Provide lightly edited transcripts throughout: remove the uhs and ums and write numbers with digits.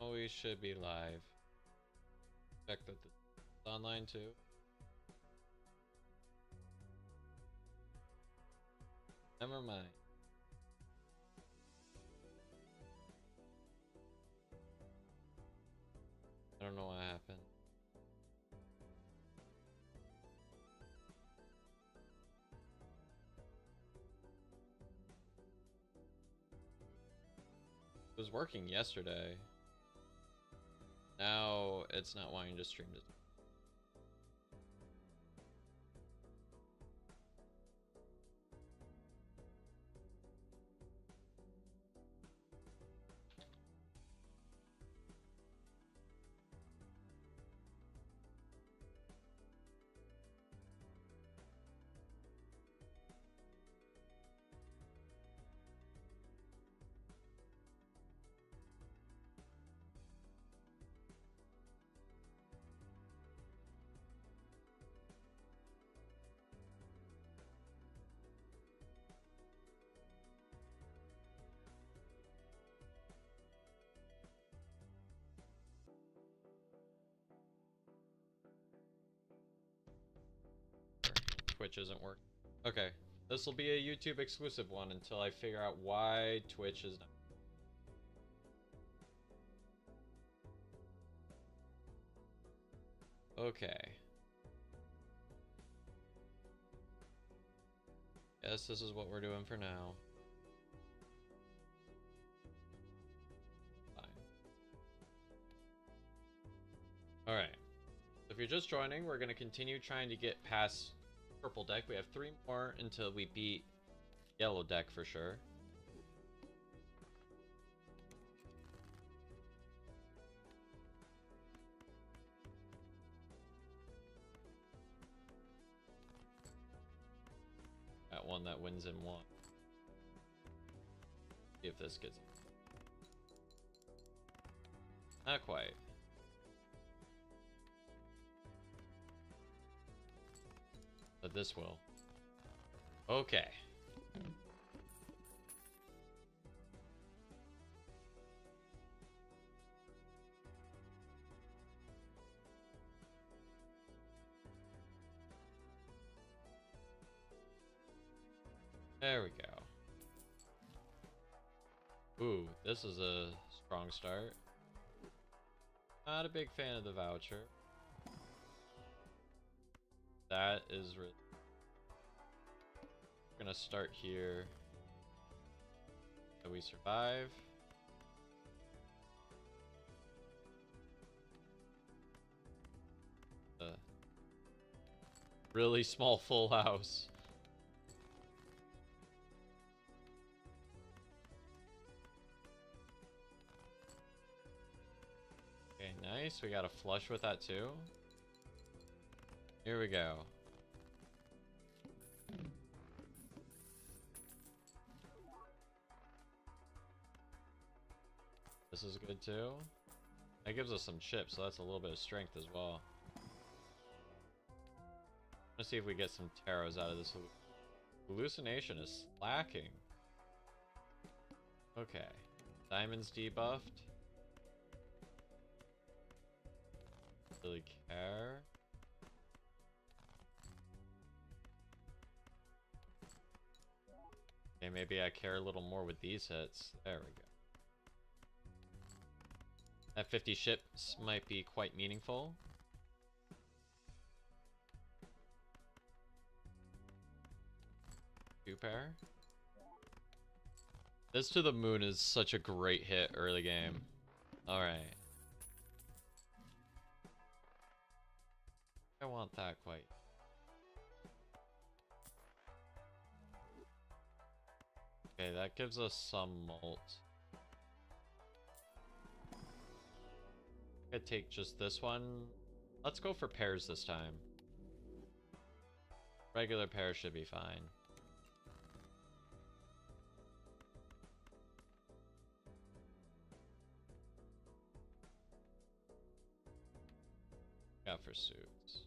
Now we should be live. Check that it's online too. Never mind. I don't know what happened. It was working yesterday. Now it's not wanting to stream it. Twitch isn't working. Okay, this will be a YouTube exclusive one until I figure out why Twitch is not. Okay. Guess this is what we're doing for now. Fine. Alright. If you're just joining, we're going to continue trying to get past purple deck. We have 3 more until we beat yellow deck for sure. Got one that wins in 1. See if this gets... Not quite. But this will. Okay. There we go. Ooh, this is a strong start. Not a big fan of the voucher. That is really... We're gonna start here. So we survive. Really small full house. Okay, nice. We got a flush with that too. Here we go. This is good too. That gives us some chips, so that's a little bit of strength as well. Let's see if we get some taros out of this. Hallucination is slacking. Okay. Diamond's debuffed. Really care. Okay, maybe I care a little more with these hits. There we go. That 50 ships might be quite meaningful. Two pair. This to the moon is such a great hit early game. Alright. I want that quite. Okay, that gives us some molt. I could take just this one. Let's go for pairs this time. Regular pair should be fine. Got for suits.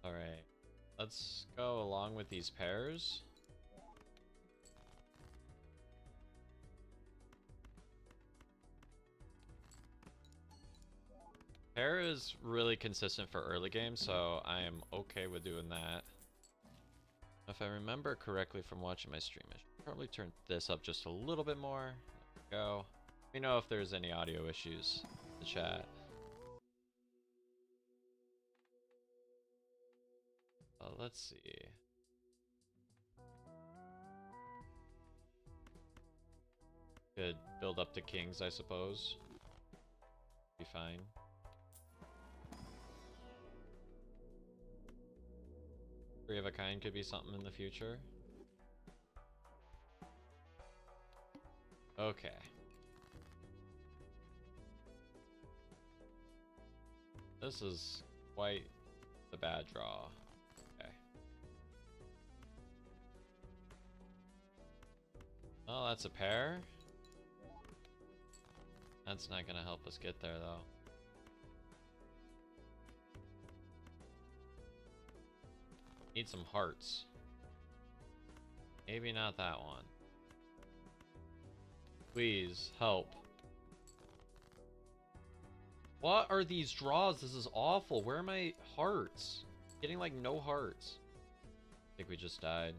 Alright. let's go along with these pairs. Pair is really consistent for early game, so I am okay with doing that. If I remember correctly from watching my stream, I should probably turn this up just a little bit more. There we go. Let me know if there's any audio issues in the chat. Let's see. Could build up to kings, I suppose. Be fine. Three of a kind could be something in the future. Okay. This is quite the bad draw. Okay. Oh, that's a pair? That's not gonna help us get there, though. Need some hearts. Maybe not that one. Please, help. What are these draws? This is awful. Where are my hearts? Getting like no hearts. I think we just died.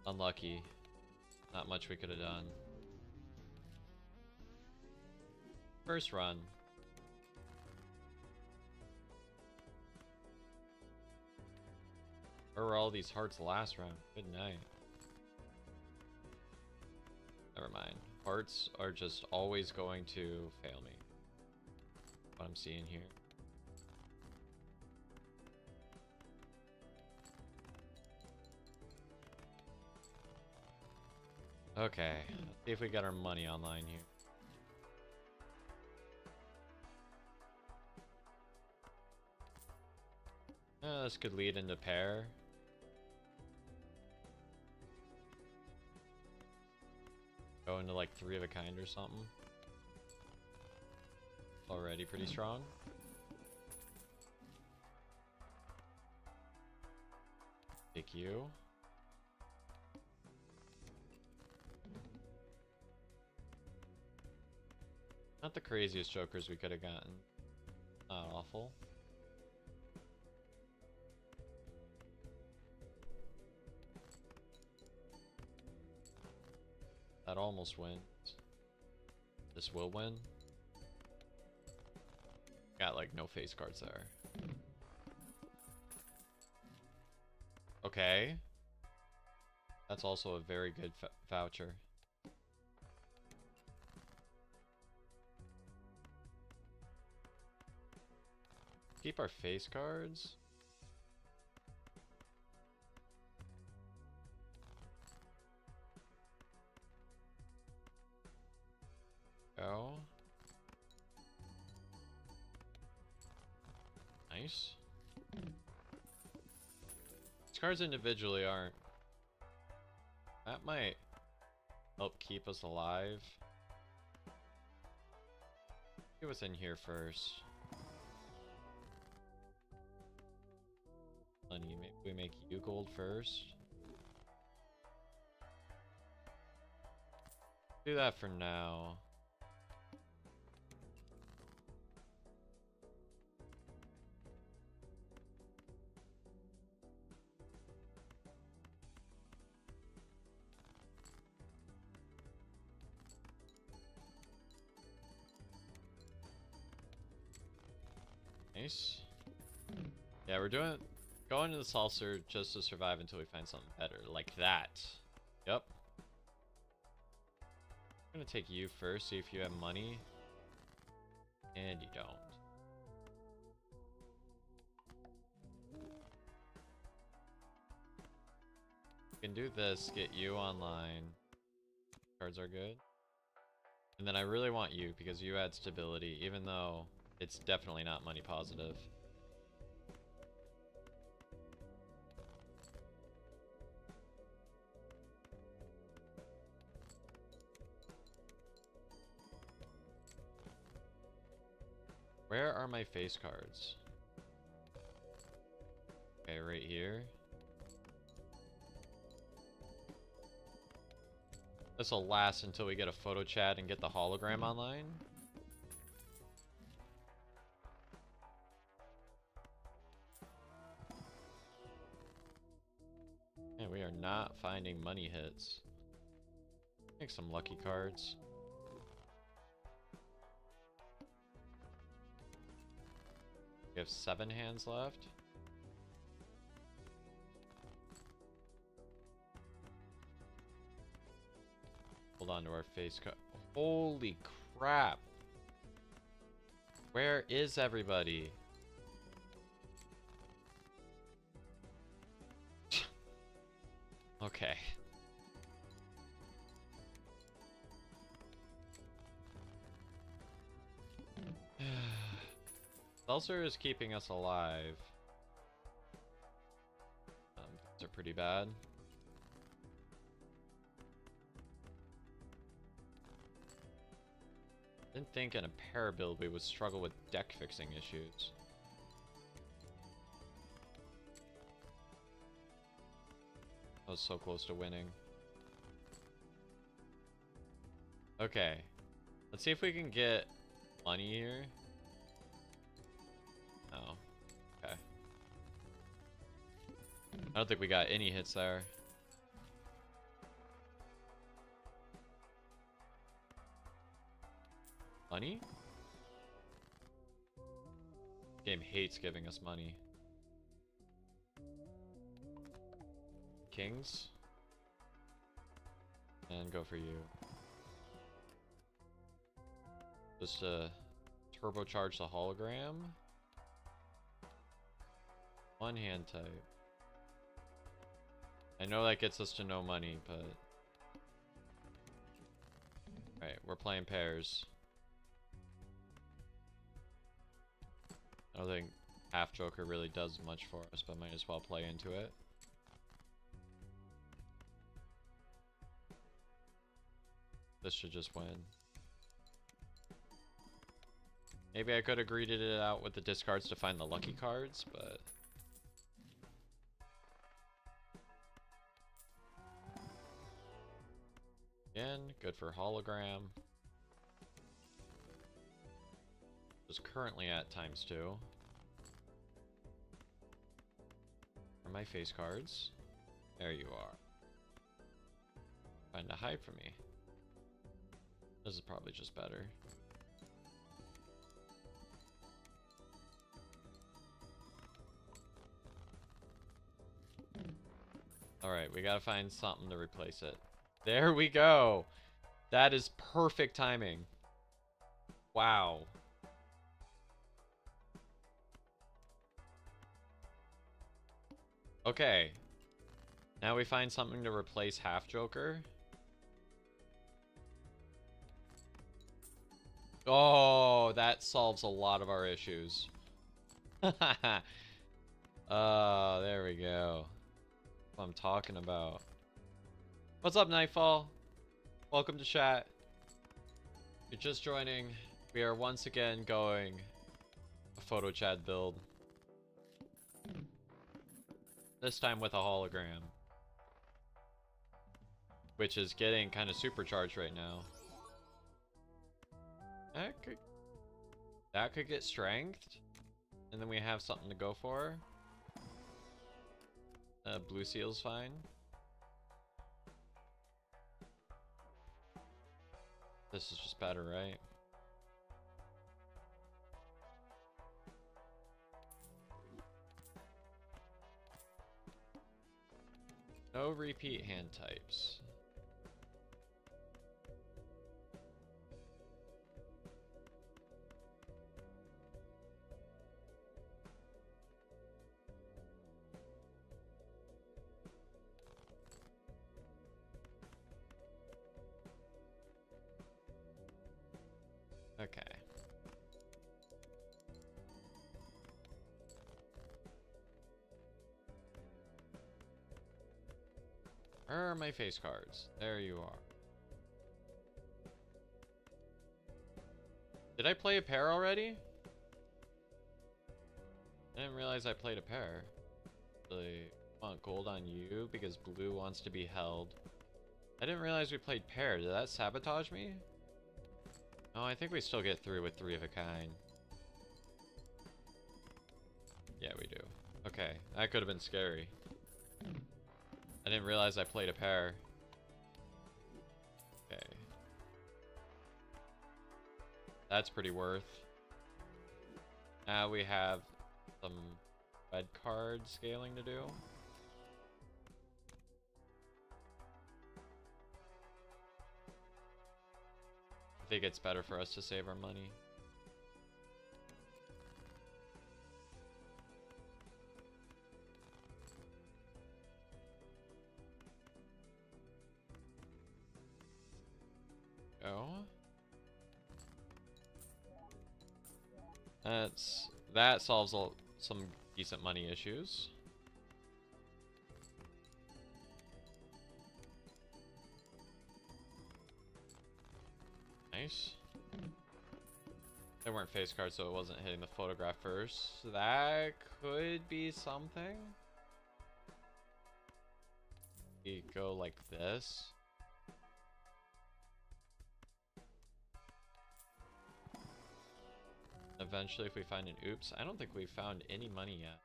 Unlucky. Not much we could have done. First run. Where were all these hearts last round? Good night. Never mind. Hearts are just always going to fail me. What I'm seeing here. Okay, let's see if we got our money online here. This could lead into pair. Go into like three of a kind or something. Already pretty strong. Take you. Not the craziest jokers we could have gotten. Not awful. That almost wins. This will win. Got like no face cards there. Okay. That's also a very good voucher. Keep our face cards. Go. Nice. These cards individually aren't. That might help keep us alive. See what's in here first. Money. Maybe we make you gold first. Do that for now. Nice. Yeah, we're going to the saucer just to survive until we find something better, like that. Yep. I'm gonna take you first, see if you have money. And you don't. We can do this, get you online. Cards are good. And then I really want you, because you add stability, even though it's definitely not money positive. Where are my face cards? right here. This will last until we get a photo chat and get the hologram online. And we are not finding money hits. Make some lucky cards. We have 7 hands left. Hold on to our face cut. Holy crap. Where is everybody? Okay. Seltzer is keeping us alive. These are pretty bad. Didn't think in a pair build we would struggle with deck fixing issues. I was so close to winning. Okay. Let's see if we can get money here. Oh. Okay. I don't think we got any hits there. Money? Game hates giving us money. Kings? And go for you. Just to turbocharge the hologram. One hand type. I know that gets us to no money, but... Alright, we're playing pairs. I don't think half Joker really does much for us, but might as well play into it. This should just win. Maybe I could have greeted it out with the discards to find the lucky cards, but... Again, good for hologram. Is currently at ×2. Are my face cards? There you are. Trying to hide from me. This is probably just better. Alright, we gotta find something to replace it. There we go! That is perfect timing. Wow. Okay. Now we find something to replace half Joker. Oh, that solves a lot of our issues. Oh, there we go. What I'm talking about. What's up, Nightfall? Welcome to chat. If you're just joining, we are once again going a photo chat build. This time with a hologram. Which is getting kind of supercharged right now. That could get strengthed. And then we have something to go for. Blue Seal's fine. This is just better, right? No repeat hand types. Okay. Where are my face cards? There you are. Did I play a pair already? I didn't realize I played a pair. They want gold on you because blue wants to be held. I didn't realize we played pair. Did that sabotage me? No, I think we still get through with 3 of a kind. Yeah, we do. Okay, that could have been scary. I didn't realize I played a pair. Okay. That's pretty worth. Now we have some red card scaling to do. I think it's better for us to save our money. Go. That solves some decent money issues. Nice. They weren't face cards, so it wasn't hitting the photograph first. So that could be something. We go like this. Eventually, if we find an oops, I don't think we've found any money yet.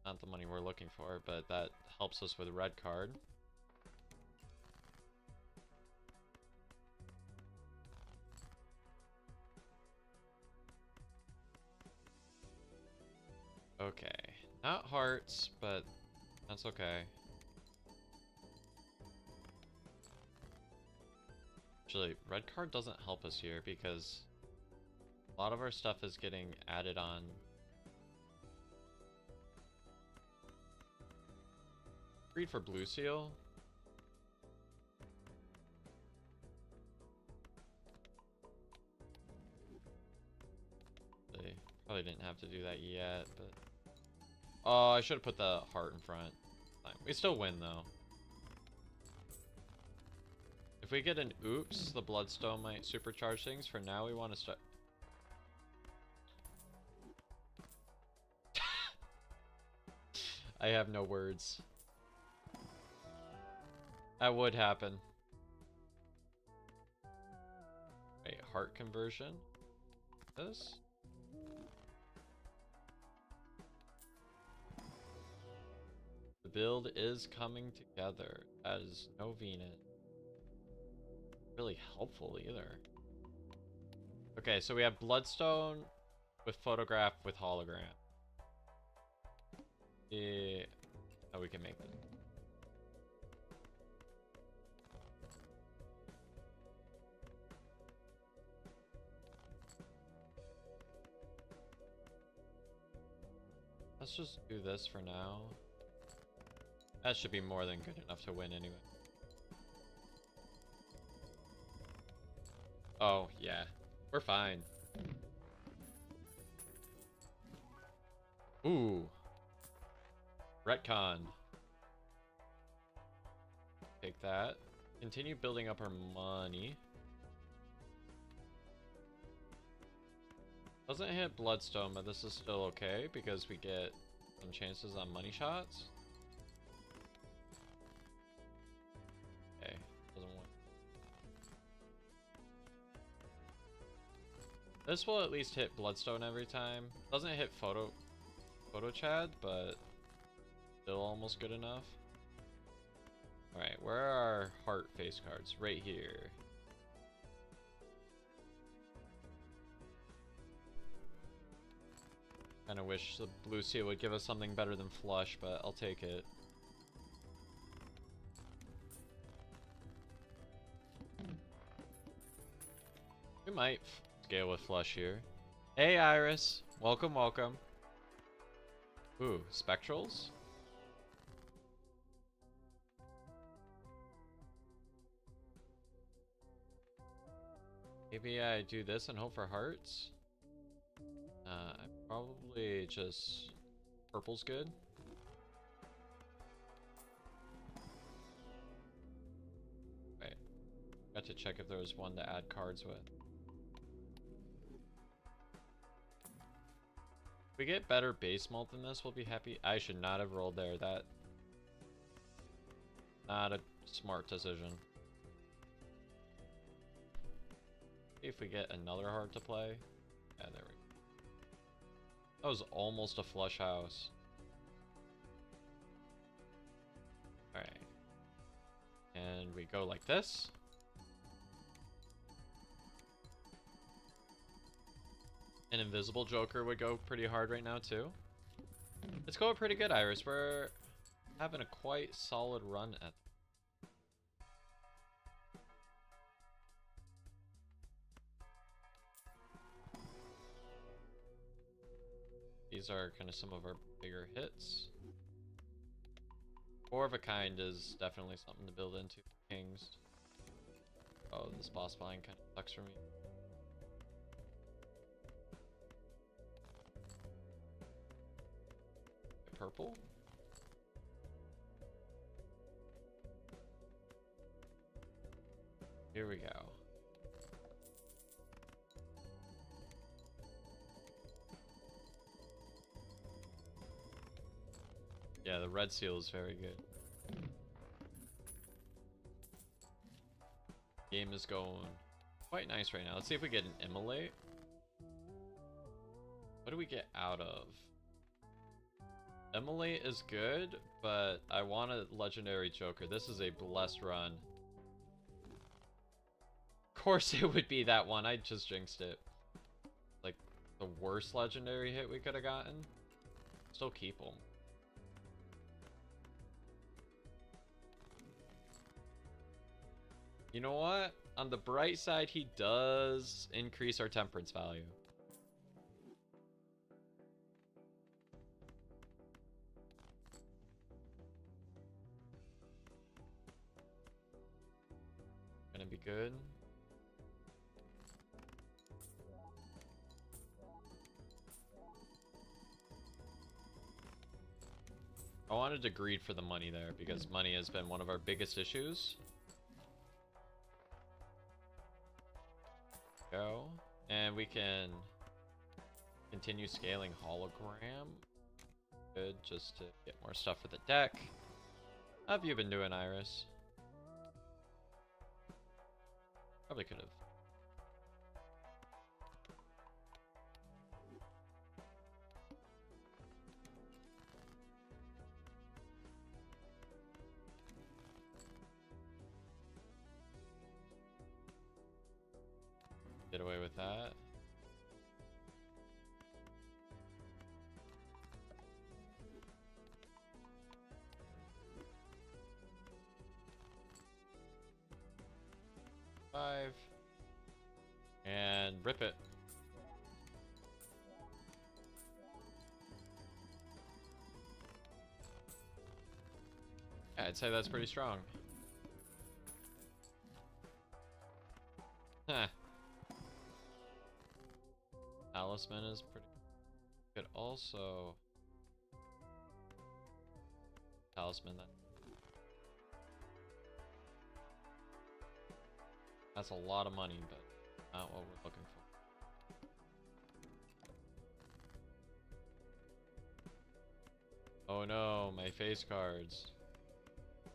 Not the money we're looking for, but that helps us with a red card. Okay, not hearts, but that's okay. Actually, red card doesn't help us here because a lot of our stuff is getting added on. Read for blue seal. They probably didn't have to do that yet, but oh, I should have put the heart in front. Fine. We still win though. If we get an oops, the bloodstone might supercharge things. For now, we want to start. I have no words. That would happen. Wait, heart conversion? This? The build is coming together. That is no Venus. Really helpful either. Okay, so we have bloodstone with photograph with hologram. Yeah. Oh, we can make them. Let's just do this for now. That should be more than good enough to win anyway. Oh, yeah. We're fine. Ooh. Retcon. Take that. Continue building up our money. Doesn't hit bloodstone, but this is still okay because we get some chances on money shots. Okay, doesn't work. This will at least hit bloodstone every time. Doesn't hit photo chad, but still almost good enough. Alright, where are our heart face cards? Right here. Kinda wish the blue seal would give us something better than flush, but I'll take it. We might scale with flush here. Hey Iris! Welcome, welcome. Ooh, spectrals? Maybe I do this and hope for hearts? I probably just... Purple's good. Wait. Got to check if there was one to add cards with. If we get better base mult than this, we'll be happy. I should not have rolled there. That... Not a smart decision. See if we get another heart to play. Yeah, there we go. That was almost a flush house. Alright. And we go like this. An invisible joker would go pretty hard right now too. It's going pretty good, Iris. We're having a quite solid run at... These are kind of some of our bigger hits. Four of a kind is definitely something to build into kings. Oh, this boss bind kind of sucks for me. Purple? Here we go. Yeah, the red seal is very good. Game is going quite nice right now. Let's see if we get an immolate. What do we get out of? Immolate is good, but I want a legendary joker. This is a blessed run. Of course it would be that one. I just jinxed it. Like, the worst legendary hit we could have gotten. Still keep them. You know what? On the bright side, he does increase our temperance value. Gonna be good. I wanted to greed for the money there because money has been one of our biggest issues. Go. And we can continue scaling hologram. Good, just to get more stuff for the deck. How have you been doing, Iris? Probably could have. Get away with that. Five. And rip it. Yeah, I'd say that's pretty strong. Huh. Talisman is pretty good. Also, talisman then. That's a lot of money, but not what we're looking for. Oh no, my face cards.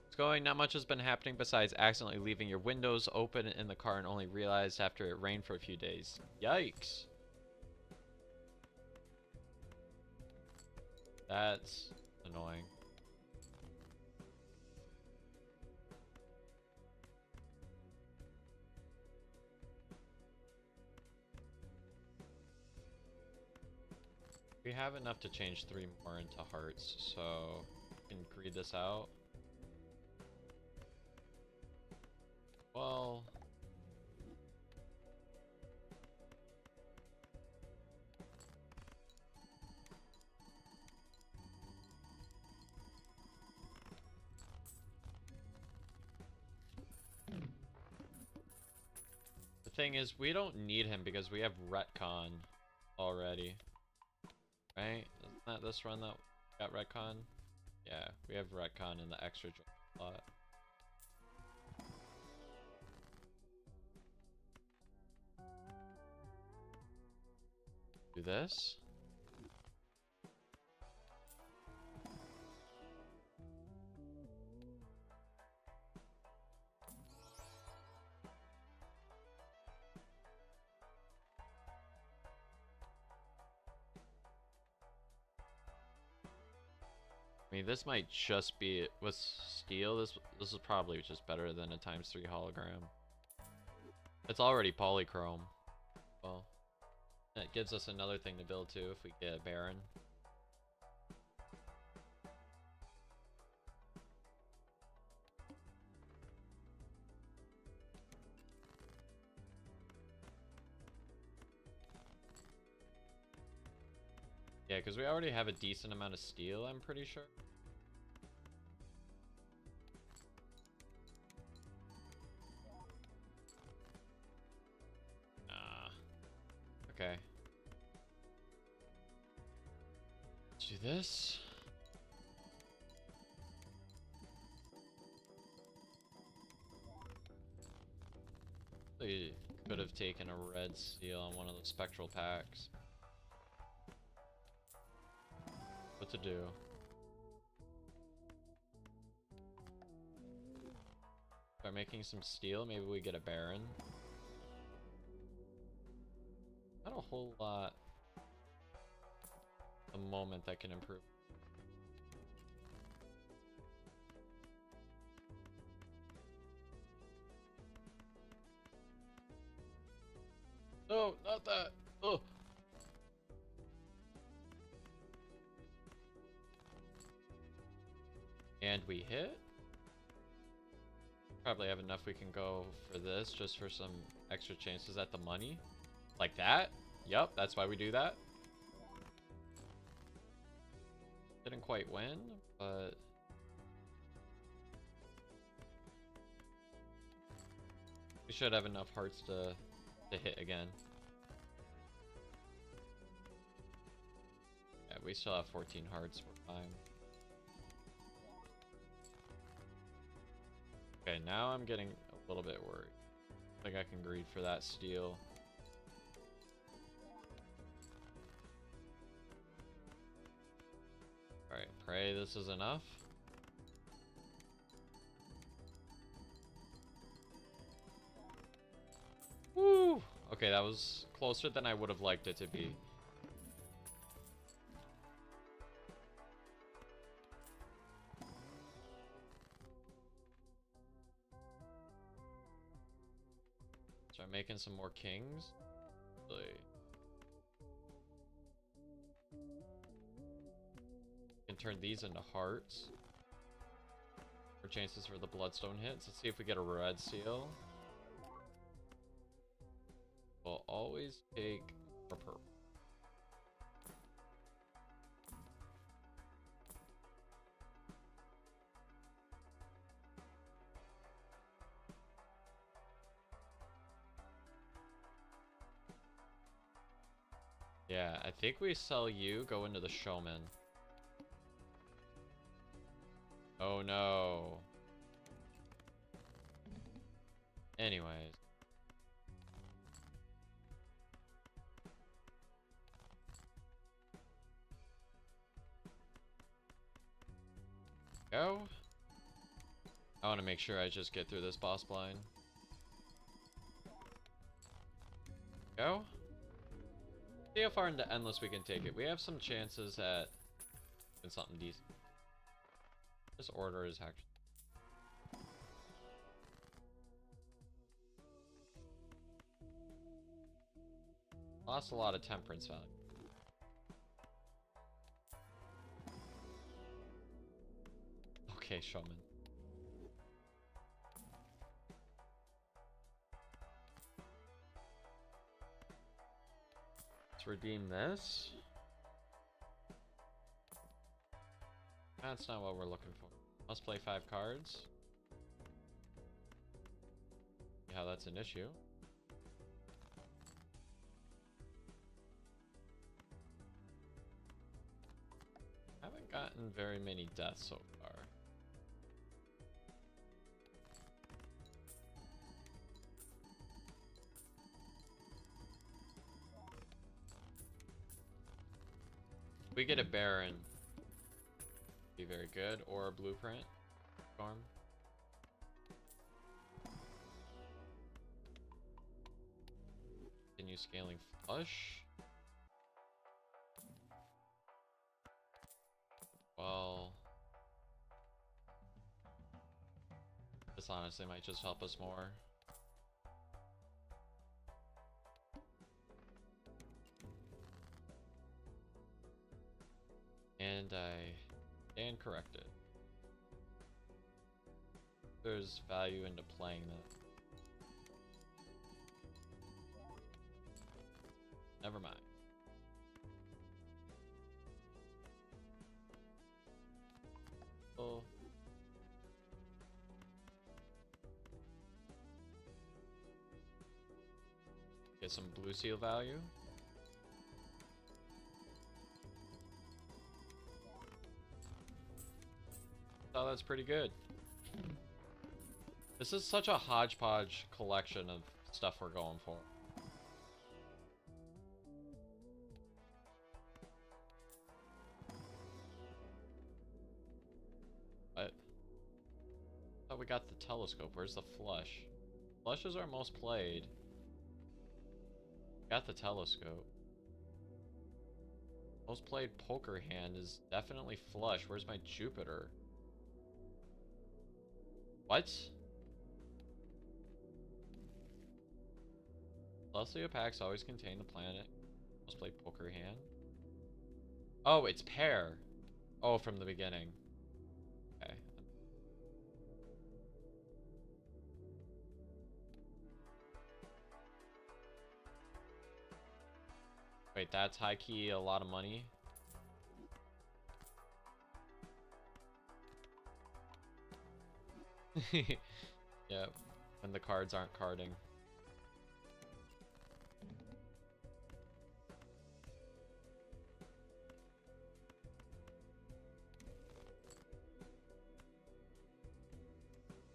What's going? Not much has been happening besides accidentally leaving your windows open in the car and only realized after it rained for a few days. Yikes. That's annoying. We have enough to change 3 more into hearts, so we can greed this out. Well, the thing is, we don't need him because we have retcon already. Right? Isn't that this run that got retcon? Yeah, we have retcon in the extra slot. Do this. I mean, this might just be with steel. This is probably just better than a ×3 hologram. It's already polychrome. Well, that gives us another thing to build too if we get a Baron. Yeah, because we already have a decent amount of steel, I'm pretty sure. Okay. Let's do this. They could have taken a red seal on one of the spectral packs. What to do? By making some steel, maybe we get a Baron. Not a whole lot the moment that can improve. No, not that. Oh. And we hit. Probably have enough we can go for this, just for some extra chances at the money. Like that? Yep, that's why we do that. Didn't quite win, but... we should have enough hearts to hit again. Yeah, we still have 14 hearts, we're fine. Okay, now I'm getting a little bit worried. I think I can greed for that steel. Alright, pray this is enough. Woo! Okay, that was closer than I would have liked it to be. Start making some more kings. Really. Can turn these into hearts. For chances for the bloodstone hits. Let's see if we get a red seal. We'll always take a purple. Yeah, I think we sell you, go into the showman. Oh no. Anyways. Go. I want to make sure I just get through this boss blind. Go. See how far into endless we can take it. We have some chances at something decent. This order is actually... lost a lot of temperance value. Okay, showman. Let's redeem this. That's not what we're looking for. Must play 5 cards. Yeah, that's an issue. Haven't gotten very many deaths so far. We get a Baron. Be very good, or a blueprint farm. Continue scaling flush. Well, This honestly might just help us more. And I stand corrected. There's value into playing this. Never mind. Oh. Get some blue seal value. Oh, that's pretty good. This is such a hodgepodge collection of stuff we're going for. What? Oh, we got the telescope. Where's the flush? Flush is our most played. Got the telescope. Most played poker hand is definitely flush. Where's my Jupiter? What? Celestial packs always contain the planet. Most played poker hand. Oh, it's pair. Oh, from the beginning. Okay. Wait, that's high key a lot of money. Yeah, when the cards aren't carding.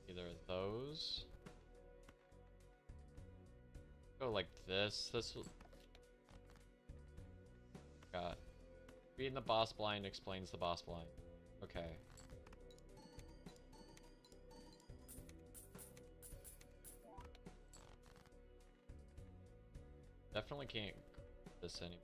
Either of those. Go like this. This will... Got. Reading the boss blind explains the boss blind. Okay. Definitely can't this anymore.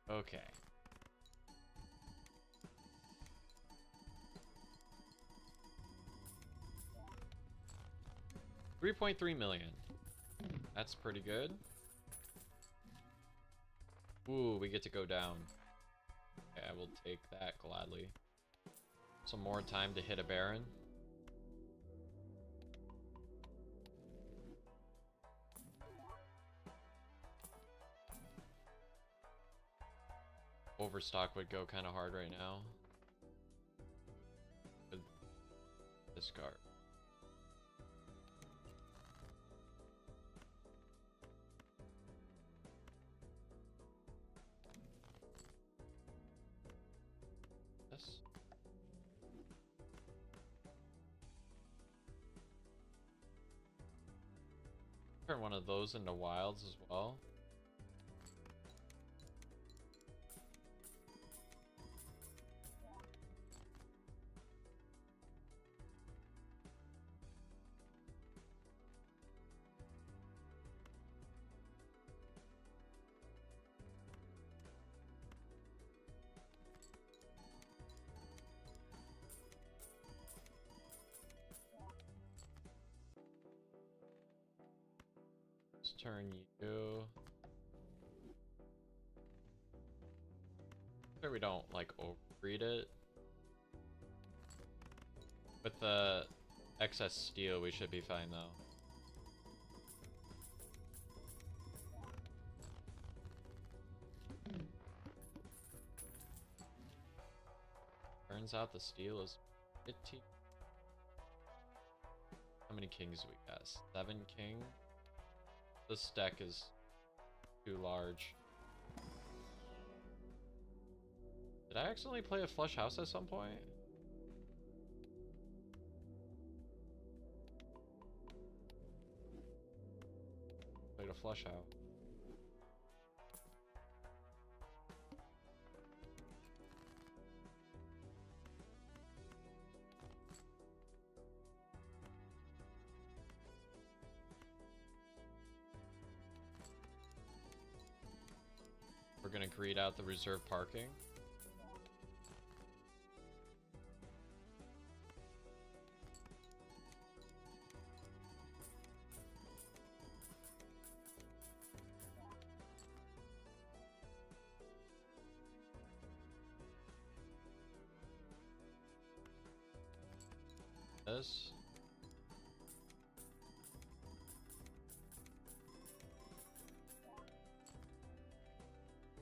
Okay. $3.3 million. That's pretty good. Ooh, we get to go down. Okay, I will take that gladly. Some more time to hit a Baron. Overstock would go kind of hard right now. Good. Discard. This. Turn one of those into wilds as well. Turn you. Sure we don't like overread it. With the excess steel, we should be fine though. Turns out the steel is 15. How many kings do we got? 7 king. This deck is too large. Did I accidentally play a flush house at some point? Played a flush house. gonna greed out the reserve parking. This.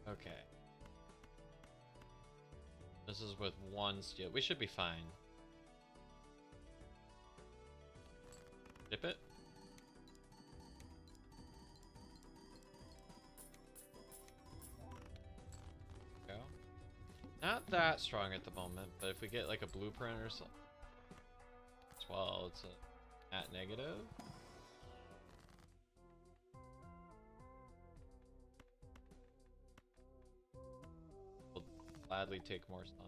Okay. This is with one steel. We should be fine. Dip it. Go. Not that strong at the moment, but if we get like a blueprint or something. Well, it's a at negative. We'll gladly take more sun.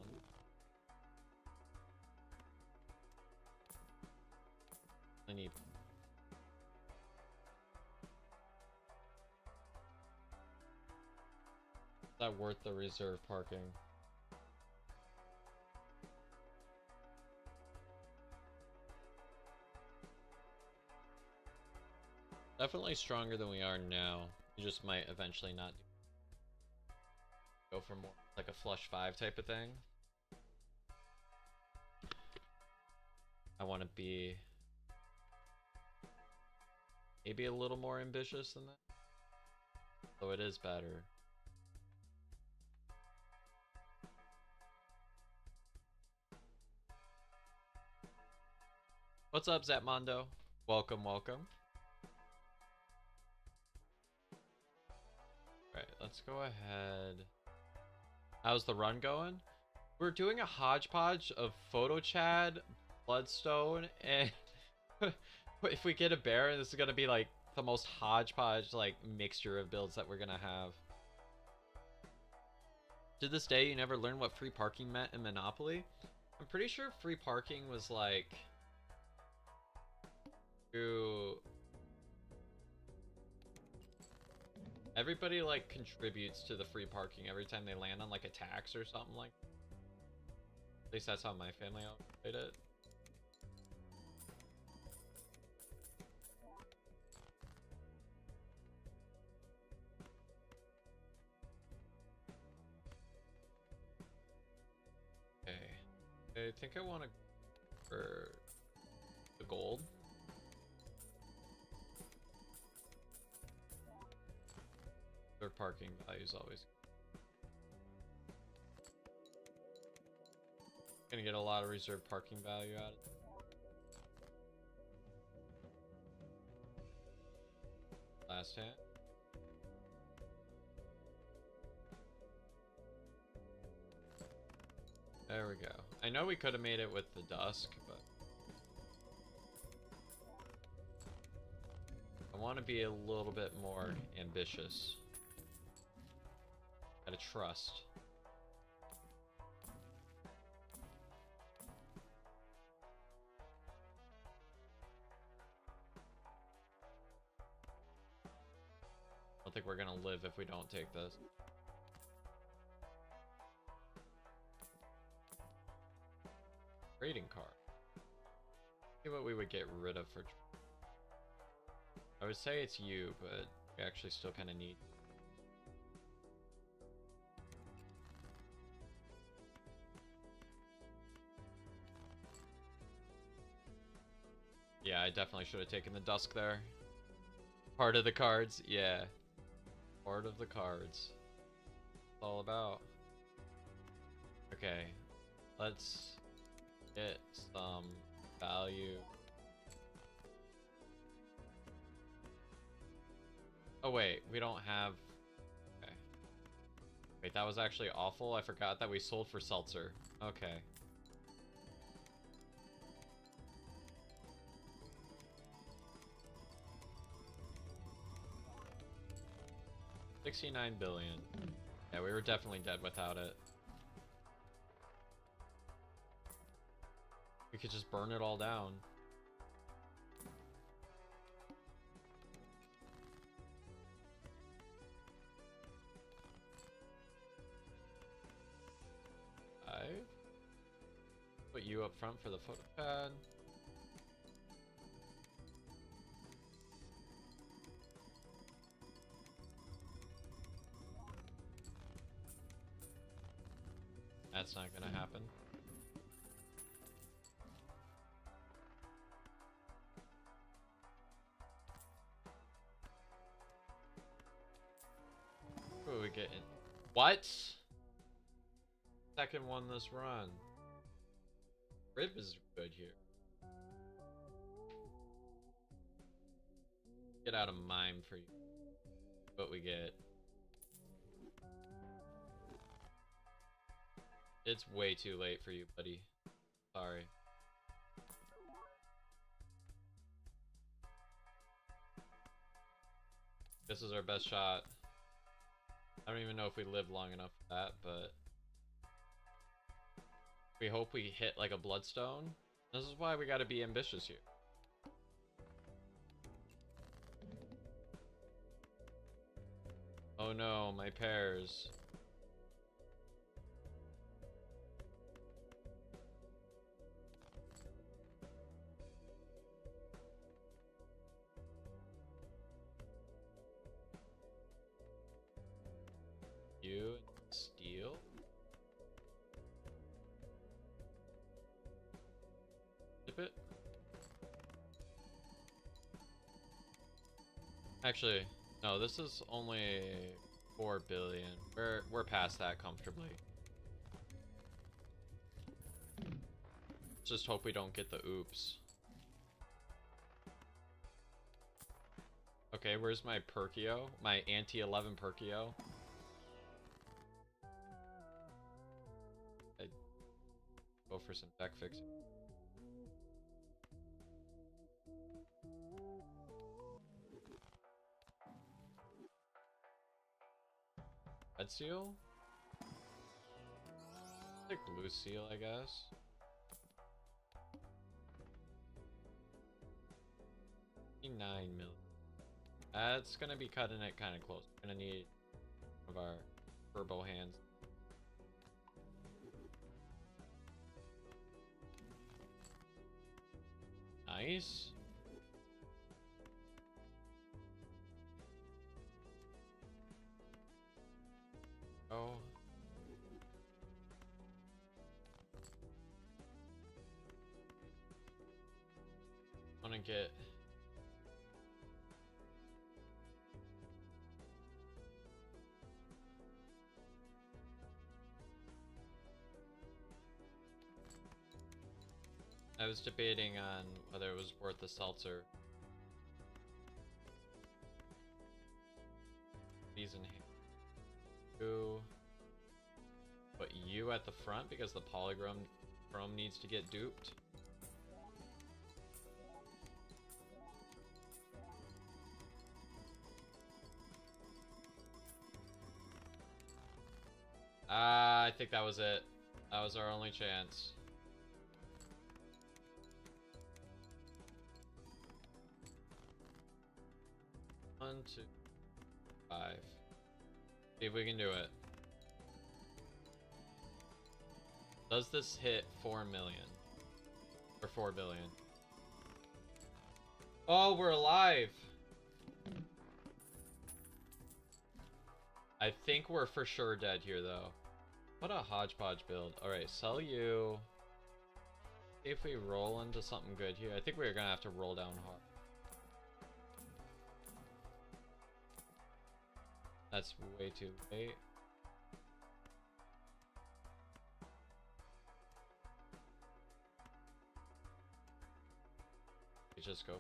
I need. Is that worth the reserve parking? Definitely stronger than we are now. You just might eventually not go for more like a flush 5 type of thing. I want to be maybe a little more ambitious than that. So it is better. What's up, Zapmondo? Welcome, welcome. Alright, let's go ahead. How's the run going? We're doing a hodgepodge of Photo Chad, Bloodstone, and if we get a bear, this is gonna be like the most hodgepodge like mixture of builds that we're gonna have. To this day, you never learned what free parking meant in Monopoly? I'm pretty sure free parking was like everybody like contributes to the free parking every time they land on like a tax or something like that. At least that's how my family played it. Okay. I think I want to go for the gold. Their parking value is always gonna get a lot of reserve parking value out of it. Last hand. There we go. I know we could have made it with the dusk, but I want to be a little bit more ambitious. Gotta trust. I don't think we're gonna live if we don't take this. Trading card. See what we would get rid of for. I would say it's you, but we actually still kind of need. Yeah, I definitely should have taken the dusk there. Part of the cards, yeah. Part of the cards. It's all about. Okay, let's get some value. Oh wait, we don't have. Okay. Wait, that was actually awful. I forgot that we sold for seltzer. Okay. $69 billion. Yeah, we were definitely dead without it. We could just burn it all down. Put you up front for the photo pad. That's not gonna happen. Who are we getting? What? Second one this run. Rib is good here. Get out a mime for you. What we get. It's way too late for you, buddy. Sorry. This is our best shot. I don't even know if we live long enough for that, but we hope we hit like a bloodstone. This is why we gotta be ambitious here. Oh no, my pears. You steal? Flip it? Actually, no, this is only 4 billion. We're past that comfortably. Just hope we don't get the oops. Okay, where's my Perkio? My anti-11 Perkio? I'd go for some deck fixing. Red seal? Like blue seal, I guess. $9 million. That's gonna be cutting it kind of close. We're gonna need one of our turbo hands. Nice. Oh. Wanna get I was debating on whether it was worth the seltzer. These in here. Ooh. Put you at the front because the polychrome needs to get duped. I think that was it. That was our only chance. One, two, 5. See if we can do it. Does this hit 4 million? Or 4 billion? Oh, we're alive! I think we're for sure dead here, though. What a hodgepodge build. Alright, sell you. See if we roll into something good here. I think we're gonna have to roll down hard. That's way too late. We just go.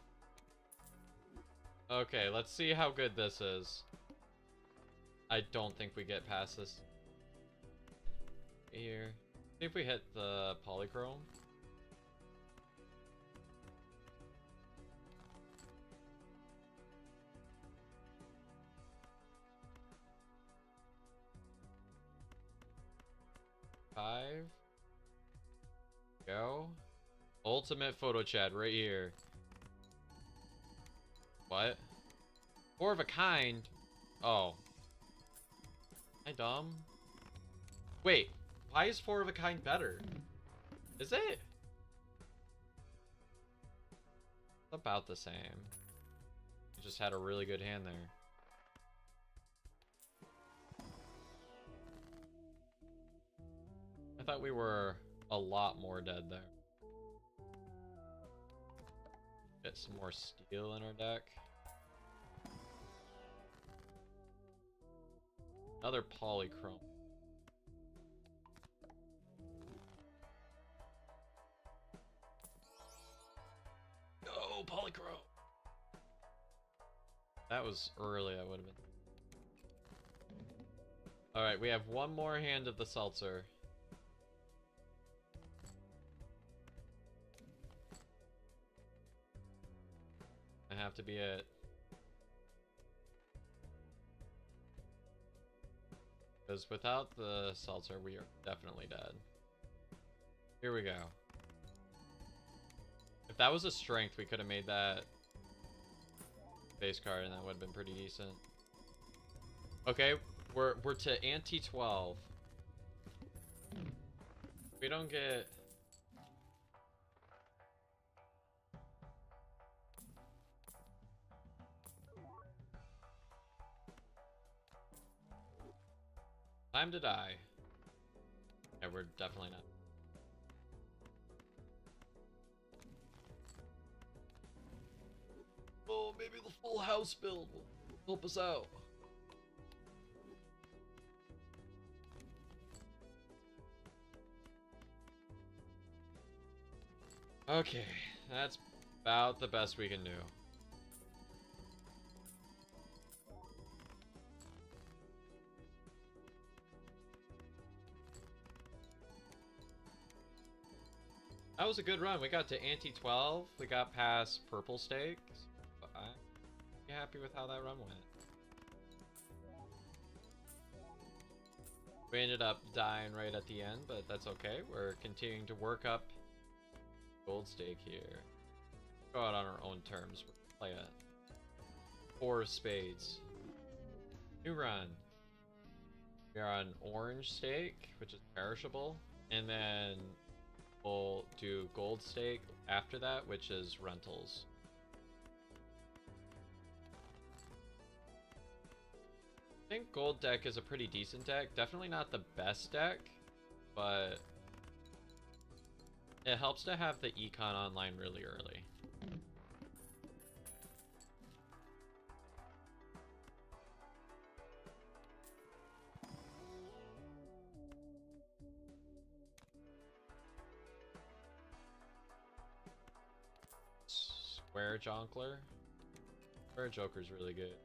Okay, let's see how good this is. I don't think we get past this. Here. See if we hit the polychrome. Five. Go. Ultimate photo chat right here. What? 4 of a kind? Oh. Am I dumb? Wait. Why is 4 of a kind better? Is it? About the same. You just had a really good hand there. I thought we were a lot more dead there. Get some more steel in our deck. Another polychrome. Go, polychrome! That was early, I would have been. Alright, we have one more hand of the seltzer. I have to be it. Because without the seltzer, we are definitely dead. Here we go. If that was a strength, we could have made that base card, and that would have been pretty decent. Okay, we're to ante 12. We don't get... Time to die. Yeah, we're definitely not. Oh, maybe the full house build will help us out. Okay, that's about the best we can do. That was a good run. We got to ante 12. We got past purple stakes. I'm happy with how that run went. We ended up dying right at the end, but that's okay. We're continuing to work up gold stake here. Go out on our own terms. We're gonna play a 4 of spades. New run. We are on orange stake, which is perishable, and then we'll do gold stake after that, which is rentals. I think gold deck is a pretty decent deck. Definitely not the best deck, but it helps to have the econ online really early. Square Jonkler. Square Joker's really good.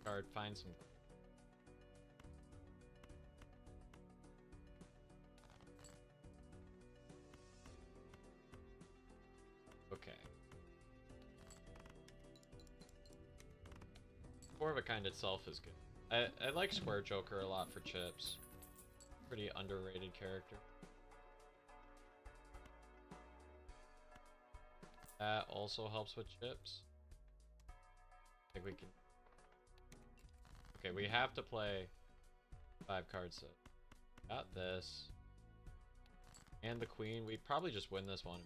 Card, find some. Okay. Four of a Kind itself is good. I like Square Joker a lot for chips. Pretty underrated character. That also helps with chips. I think we can. Okay, we have to play 5 cards. So got this. And the queen. We probably just win this one.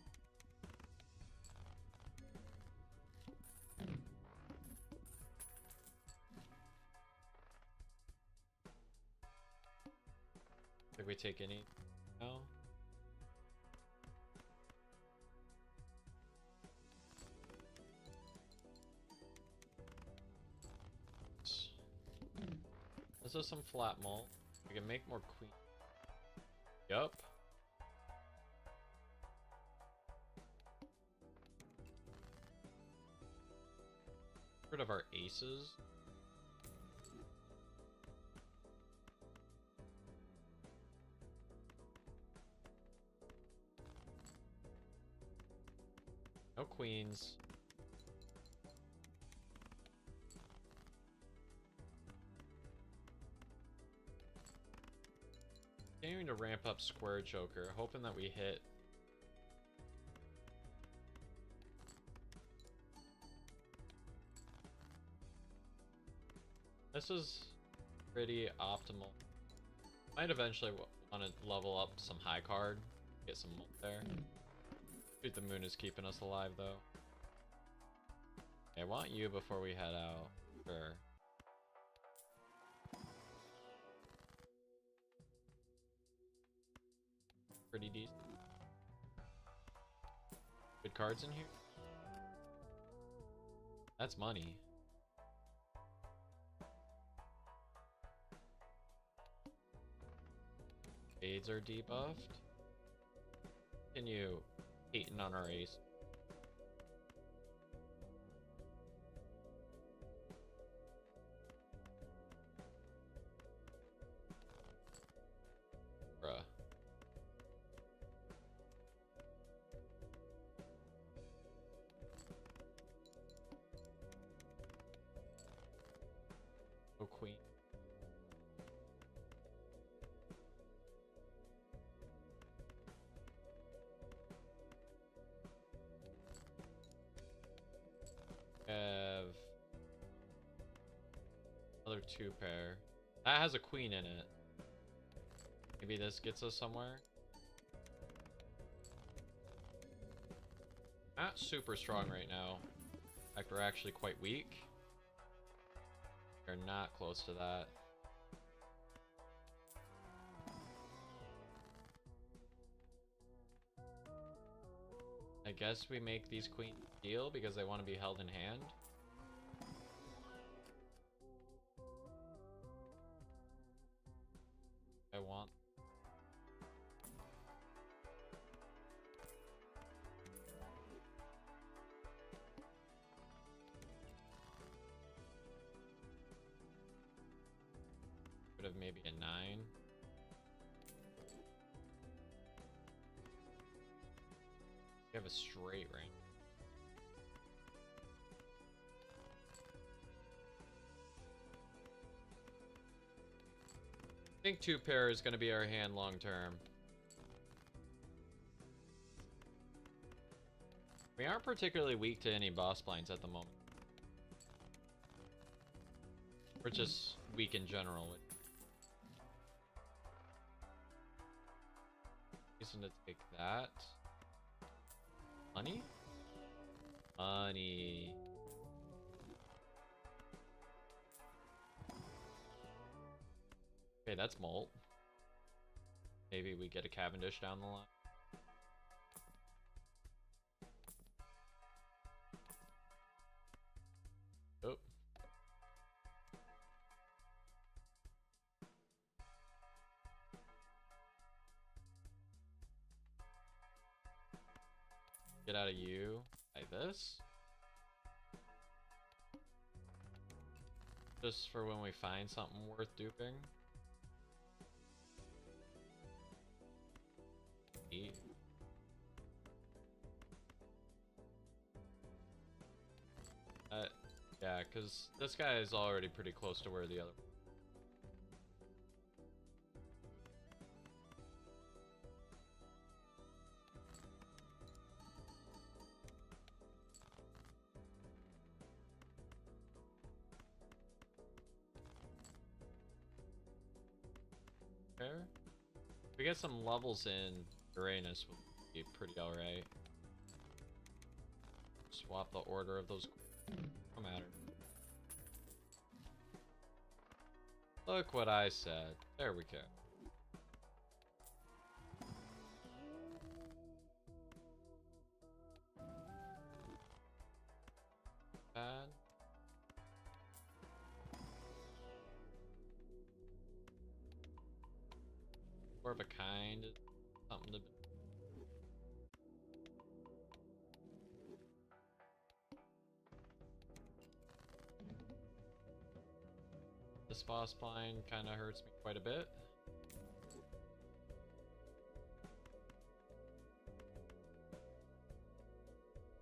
Think we take any? No. This is some flat malt. We can make more queen. Yup. Rid of our aces. No queens. Continuing to ramp up Square Joker, hoping that we hit. This is pretty optimal. Might eventually want to level up some high card, get some ult there. Shoot, the moon is keeping us alive though. I want you before we head out. Sure. Pretty decent. Good cards in here. That's money. Shades are debuffed. Continue hating on our ace. Bruh. Oh, queen. Have another 2-pair. That has a queen in it. Maybe this gets us somewhere. Not super strong right now. In fact, we're actually quite weak. We're not close to that. I guess we make these queens deal because they want to be held in hand. I want. Could have maybe a 9. We have a straight range. I think 2-pair is going to be our hand long term. We aren't particularly weak to any boss blinds at the moment. We're just weak in general. Reason to take that. Money? Money. Okay, that's Molt. Maybe we get a Cavendish down the line. Oh. Get out of you. Like this. Just for when we find something worth duping. Eat. Yeah, because this guy is already pretty close to where the other. Fair. If we get some levels in Uranus, will be pretty alright. Swap the order of those. No matter. Look what I said. There we go. Bad. More of a kind. Something to. This boss blind kind of hurts me quite a bit.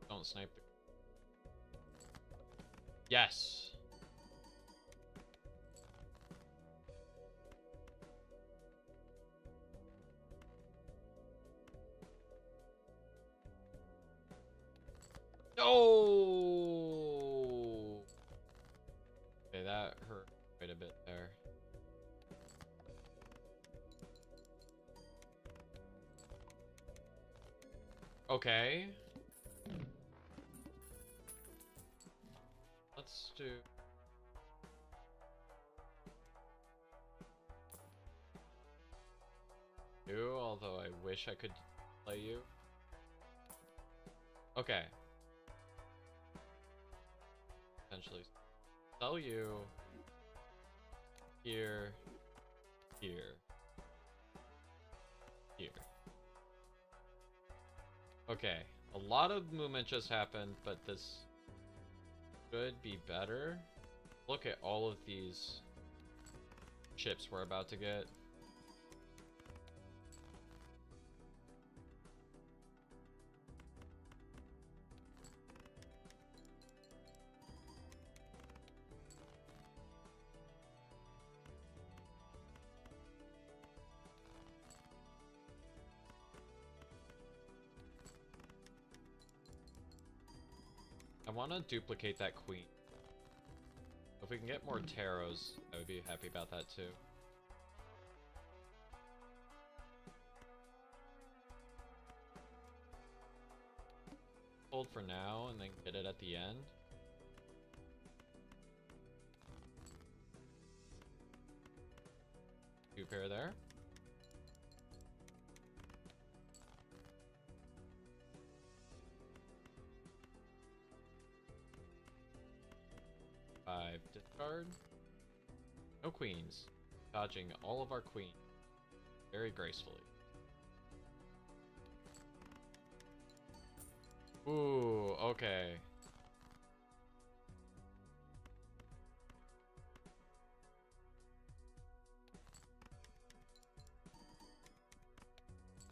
Don't snipe the. Yes! Oh! Okay, that hurt quite a bit there. Okay. Let's do... you, although I wish I could play you. Okay. Potentially sell you here, here, here. Okay, a lot of movement just happened, but this should be better. Look at all of these chips we're about to get. I want to duplicate that queen. If we can get more taros, I would be happy about that too. Hold for now and then get it at the end. Two pair there. Five discard. No queens. Dodging all of our queens. Very gracefully. Ooh, okay.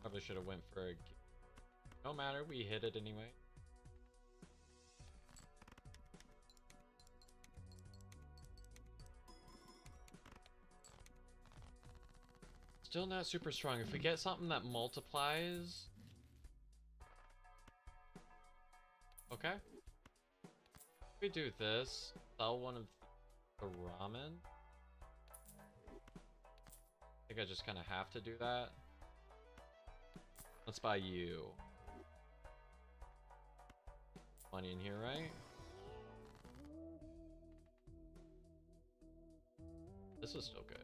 Probably should have went for a... no matter, we hit it anyway. Still not super strong. If we get something that multiplies... okay. If we do this, sell one of the ramen. I think I just kind of have to do that. Let's buy you. Money in here, right? This is still good.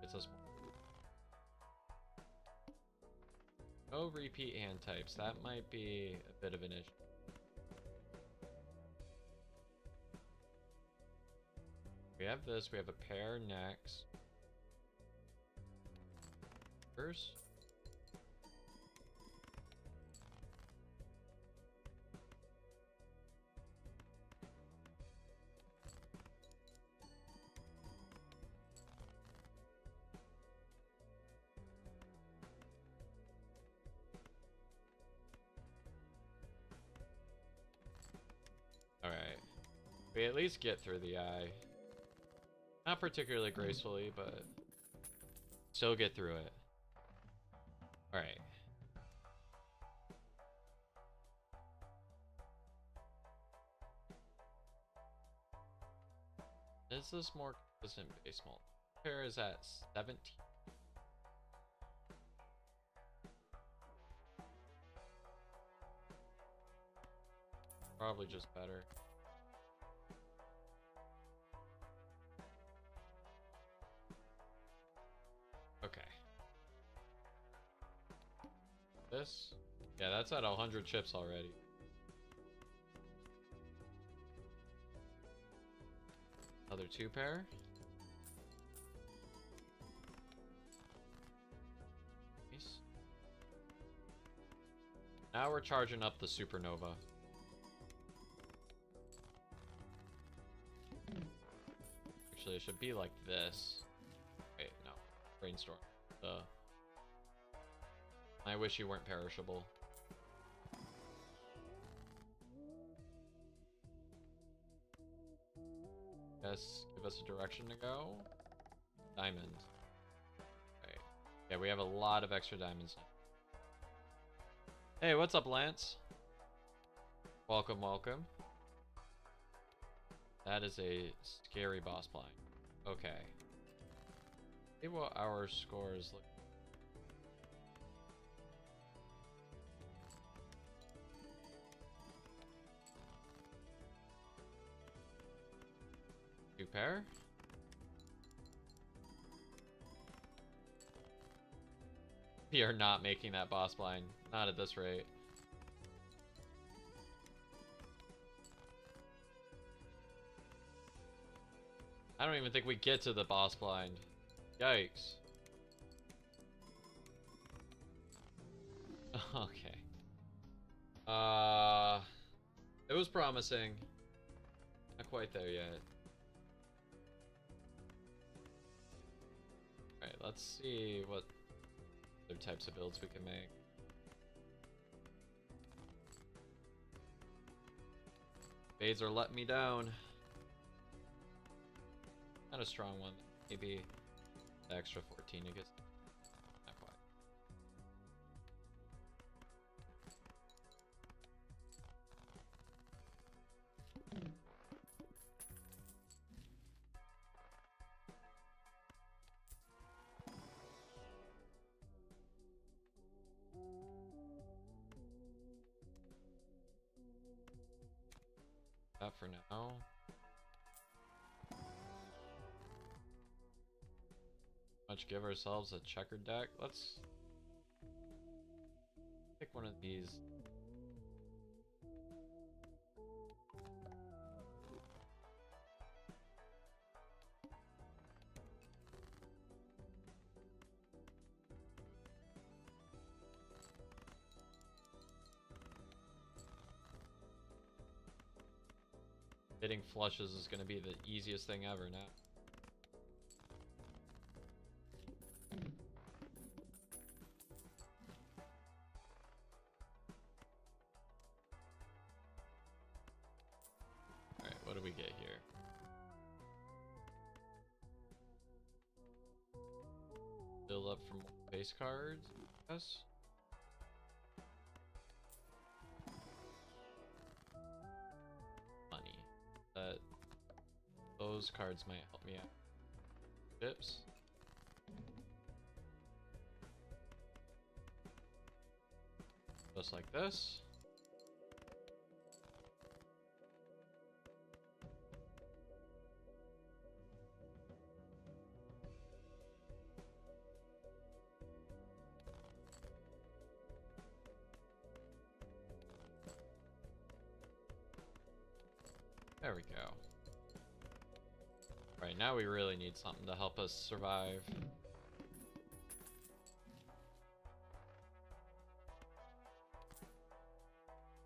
It's us. No repeat hand types. That might be a bit of an issue. We have this. We have a pair next. First. Alright. We at least get through the eye. Not particularly gracefully, but still get through it. Alright. Is this more consistent base multi? Pair is at 17. Probably just better. Okay. This? Yeah, that's at 100 chips already. Another two pair. Nice. Now we're charging up the supernova. Actually, it should be like this. Wait, no. Brainstorm. I wish you weren't perishable. Yes, give us a direction to go. Diamond. Right. Yeah, we have a lot of extra diamonds now. Hey, what's up, Lance? Welcome, welcome. That is a scary boss blind. Okay. See what our scores look. Two pair? We are not making that boss blind. Not at this rate. I don't even think we get to the boss blind. Yikes. Okay. It was promising. Not quite there yet. Alright, let's see what other types of builds we can make. Fades are letting me down. Not a strong one. Maybe the extra 14 to get. Not quite. That for now. Let's give ourselves a checkered deck. Let's pick one of these. Hitting flushes is going to be the easiest thing ever now. Alright, what do we get here? Build up from base cards, yes? Money. Those cards might help me out. Chips. Just like this. There we go. Right, now we really need something to help us survive.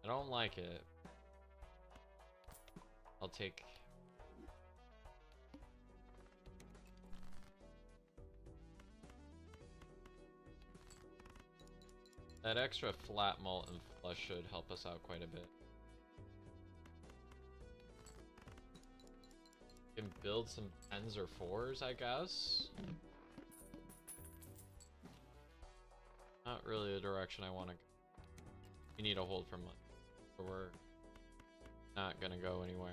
I don't like it. I'll take... That extra flat malt and flush should help us out quite a bit. Can build some 10s or 4s, I guess. Not really the direction I want to go. We need a hold for money, or we're not gonna go anywhere.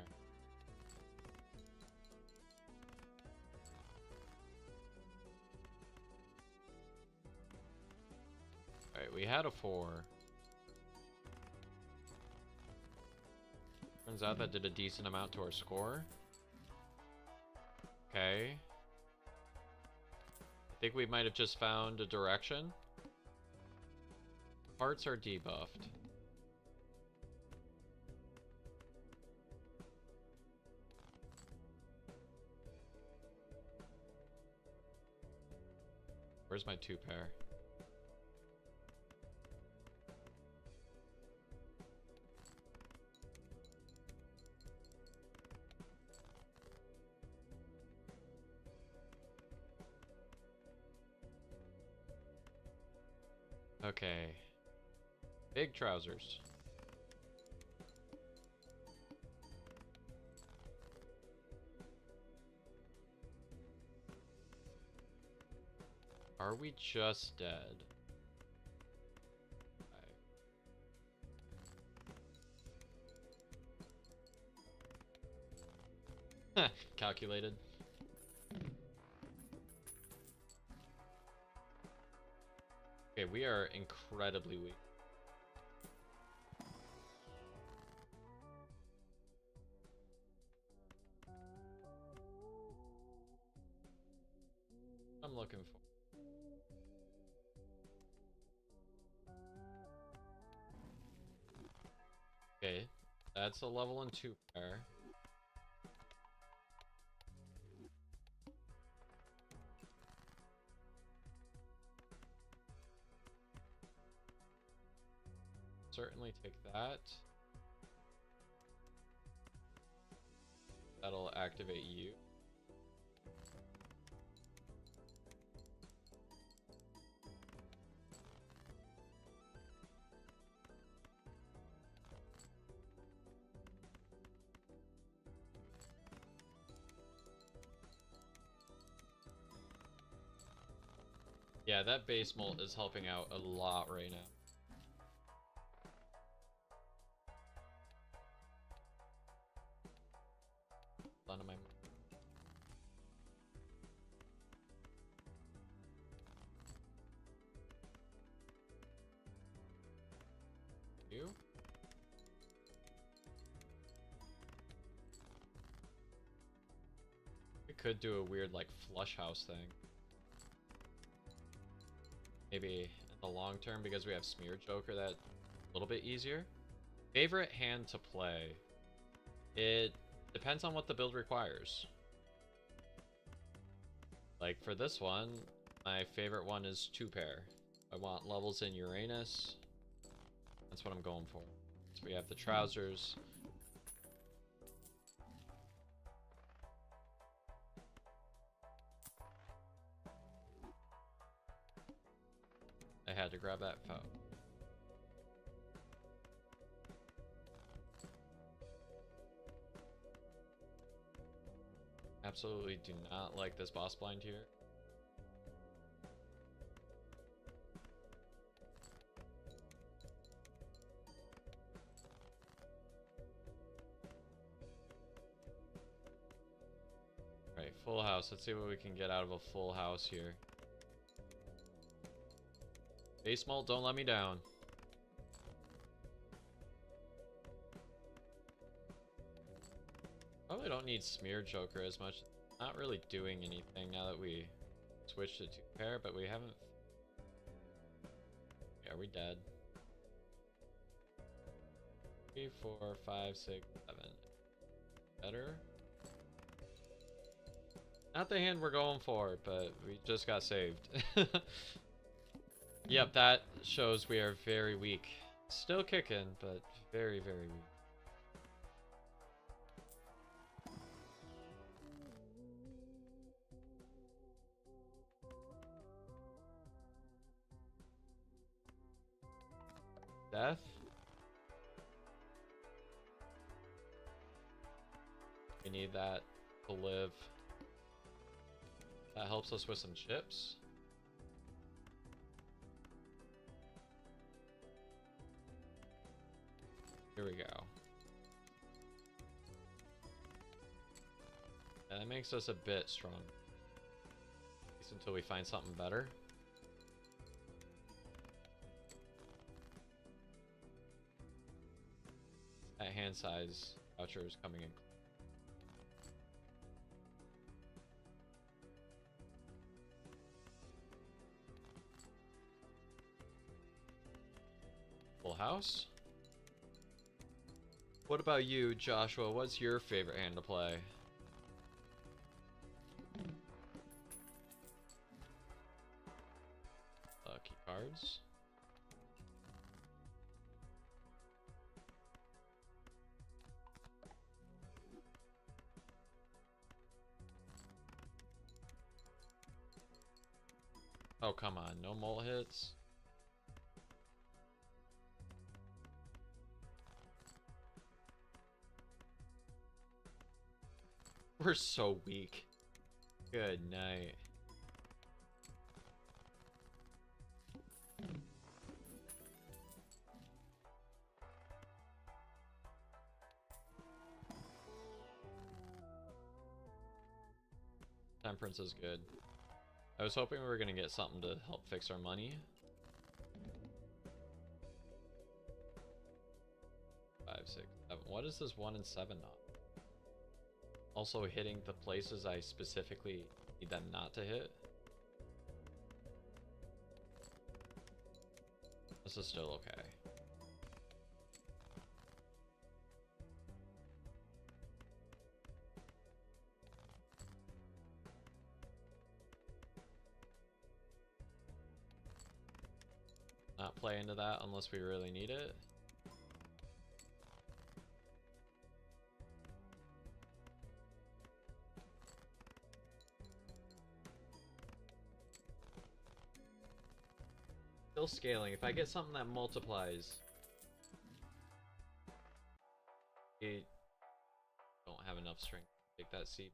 Alright, we had a 4. Turns out that did a decent amount to our score. Okay. I think we might have just found a direction. Parts are debuffed. Where's my 2 pair? Okay. Big trousers. Are we just dead? Okay. calculated. Okay, we are incredibly weak. I'm looking for. Okay, that's a level and 2 pair. Certainly take that. That'll activate you. Yeah, that base molt is helping out a lot right now. None of my. You? We could do a weird like flush house thing. Maybe in the long term, because we have Smear Joker, that a little bit easier. Favorite hand to play? It depends on what the build requires. Like for this one, my favorite one is 2 pair. I want levels in Uranus. That's what I'm going for. So we have the trousers. I had to grab that foe. Absolutely do not like this boss blind here. Alright, full house. Let's see what we can get out of a full house here. Base molt, don't let me down. Probably don't need Smear Joker as much. Not really doing anything now that we switched to 2 pair, but we haven't. Yeah, are we dead? 3, 4, 5, 6, 7. Better. Not the hand we're going for, but we just got saved. Yep, that shows we are very weak. Still kicking, but very, very weak. Death? We need that to live. That helps us with some chips. Here we go. And that makes us a bit strong. At least until we find something better. That hand size voucher is coming in. Full house. What about you, Joshua? What's your favorite hand to play? Lucky cards. Oh, come on. No molt hits. We're so weak. Good night. Temperance is good. I was hoping we were gonna get something to help fix our money. 5, 6, 7. What is this 1 and 7 not? Also hitting the places I specifically need them not to hit. This is still okay. Not play into that unless we really need it. Still scaling. If I get something that multiplies, I don't have enough strength to take that seat.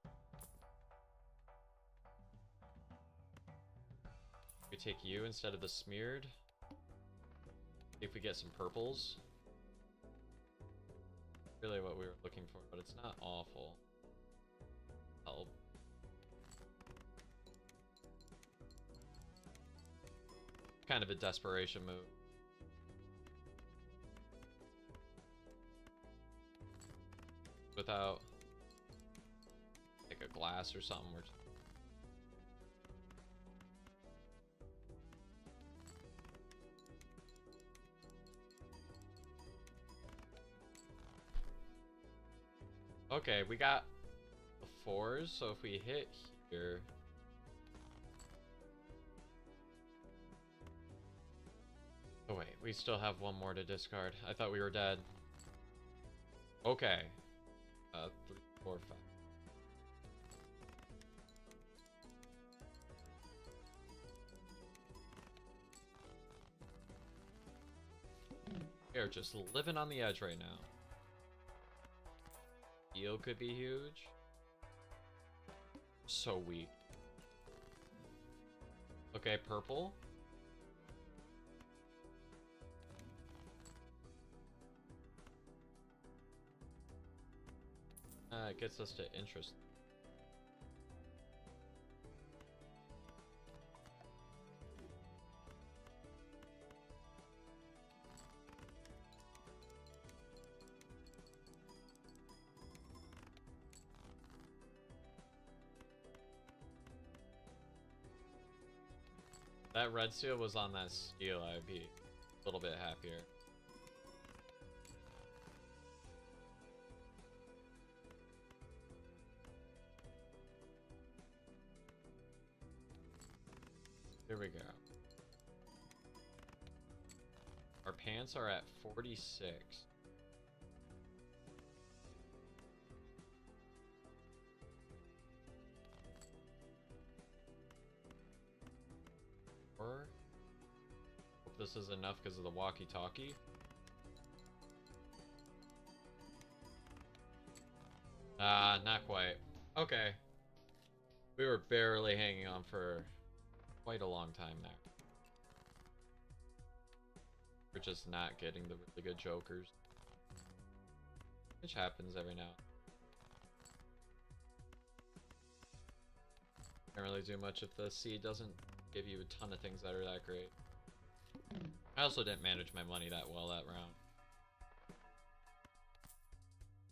We take you instead of the smeared. See if we get some purples. Really what we were looking for, but it's not awful. Help. Kind of a desperation move. Without like a glass or something. We're okay, we got the 4s, so if we hit here. Oh wait, we still have one more to discard. I thought we were dead. Okay. 3, 4, 5. We're just living on the edge right now. Heal could be huge. So weak. Okay, purple. It gets us to interest. That red seal was on that steel, I'd be a little bit happier. Here we go. Our pants are at 46. Hope this is enough because of the walkie-talkie. Not quite. Okay. We were barely hanging on for quite a long time there. We're just not getting the really good jokers. Which happens every now. Can't really do much if the seed doesn't give you a ton of things that are that great. I also didn't manage my money that well that round.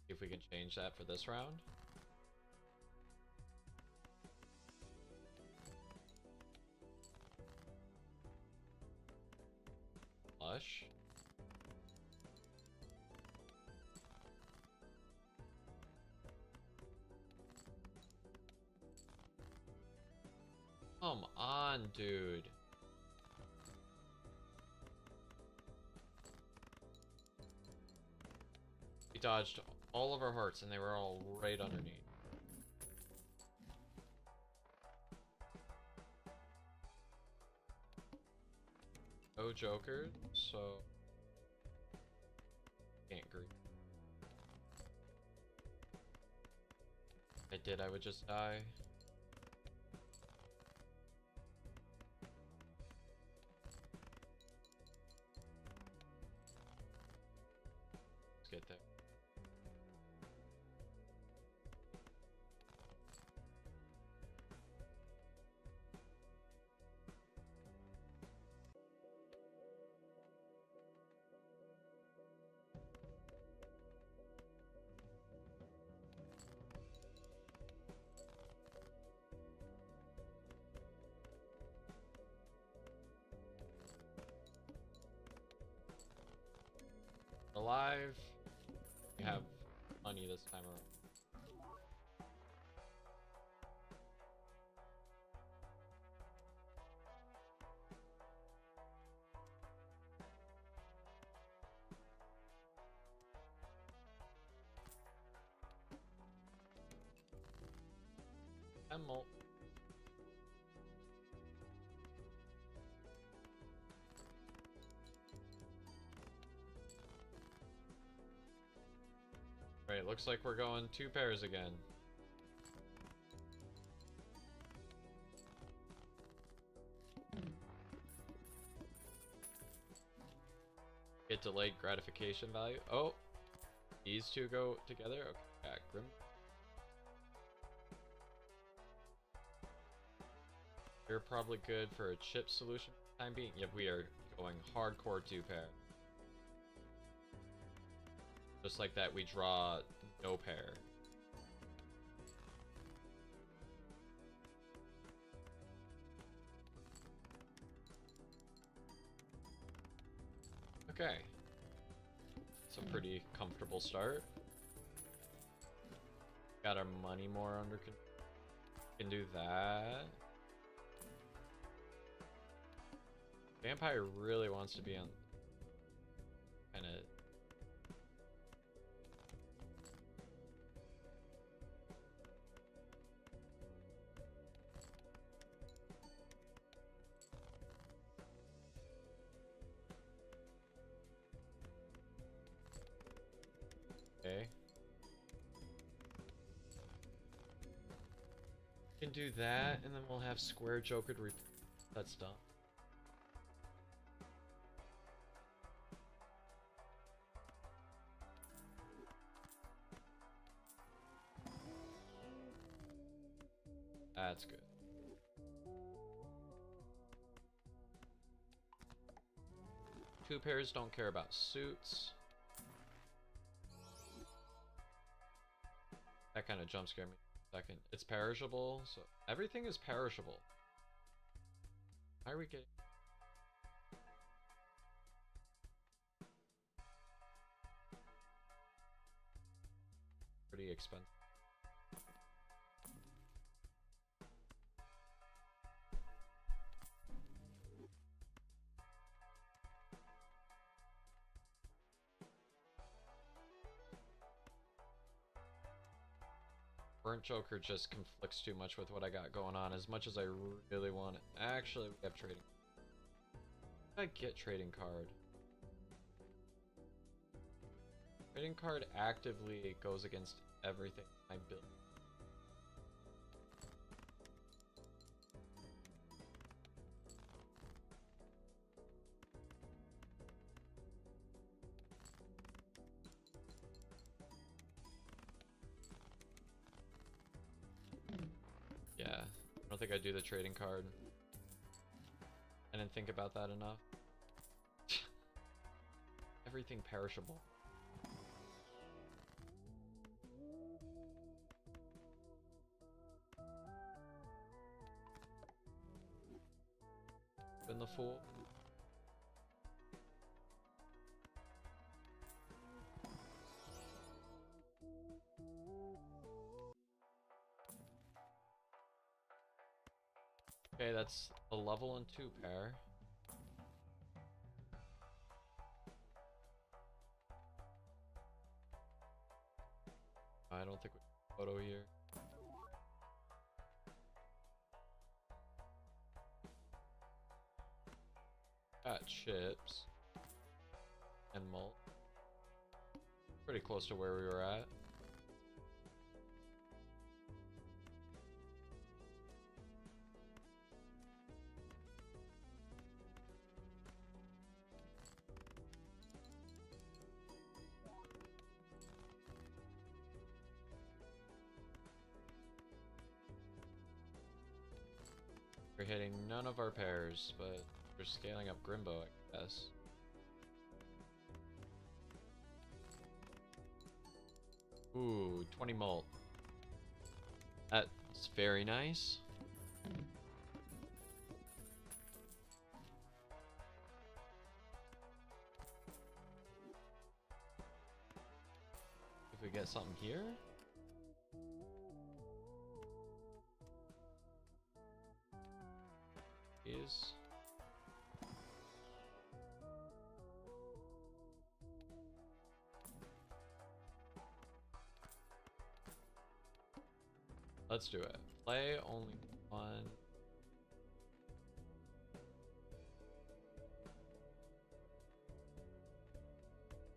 See if we can change that for this round. Flush. Come on, dude. We dodged all of our hearts and they were all right underneath. No Joker, so can't agree. If I did, I would just die. Let's get there. alive. You have money this time around. Emerald. Right, looks like we're going 2 pairs again. Get delayed gratification value. Oh, these two go together. Okay, yeah, Grim. You're probably good for a chip solution for the time being. Yep, we are going hardcore 2 pair. Just like that, we draw no pair. Okay. It's a pretty comfortable start. Got our money more under control. Can do that. Vampire really wants to be on kind of. Okay. Can do that, and then we'll have square Joker to that's done. That's good. Two pairs don't care about suits. That kind of jump scared me for a second. It's perishable, so everything is perishable. Why are we getting... pretty expensive. Burnt Joker just conflicts too much with what I got going on, as much as I really want it. Actually, we have trading. I get trading card. Trading card actively goes against everything I build. Yeah, I don't think I do the trading card. I didn't think about that enough. Everything perishable. Been the fool. Okay, that's a level and 2 pair. I don't think we can photo here. Got chips and malt. Pretty close to where we were at. We're hitting none of our pairs, but we're scaling up Grimbo, I guess. Ooh, 20 mult. That's very nice. we get something here? Is let's do it. Play only one.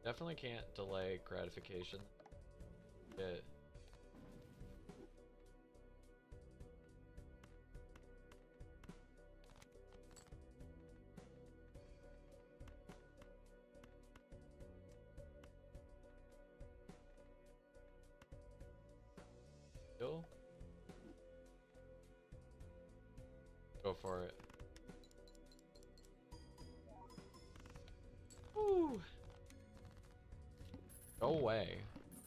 Definitely can't delay gratification. It Go. Go for it. Woo! Go away,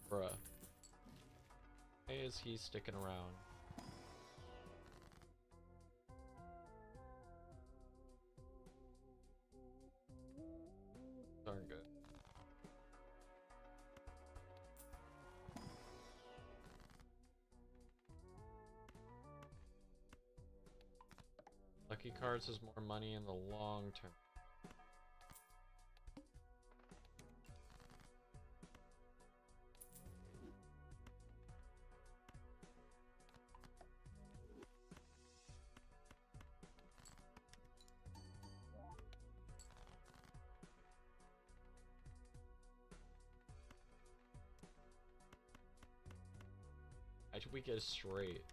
bruh. Why is he sticking around? Darn good. Lucky cards is more money in the long term. Why did we get straight?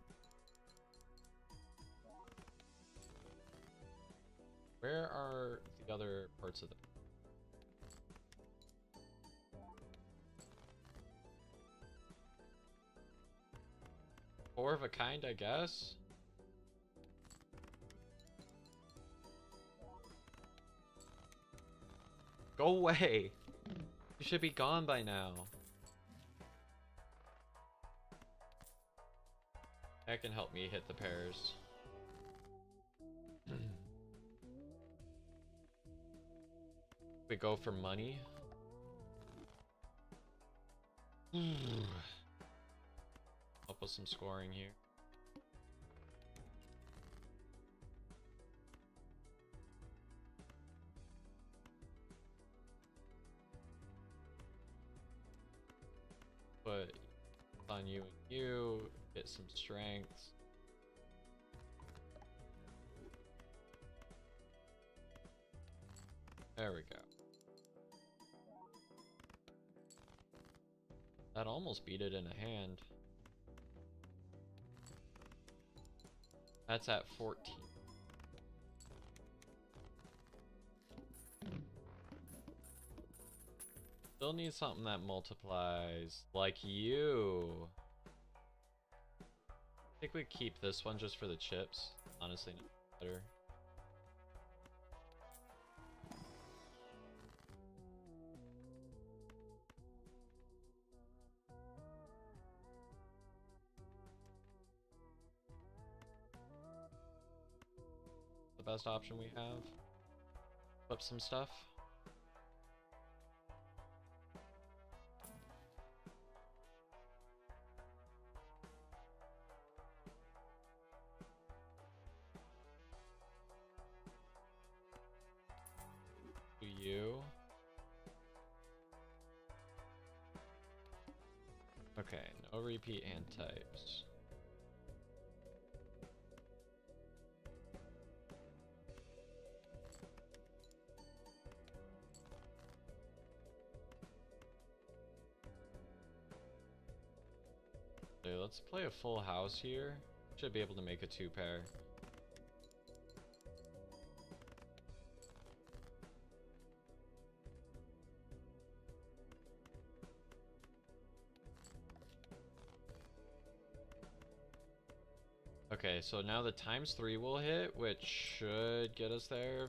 Where are the other parts of the... Four of a kind, I guess? Go away! You should be gone by now. That can help me hit the pairs. We go for money. Help with some scoring here. Put on you and you, get some strengths. There we go. That almost beat it in a hand. That's at 14. Still need something that multiplies like you. I think we keep this one just for the chips. Honestly, not better. The best option we have. Flip some stuff. You. Okay, no repeat hand types. Okay, let's play a full house here. Should be able to make a 2-pair. Okay, so now the ×3 will hit, which should get us there.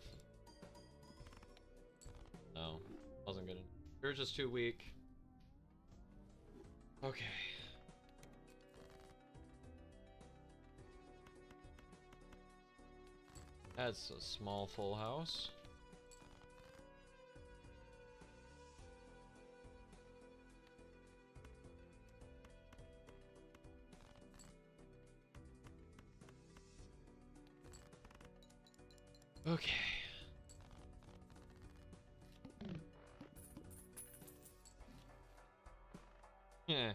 No, wasn't good. You're just too weak. Okay. That's a small full house. Okay. Yeah.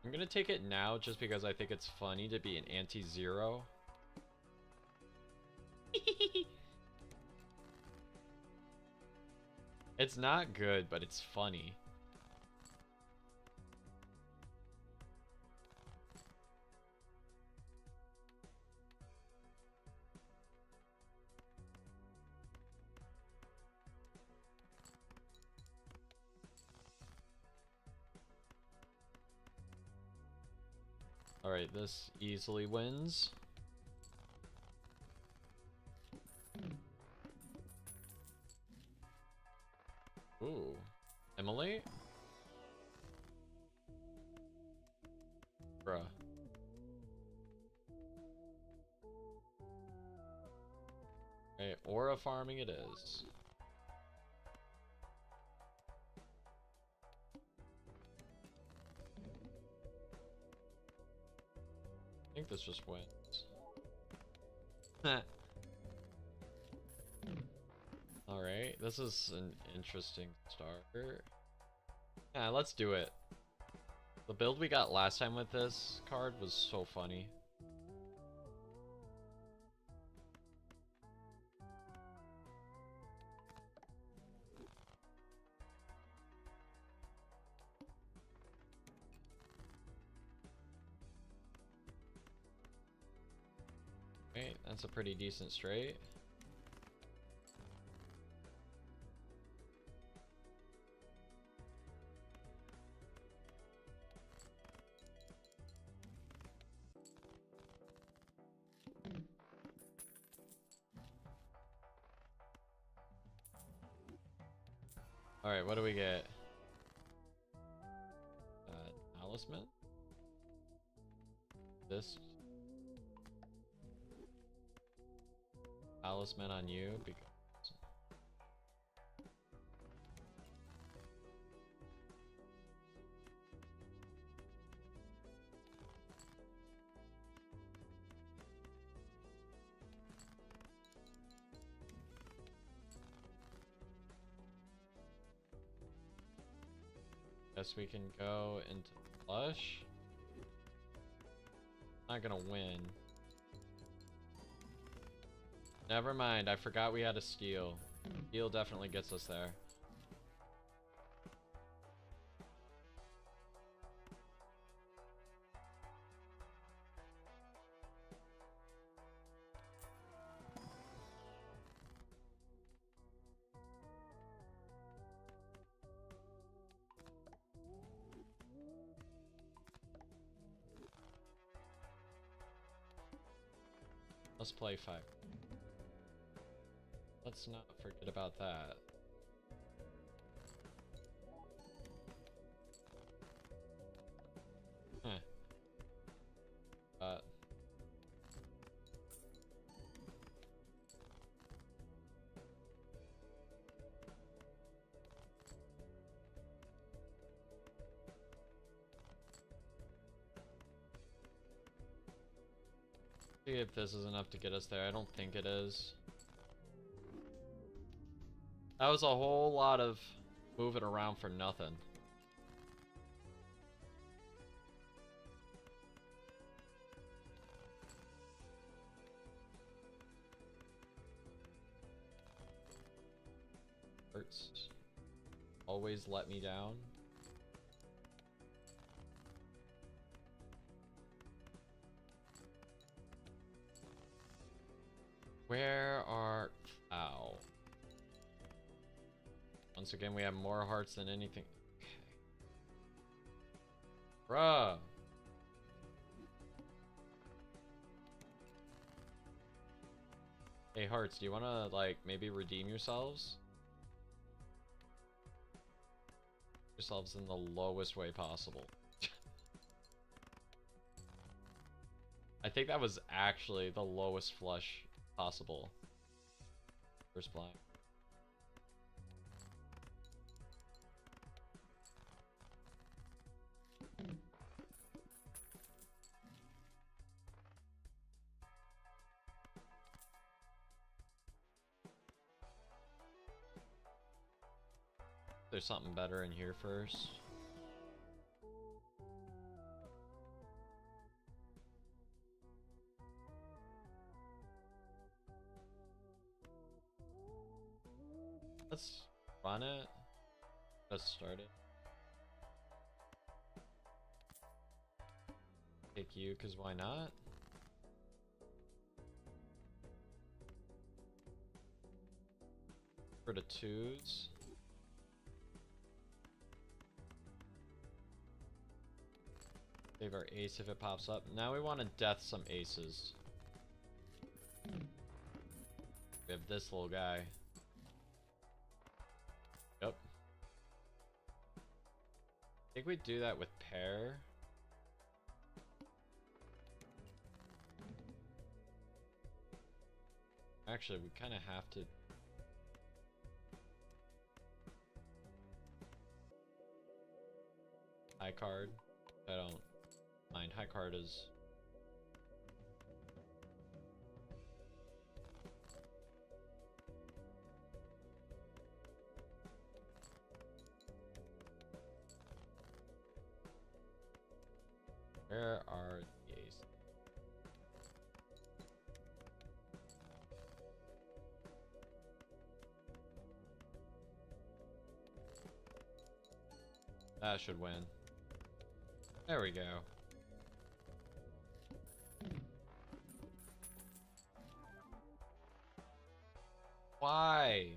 I'm gonna take it now just because I think it's funny to be an anti-zero. It's not good, but it's funny. Alright, this easily wins. Ooh. Emily? Bruh. Alright, aura farming it is. I think this just wins. Alright, this is an interesting starter. Yeah, let's do it. The build we got last time with this card was so funny. Right, that's a pretty decent straight. Alright, what do we get? Talisman? This? Talisman on you? Because guess we can go into flush. Not gonna win. Never mind, I forgot we had a steal. Steal definitely gets us there. Let's play 5. Let's not forget about that. Huh. See if this is enough to get us there. I don't think it is. That was a whole lot of moving around for nothing. Hurts. Always let me down. Where are... Ow. Once again, we have more hearts than anything. Okay. Bruh. Hey, hearts, do you want to, like, maybe redeem yourselves? Yourselves in the lowest way possible. I think that was actually the lowest flush possible. First blind. There's something better in here first. Let's run it. Let's start it. Take you, cause why not? For the twos. Save our ace if it pops up. Now we want to death some aces. We have this little guy. Yep. I think we do that with pair. Actually, we kind of have to. High card. I don't mind. High card is. Where are the aces? That should win. There we go. Why?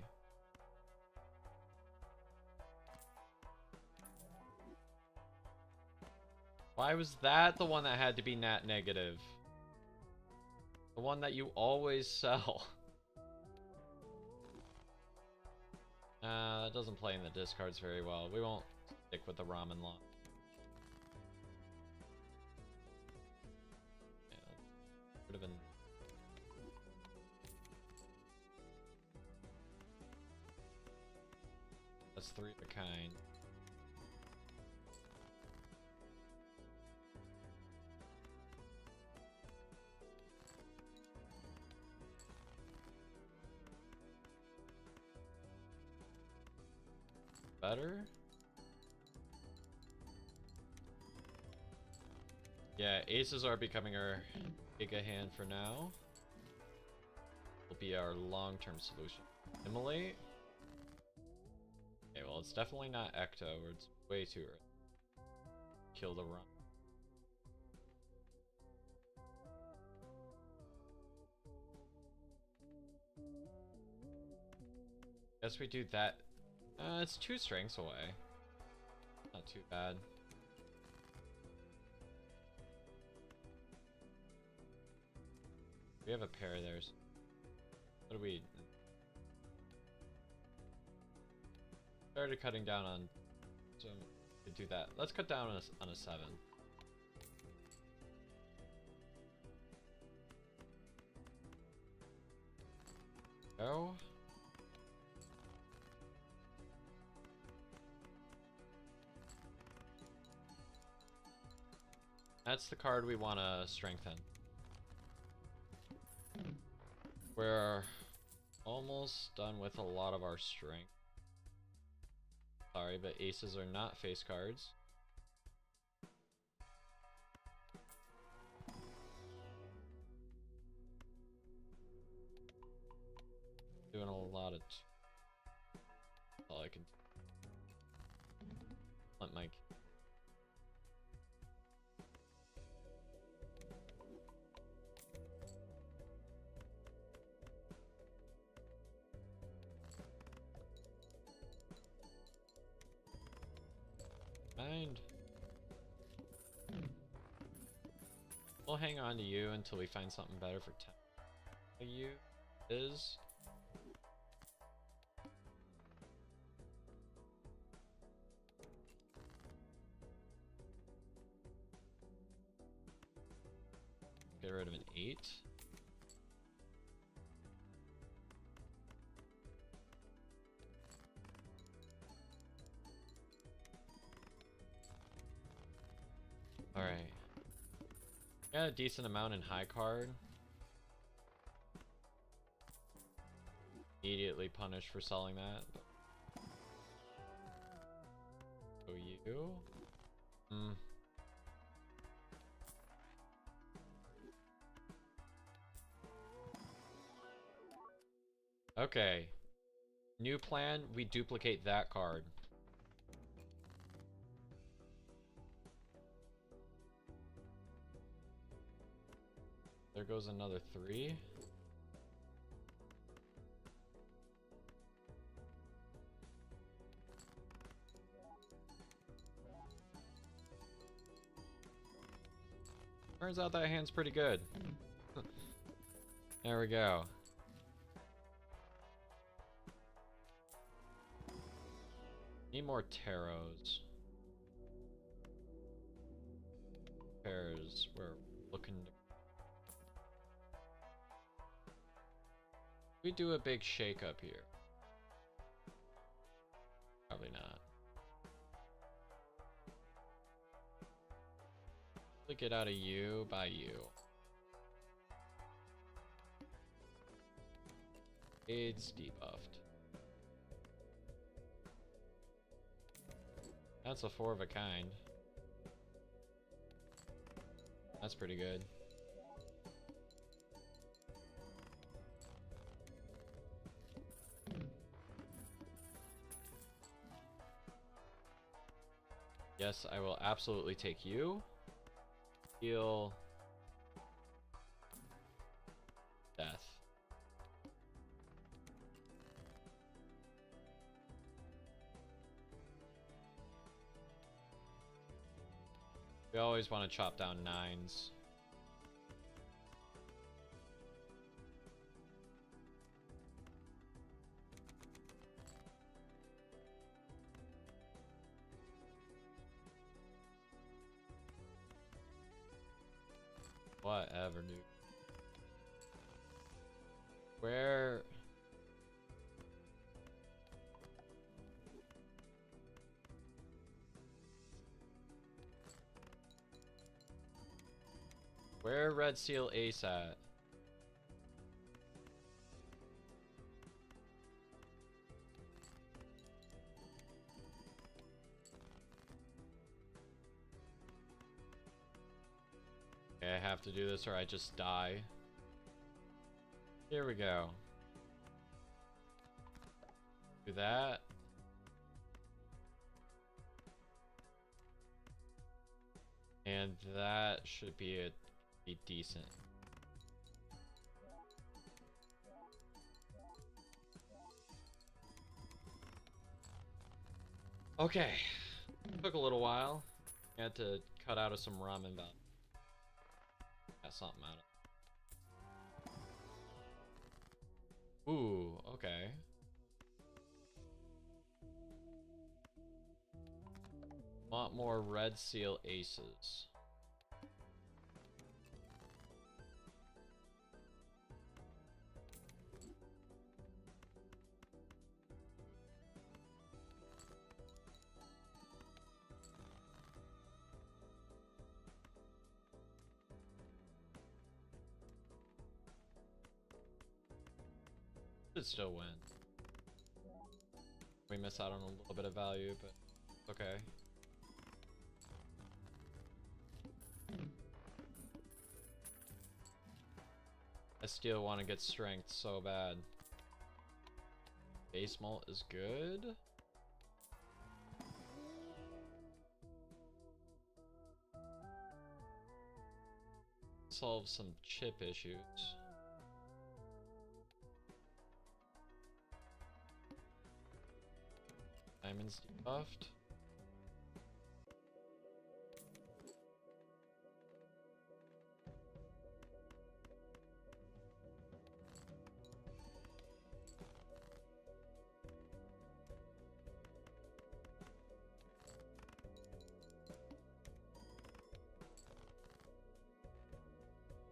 Why was that the one that had to be nat negative? The one that you always sell. That doesn't play in the discards very well. We won't stick with the ramen law. Yeah, would have been. That's three of a kind. Better? Yeah, aces are becoming our giga hand for now. Will be our long-term solution. Immolate? Okay, well it's definitely not Ecto, or it's way too early. Kill the run. Guess we do that. It's 2 strengths away. Not too bad. We have a pair there. So what do we... Started cutting down on... So we could do that. Let's cut down on a 7. Go. That's the card we want to strengthen. We're almost done with a lot of our strength. Sorry, but aces are not face cards. Doing a lot of... That's all I can... Let Mike... Mind. We'll hang on to you until we find something better for 10. You is... Get rid of an 8. Alright. Got a decent amount in high card. Immediately punished for selling that. So you. Hmm. Okay. New plan, we duplicate that card. There goes another 3. Turns out that hand's pretty good. There we go. Need more tarots. Pairs, we're looking to... We do a big shake up here. Probably not. Get out of you by you. It's debuffed. That's a 4 of a kind. That's pretty good. Yes, I will absolutely take you. Heal. Death. We always want to chop down 9s. Whatever, dude. Where... Where Red Seal Ace at? Okay, I have to do this or I just die. Here we go. Do that. And that should be decent. Okay. Took a little while. Had to cut out of some ramen value. Got something out of it. Ooh, okay. Want more Red Seal Aces. Should still win. We miss out on a little bit of value, but okay. I still want to get strength so bad. Base malt is good. Solve some chip issues. Diamonds debuffed.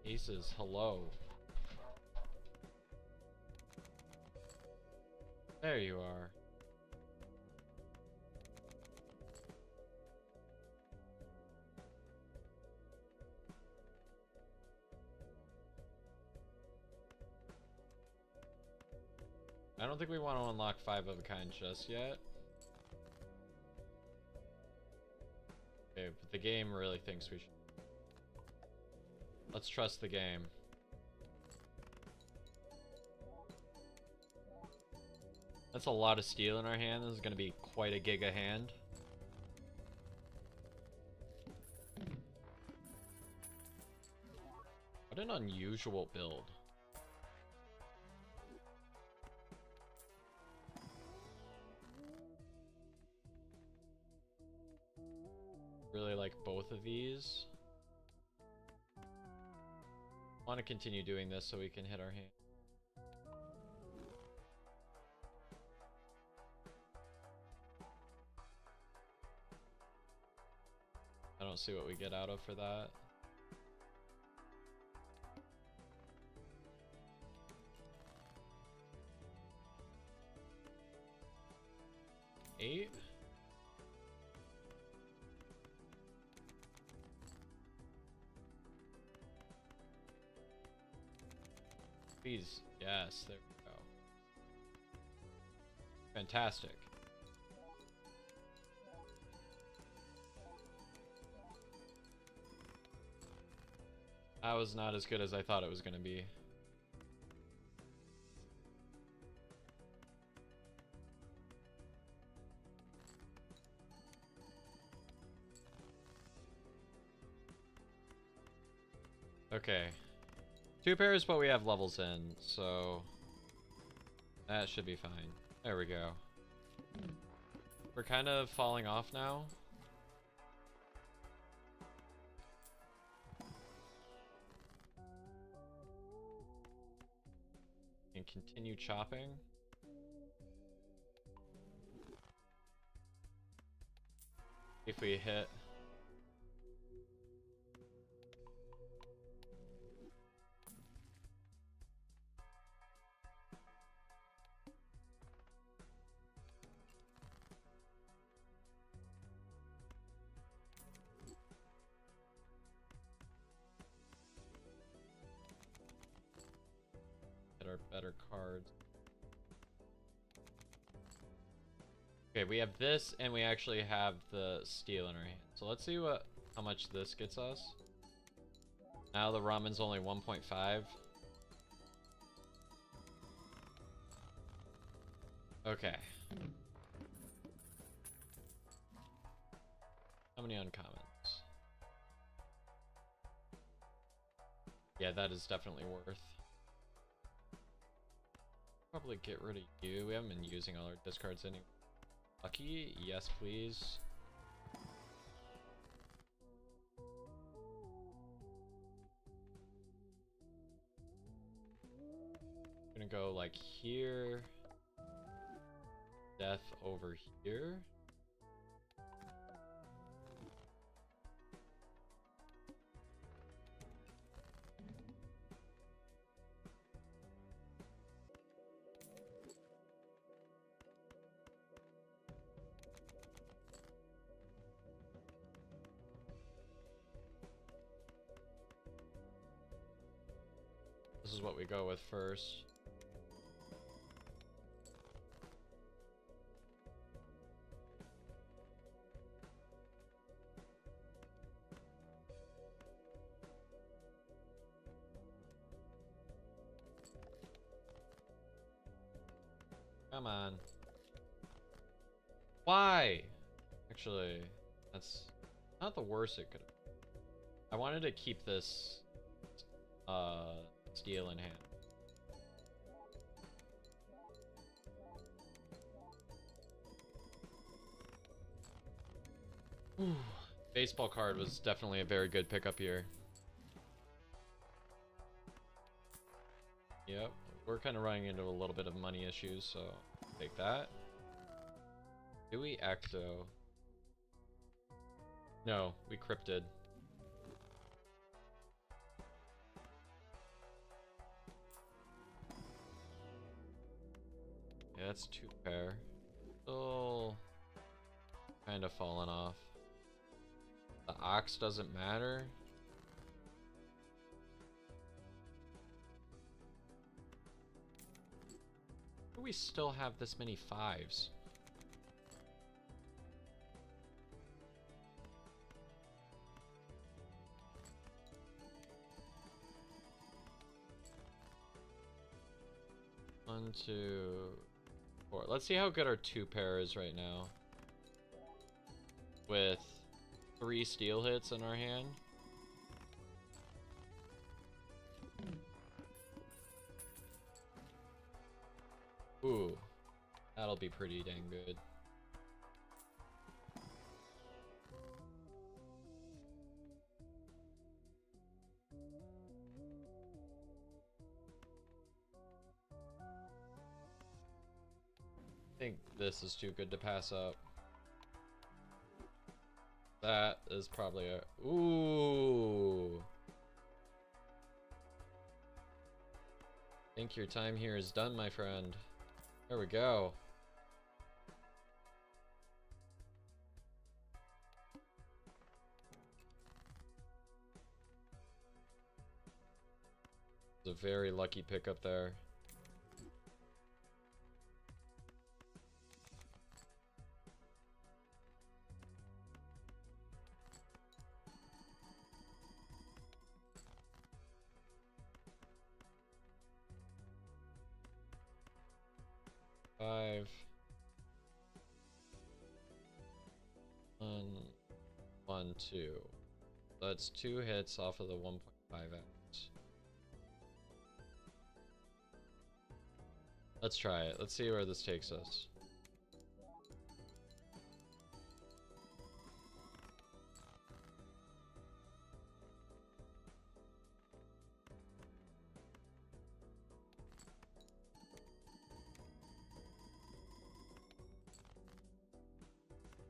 Aces, hello. There you are. I don't think we want to unlock 5 of a kind just yet. game really thinks we should. Let's trust the game. That's a lot of steel in our hand. This is going to be quite a giga hand. What an unusual build. Really like both of these. Want to continue doing this so we can hit our hand. I don't see what we get out of for that. Eight. Please, yes, there we go. Fantastic. That was not as good as I thought it was going to be. Okay. 2 pairs, but we have levels in, so that should be fine. There we go. We're kind of falling off now. And continue chopping. If we hit. Our better cards. Okay, we have this and we actually have the steel in our hand. So let's see how much this gets us. Now the ramen's only 1.5. Okay. How many uncommons? Yeah, that is definitely worth. Probably get rid of you. We haven't been using all our discards anyway. Lucky? Yes, please. I'm gonna go like here. Death over here. This is what we go with first. Come on. Why? Actually, that's not the worst it could have. I wanted to keep this steel in hand. Whew. Baseball card was definitely a very good pickup here. Yep, we're kind of running into a little bit of money issues, so take that. Do we Ecto? No, we cryptid. Yeah, that's 2 pair. Still kind of falling off. The ox doesn't matter. How do we still have this many 5s? 1, 2, 4. Let's see how good our 2 pair is right now. With 3 steel hits in our hand. Ooh, that'll be pretty dang good. I think this is too good to pass up. That is probably a... Ooh! Think your time here is done, my friend. There we go. It's a very lucky pickup there. Five. 1, 2. That's 2 hits off of the 1.5x. Let's try it. Let's see where this takes us.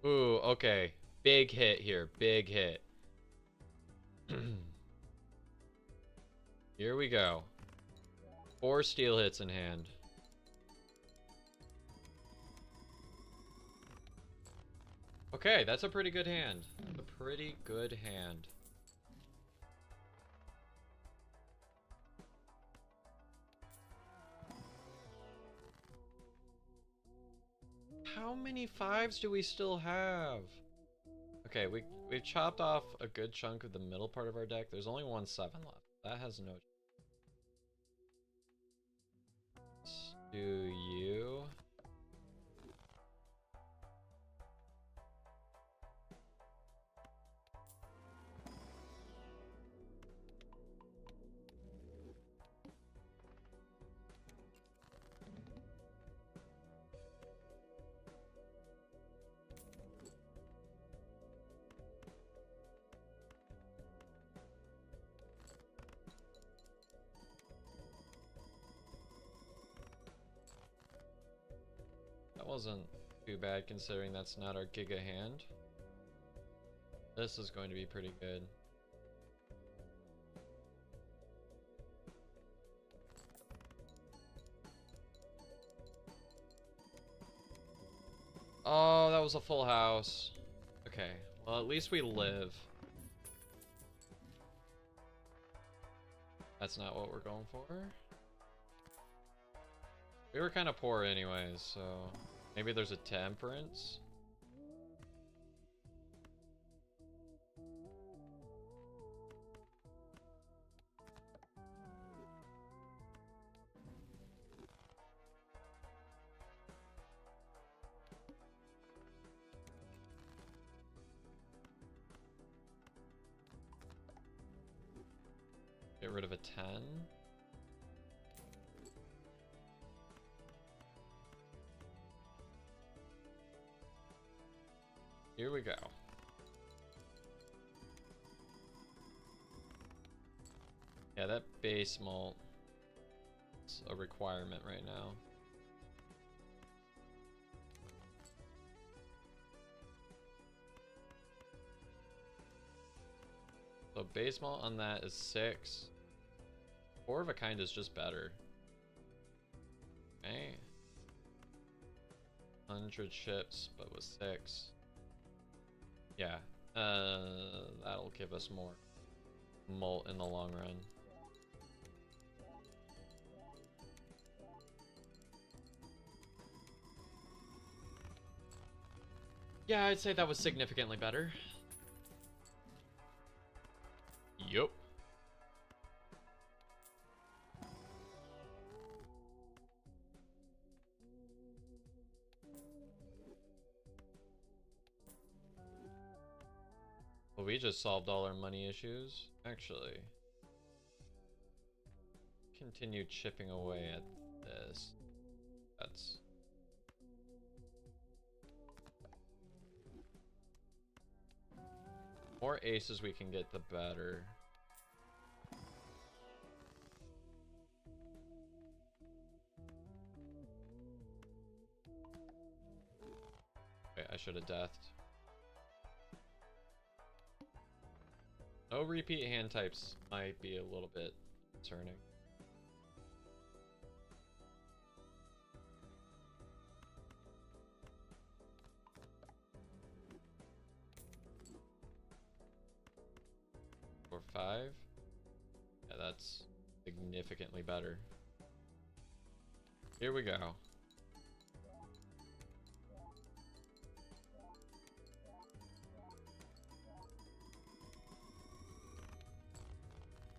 Ooh, okay. Big hit here. Big hit. Here we go. 4 steel hits in hand. Okay, that's a pretty good hand. A pretty good hand. How many 5s do we still have? Okay, we've chopped off a good chunk of the middle part of our deck. There's only 1 7 left. That has no... Do you... Wasn't too bad considering that's not our Giga hand. This is going to be pretty good. Oh, that was a full house. Okay, well at least we live. That's not what we're going for. We were kind of poor anyways, so... Maybe there's a temperance? Get rid of a 10. Here we go. Yeah, that base malt is a requirement right now. So base malt on that is 6. 4 of a kind is just better. Okay. 100 ships, but with 6. Yeah, that'll give us more malt in the long run. Yeah, I'd say that was significantly better. Yup. we just solved all our money issues. Actually, continue chipping away at this. That's more aces we can get, the better. Wait, I should have deathed. No repeat hand types might be a little bit concerning. Or 5. Yeah, that's significantly better. Here we go.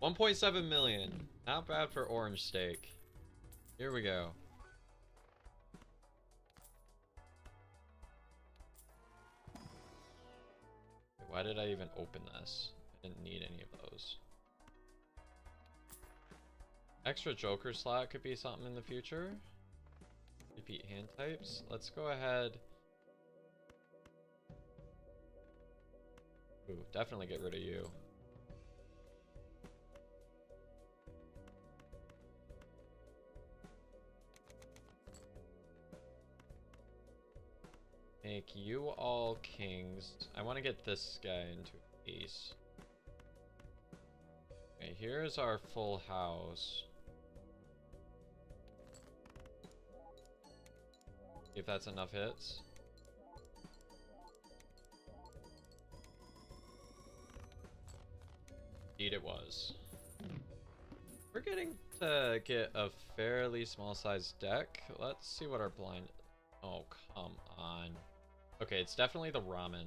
$1.7 million. Not bad for orange steak. Here we go. Why did I even open this? I didn't need any of those. Extra joker slot could be something in the future. Repeat hand types. Let's go ahead. Ooh, definitely get rid of you. Make you all kings. I want to get this guy into ace. Okay, here's our full house. See if that's enough hits. Indeed it was. We're getting to get a fairly small sized deck. Let's see what our blind... Oh, come on. Okay, it's definitely the ramen.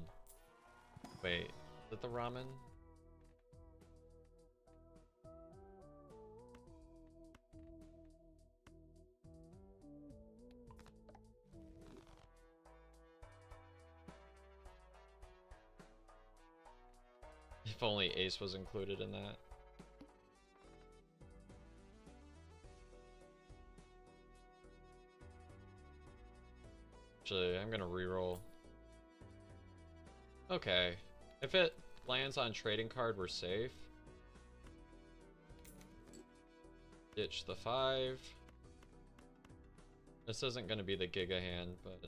Wait, is it the ramen? If only ace was included in that. Actually, I'm gonna reroll. Okay, if it lands on trading card, we're safe. Ditch the 5. This isn't gonna be the Giga hand, but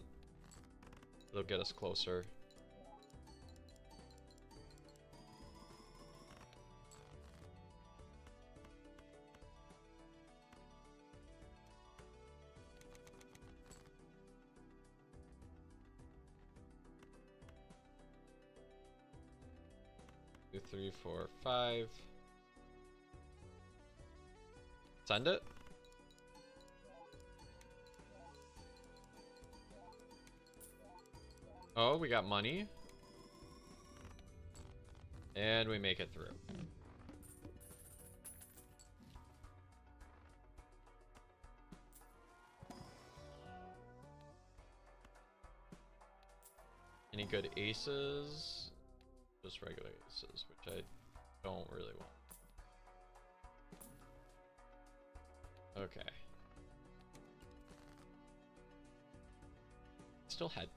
it'll get us closer. Two, 3, 4, 5. Send it. Oh, we got money. And we make it through. Any good aces? Just regular aces, which I don't really want. Okay. Still had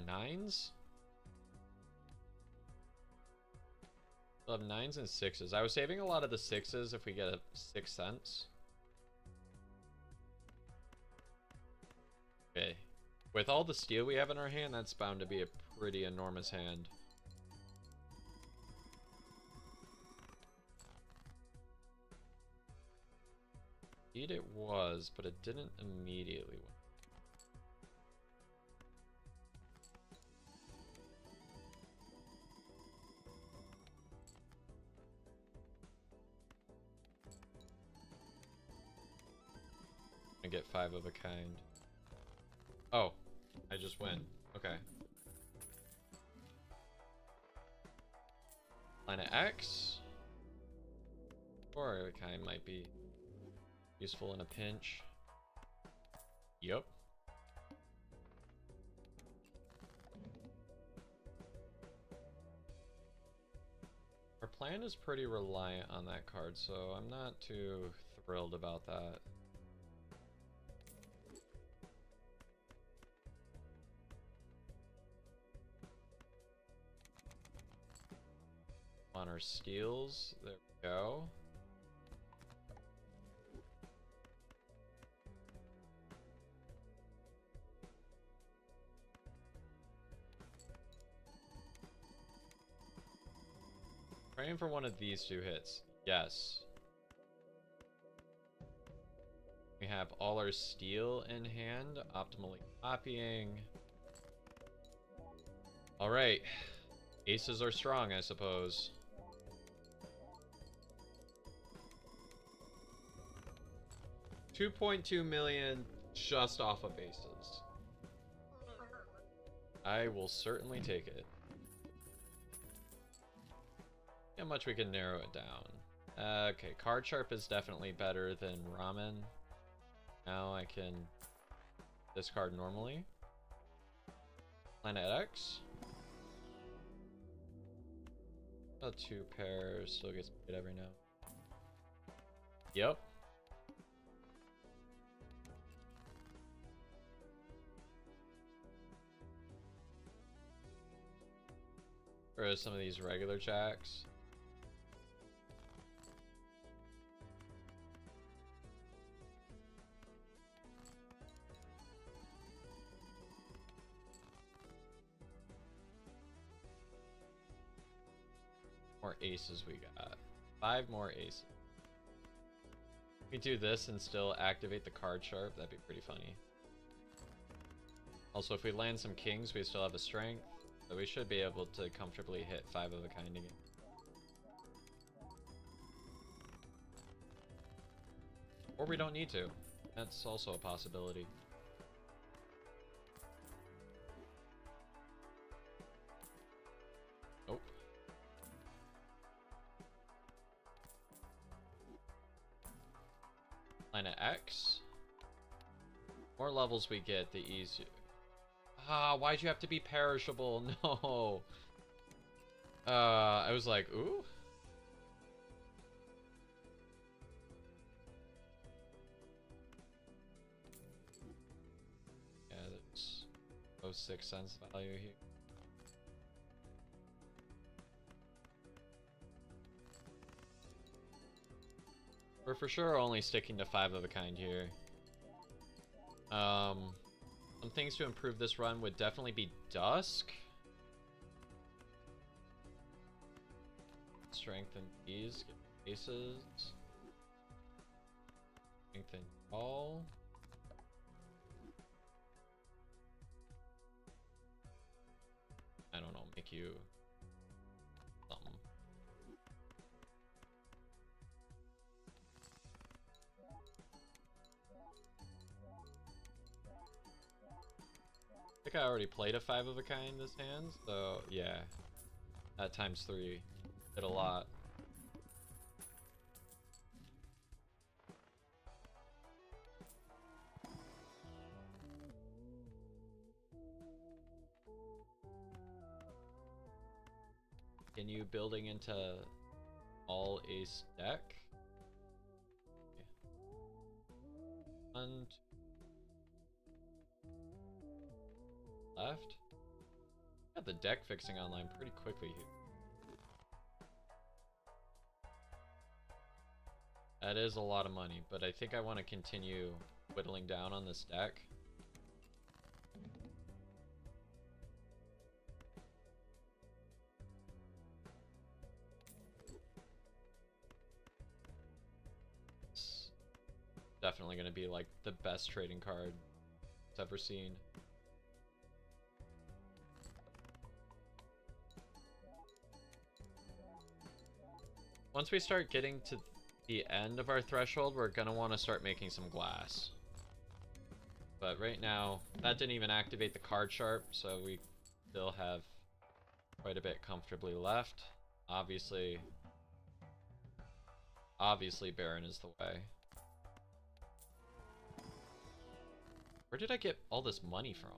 9s? Still have 9s and 6s. I was saving a lot of the 6s if we get a 6 cents. Okay. With all the steel we have in our hand, that's bound to be a pretty enormous hand. Indeed it was, but it didn't immediately win. I get 5 of a kind. Oh, I just win. Okay. Line of X. 4 of a kind might be useful in a pinch. Yup. plan is pretty reliant on that card, so I'm not too thrilled about that. On our steals, there we go. Praying for one of these two hits. Yes. We have all our steel in hand, optimally copying. Alright. Aces are strong, I suppose. $2.2 million just off of aces. I will certainly take it. How much we can narrow it down. Okay, card sharp is definitely better than ramen. Now I can discard normally. Planet X. About 2 pairs, still gets paid every now. Yep. Or some of these regular jacks. More aces we got. 5 more aces. We do this and still activate the card sharp. That'd be pretty funny. Also, if we land some kings, we still have a strength. So we should be able to comfortably hit 5 of a kind again. Or we don't need to. That's also a possibility. Nope. Planet X. More levels we get, the easier. Ah, why'd you have to be perishable? No. I was like, ooh. Yeah, there's no 6 cents value here. We're for sure only sticking to 5 of a kind here. Some things to improve this run would definitely be Dusk. Strengthen these, get aces. Strengthen all. I don't know, make you something. I think I already played a 5 of a kind this hand, so yeah. That times 3 did a lot. Continue building into all ace deck. Okay. 1, 2, left. Got the deck fixing online pretty quickly here. That is a lot of money, but I think I want to continue whittling down on this deck. It's definitely going to be like the best trading card it's ever seen. Once we start getting to the end of our threshold, we're gonna want to start making some glass. But right now, that didn't even activate the card sharp, so we still have quite a bit comfortably left. Obviously Baron is the way. Where did I get all this money from?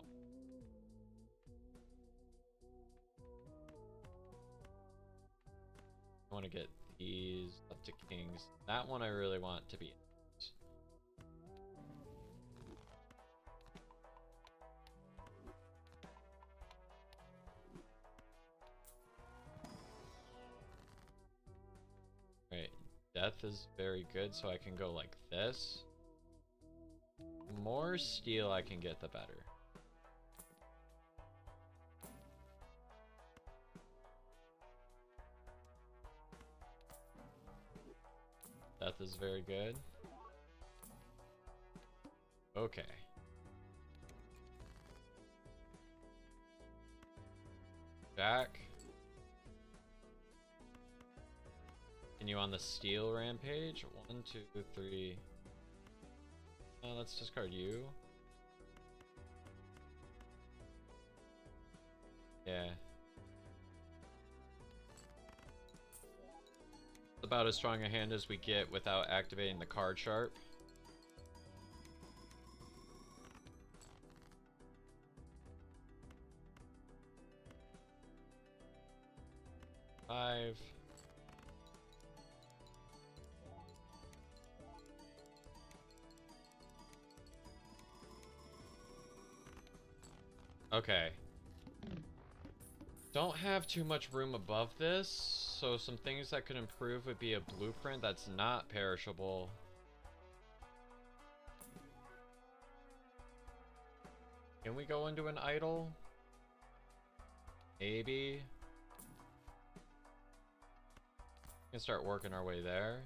want to get these up to kings. That one I really want to be. Right, death is very good, so I can go like this. The more steel I can get, the better. Death is very good. Okay. Jack. Continue on the steel rampage. 1, 2, 3. Let's discard you. Yeah. It's about as strong a hand as we get without activating the card sharp. Five. Okay. Don't have too much room above this, so some things that could improve would be a blueprint that's not perishable. Can we go into an idol? Maybe. We can start working our way there.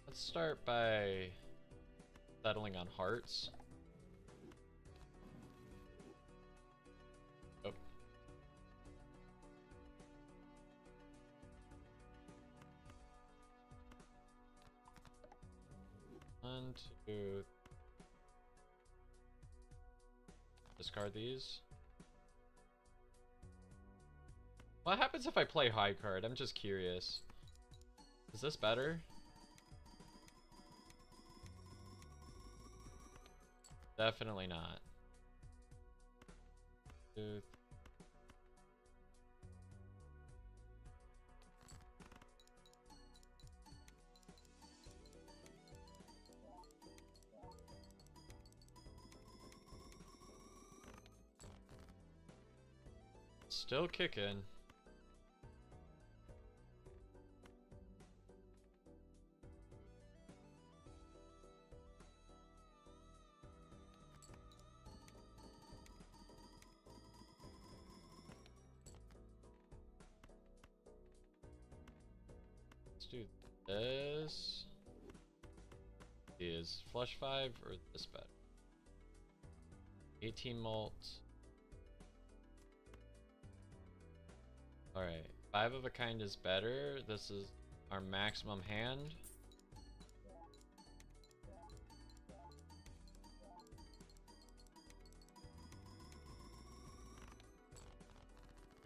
Let's start by settling on hearts. Oh. 1, 2. Discard these. What happens if I play high card? I'm just curious. Is this better? Definitely not. 2, 3. Still kicking. Let's do this. Is flush 5 or this better? 18 mult. Alright, 5 of a kind is better. This is our maximum hand.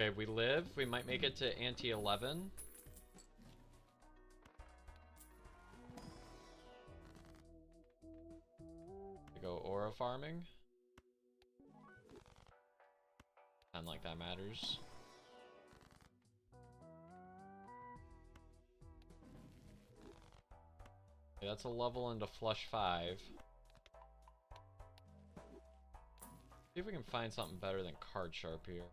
Okay, we live. We might make it to ante 11. We go aura farming. Not like that matters. Okay, that's a level into flush 5. See if we can find something better than card sharp here.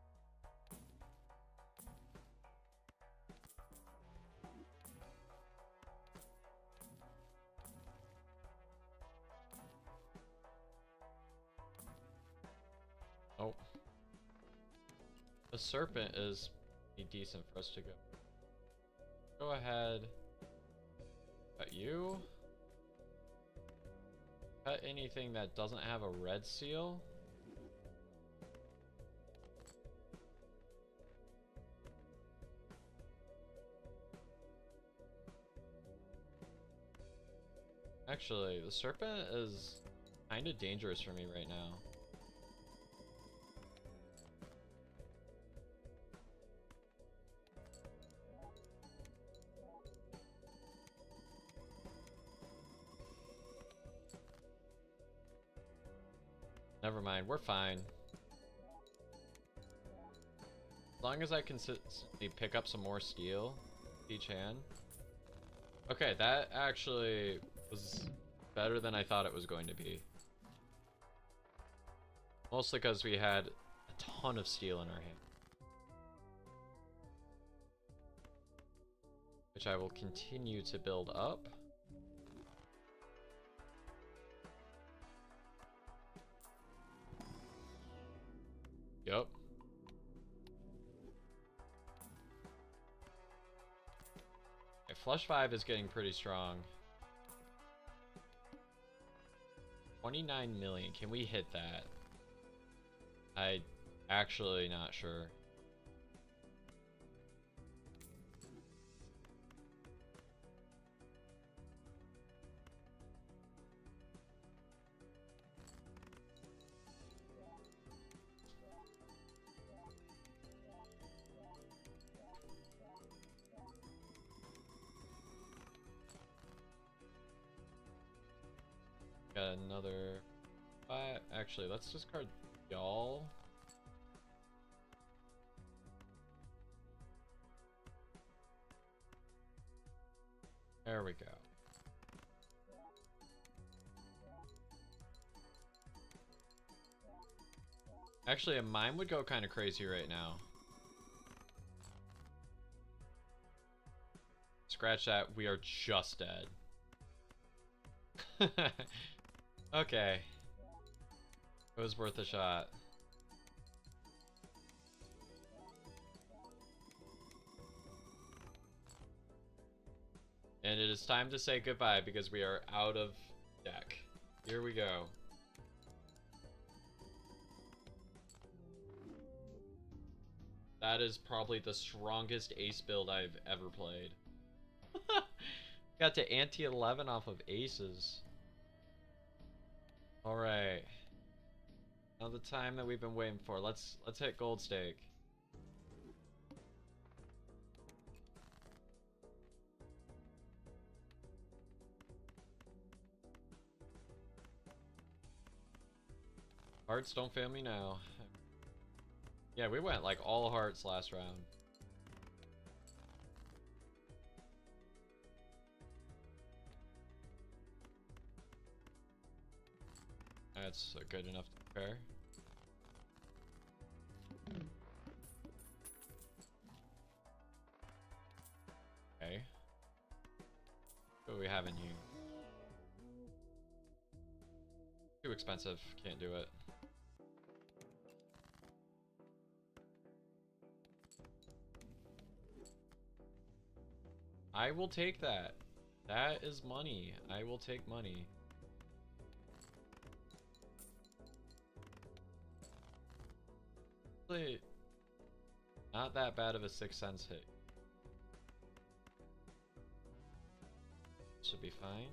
Oh. The serpent is pretty decent for us to go. Go ahead. Cut you. Cut anything that doesn't have a red seal. Actually, the serpent is kind of dangerous for me right now. Never mind, we're fine. As long as I consistently pick up some more steel each hand. Okay, that actually was better than I thought it was going to be. Mostly because we had a ton of steel in our hand. Which I will continue to build up. Yup. Okay, Flush 5 is getting pretty strong. 29 million. Can we hit that? I actually not sure. Got another actually, let's discard y'all. There we go. Actually, mine would go kind of crazy right now. Scratch that, we are just dead. Okay. It was worth a shot. And it is time to say goodbye because we are out of deck. Here we go. That is probably the strongest ace build I've ever played. Got to ante 11 off of aces. Alright. Now the time that we've been waiting for. Let's hit gold stake. Hearts, don't fail me now. Yeah, we went like all hearts last round. That's good enough to compare. Okay. What do we have in here? Too expensive. Can't do it. I will take that. That is money. I will take money. Actually, not that bad of a 6 cents hit. Should be fine.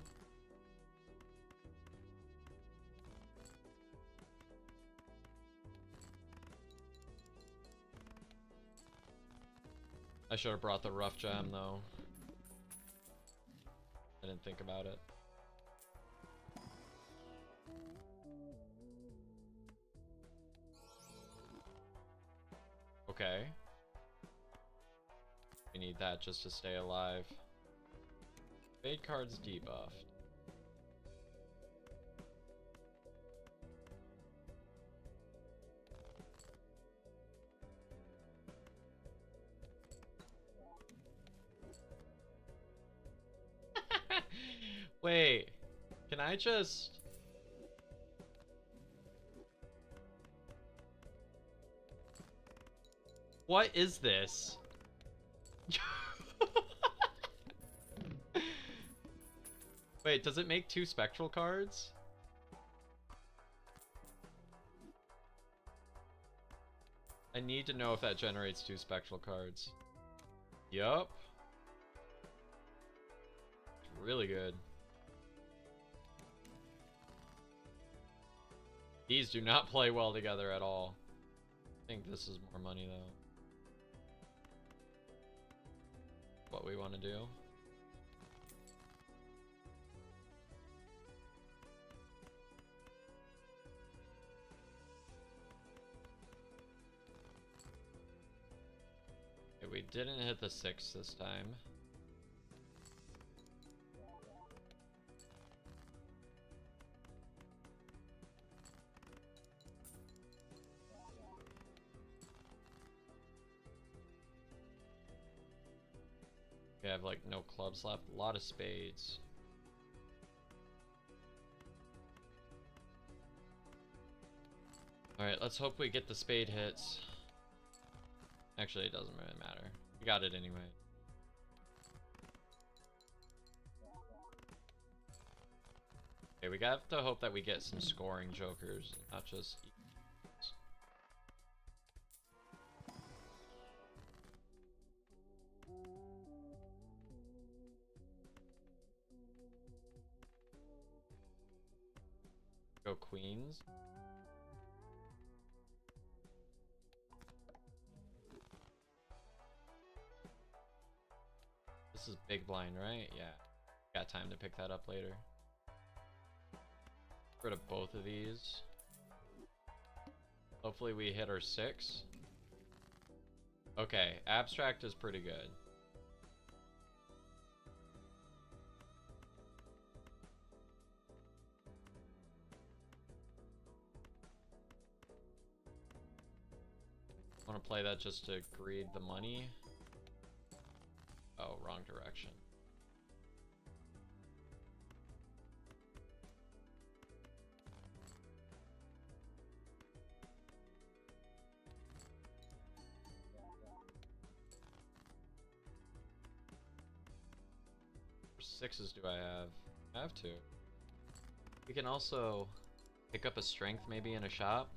I should have brought the rough gem though. I didn't think about it. Okay. We need that just to stay alive. Fade card's debuffed. Wait, can I just... What is this? Wait, does it make 2 spectral cards? I need to know if that generates 2 spectral cards. Yup. It's really good. These do not play well together at all. I think this is more money though. What we want to do. didn't hit the 6 this time. We have like no clubs left, a lot of spades. Alright, let's hope we get the spade hits. Actually, it doesn't really matter. We got it anyway. Okay, we have to hope that we get some scoring jokers, not just... Go queens. This is big blind, right? Yeah. Got time to pick that up later. Get rid of both of these. Hopefully we hit our 6. Okay, abstract is pretty good. I want to play that just to greed the money. Oh, wrong direction. What 6s do I have? I have 2. We can also pick up a strength maybe in a shop.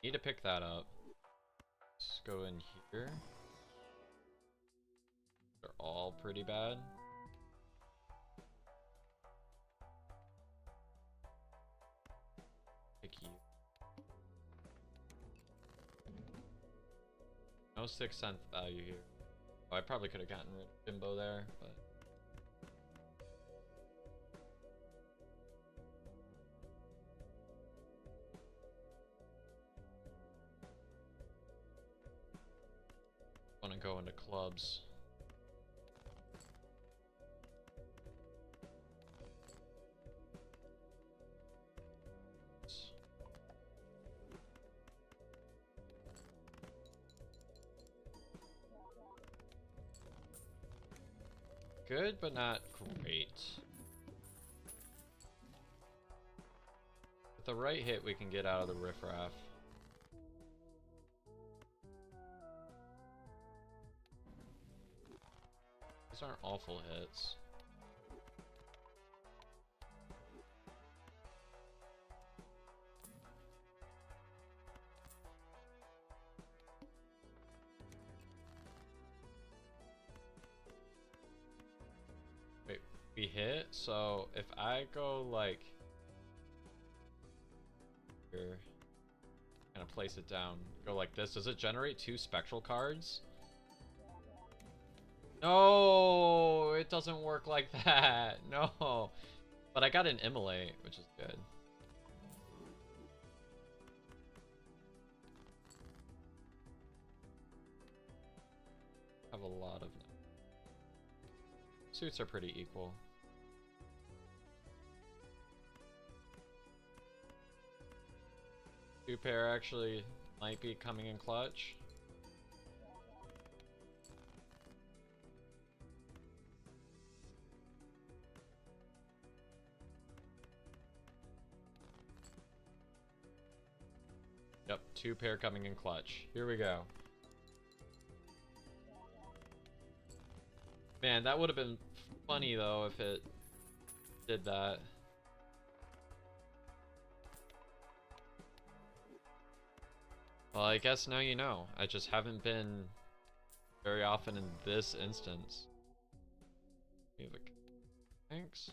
Need to pick that up. Let's go in here. They're all pretty bad. Pick you. No 6-cent value here. Oh, I probably could have gotten rid of Bimbo there, but... want to go into clubs. Good, but not great. With the right hit, we can get out of the riffraff. These aren't awful hits. Wait, we hit? So if I go like here, kind of place it down, go like this, does it generate 2 spectral cards? No, it doesn't work like that. No. But I got an immolate, which is good. Have a lot of suits are pretty equal. Two pair actually might be coming in clutch. Yep, 2 pair coming in clutch. Here we go. Man, that would have been funny though if it did that. Well, I guess now you know. I just haven't been very often in this instance. Thanks.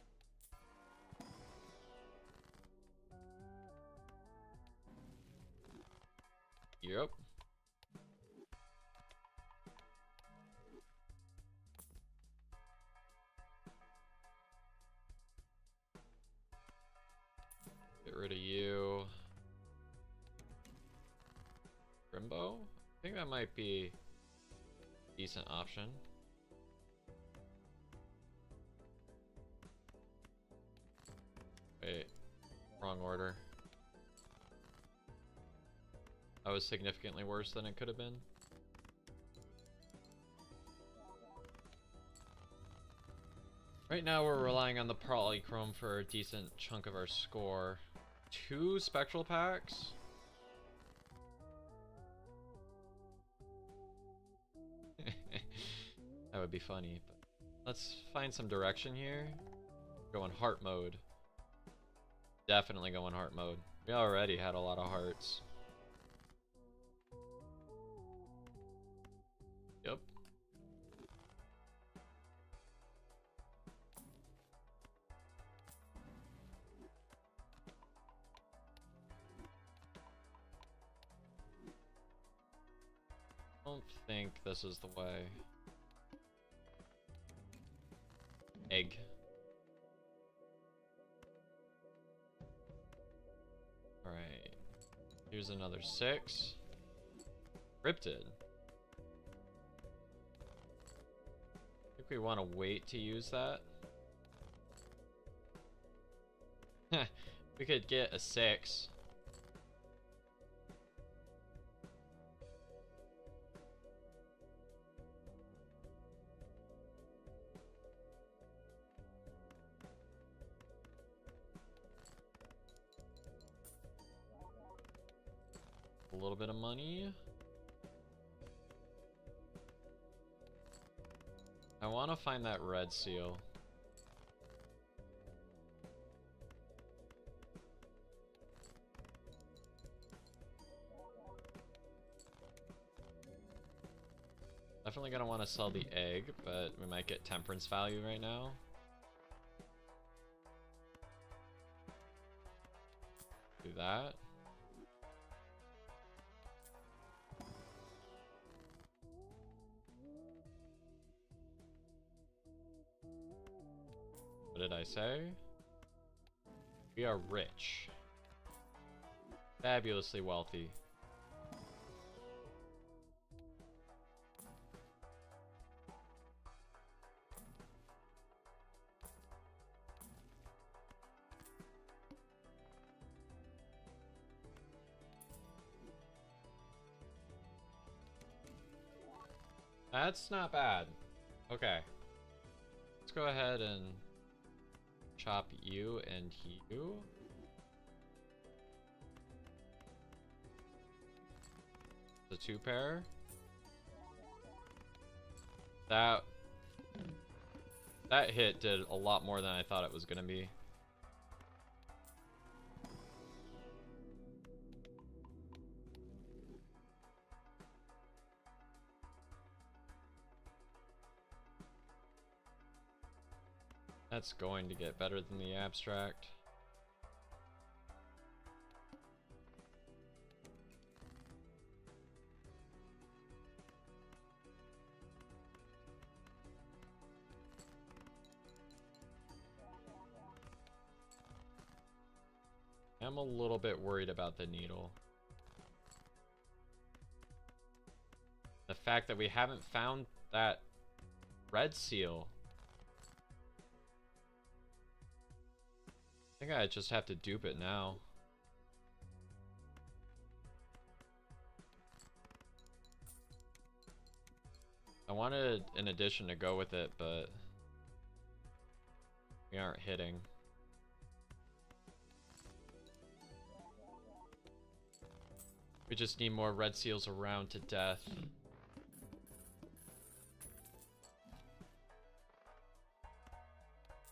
Yep. Get rid of you. Grimbo? I think that might be a decent option. Wait, wrong order. That was significantly worse than it could have been. Right now we're relying on the polychrome for a decent chunk of our score. 2 spectral packs? That would be funny, but let's find some direction here. Going heart mode. Definitely going heart mode. We already had a lot of hearts. Yep. I don't think this is the way. Egg. Alright. Here's another 6. Cryptid. I think we want to wait to use that. We could get a 6. A little bit of money. I want to find that red seal. Definitely gonna want to sell the egg, but we might get temperance value right now. Do that. What did I say? We are rich. Fabulously wealthy. That's not bad. Okay. Let's go ahead and chop you and you. The 2 pair. That hit did a lot more than I thought it was gonna be. That's going to get better than the abstract. I'm a little bit worried about the needle. The fact that we haven't found that red seal. I think I just have to dupe it now. I wanted an addition to go with it, but we aren't hitting. We just need more red seals around to death.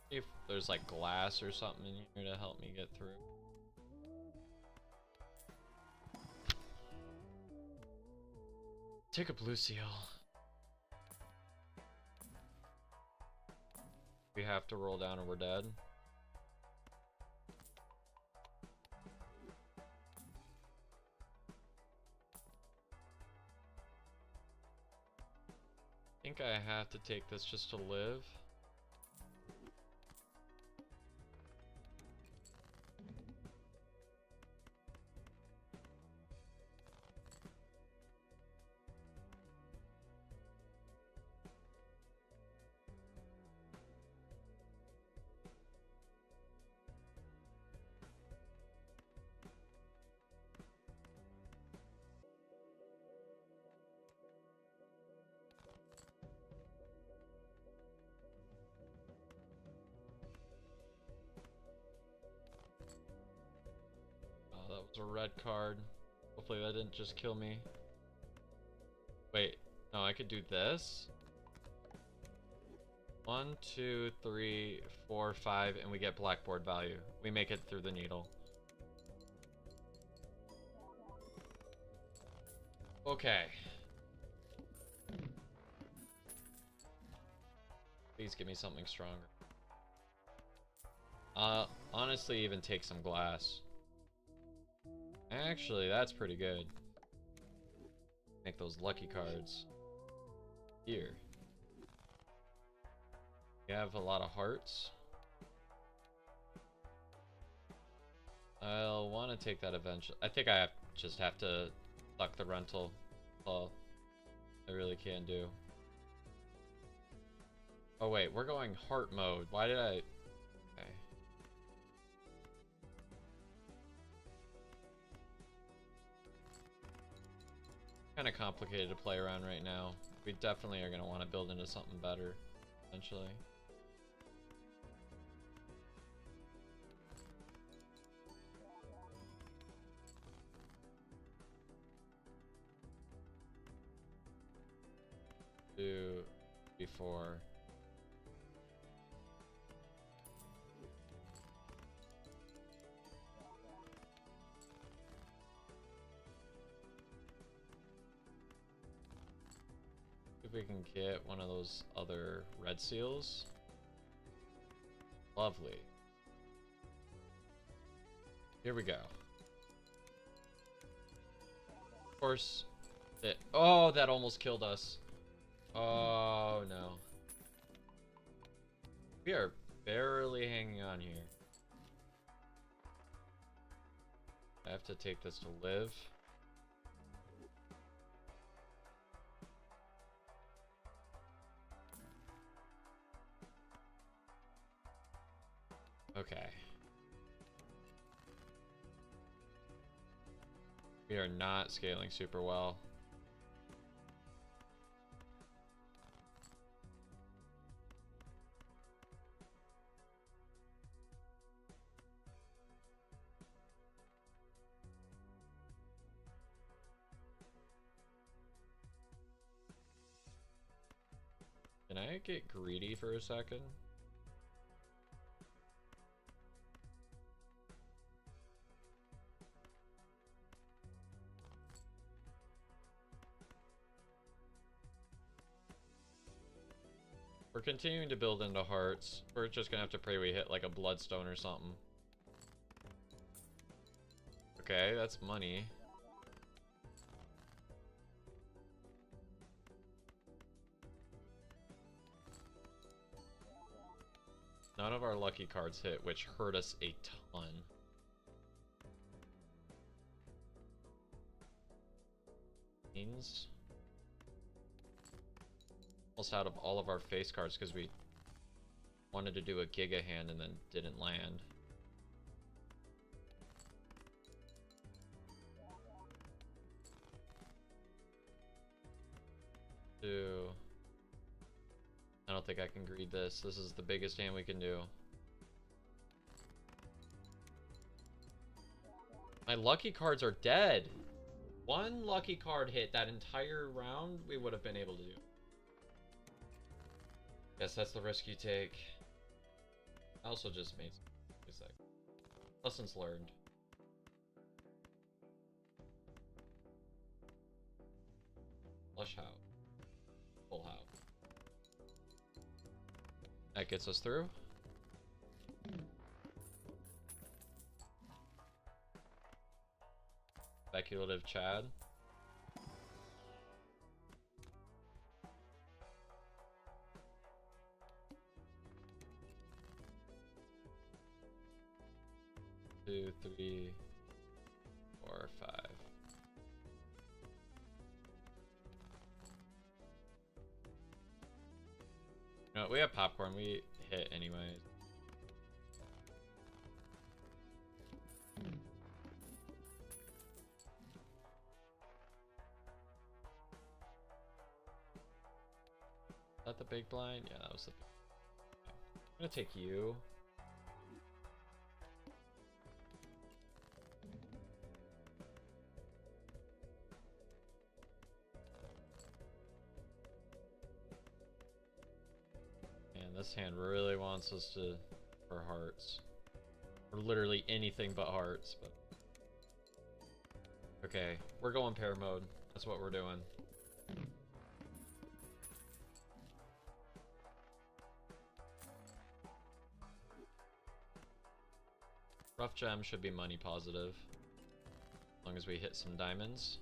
If there's like glass or something in here to help me get through. Take a blue seal. We have to roll down or we're dead. I think I have to take this just to live. was a red card. Hopefully that didn't just kill me. Wait, no, I could do this. 1, 2, 3, 4, 5, and we get blackboard value. We make it through the needle. Okay. Please give me something stronger. Honestly, even take some glass. Actually, that's pretty good. Make those lucky cards. Here. We have a lot of hearts. I'll want to take that eventually. I think I just have to suck the rental. All I really can do. Oh wait, we're going heart mode. Why did I... Okay. Kind of complicated to play around right now. We definitely are going to want to build into something better eventually. Two, before. If we can get one of those other red seals. Lovely. Here we go. Of course. Oh, that almost killed us. Oh no. We are barely hanging on here. I have to take this to live. Okay. We are not scaling super well. Can I get greedy for a second? We're continuing to build into hearts. We're just gonna have to pray we hit like a bloodstone or something. Okay, that's money. None of our lucky cards hit, which hurt us a ton. Means almost out of all of our face cards because we wanted to do a Giga Hand and then didn't land. Two. I don't think I can greed this. This is the biggest hand we can do. My lucky cards are dead. One lucky card hit that entire round, we would have been able to do. Guess that's the risk you take. I also just made some lessons learned. Flush house. Full house. That gets us through. Speculative Chad. Two, three, 4, 5. You know, we have popcorn. We hit anyways. Is that the big blind? Yeah, that was the big blind. I'm gonna take you. this hand really wants us to for hearts. Or literally anything but hearts, but okay, we're going pair mode. That's what we're doing. Rough gem should be money positive, as long as we hit some diamonds.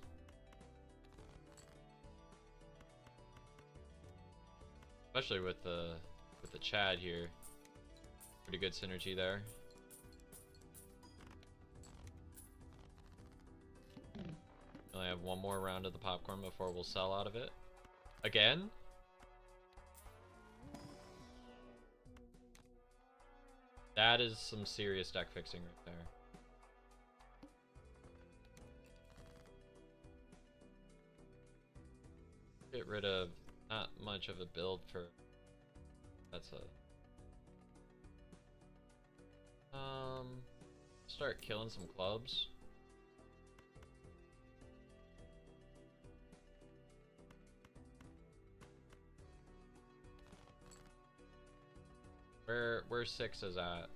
Especially with the Chad here. Pretty good synergy there. We only have one more round of the popcorn before we'll sell out of it. Again? That is some serious deck fixing right there. Get rid of not much of a build for... That's a... Start killing some clubs. Where 6 is at?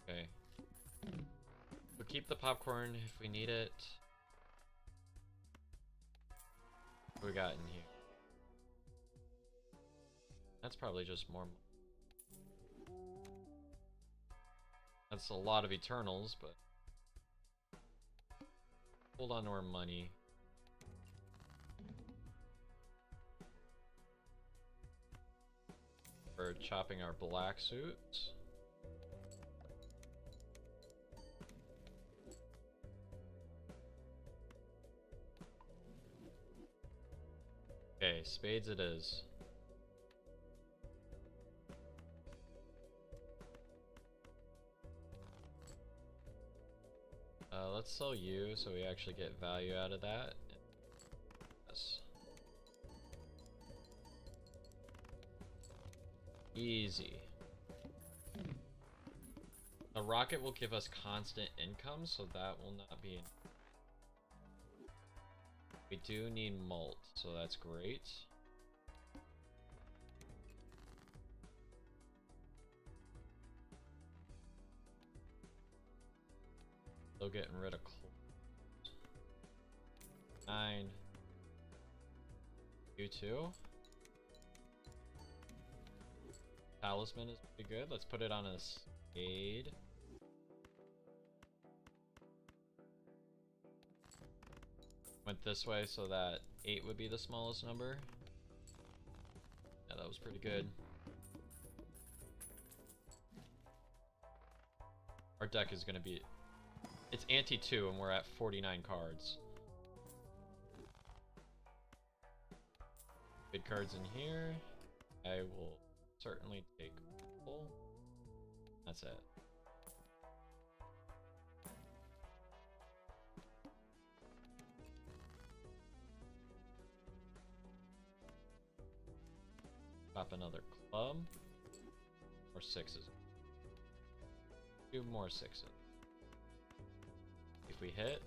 Okay. We'll keep the popcorn if we need it. What we got in here? That's probably just more. That's a lot of Eternals, but hold on to our money. For chopping our black suits. Okay, spades it is. Let's sell you so we actually get value out of that. Yes. Easy. The rocket will give us constant income, so that will not be... We do need malt, so that's great. Still getting rid of 9. You too. Talisman is pretty good. Let's put it on a spade. Went this way so that 8 would be the smallest number. Yeah, that was pretty good. Our deck is gonna be... It's ante-2 and we're at 49 cards. Good cards in here. I will certainly take full. That's it. Pop another club. Or 6s. 2 more 6s. If we hit.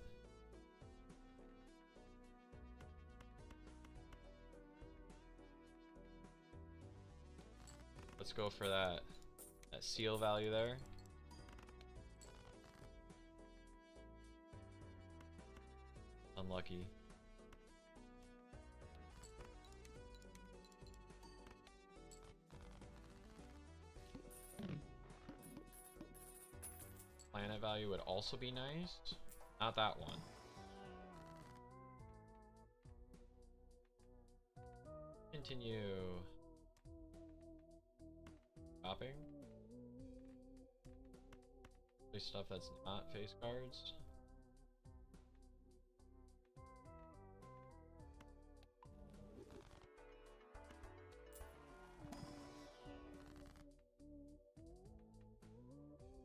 Let's go for that seal value there. Unlucky. Planet value would also be nice. Not that one. Continue. Shopping. Play stuff that's not face cards.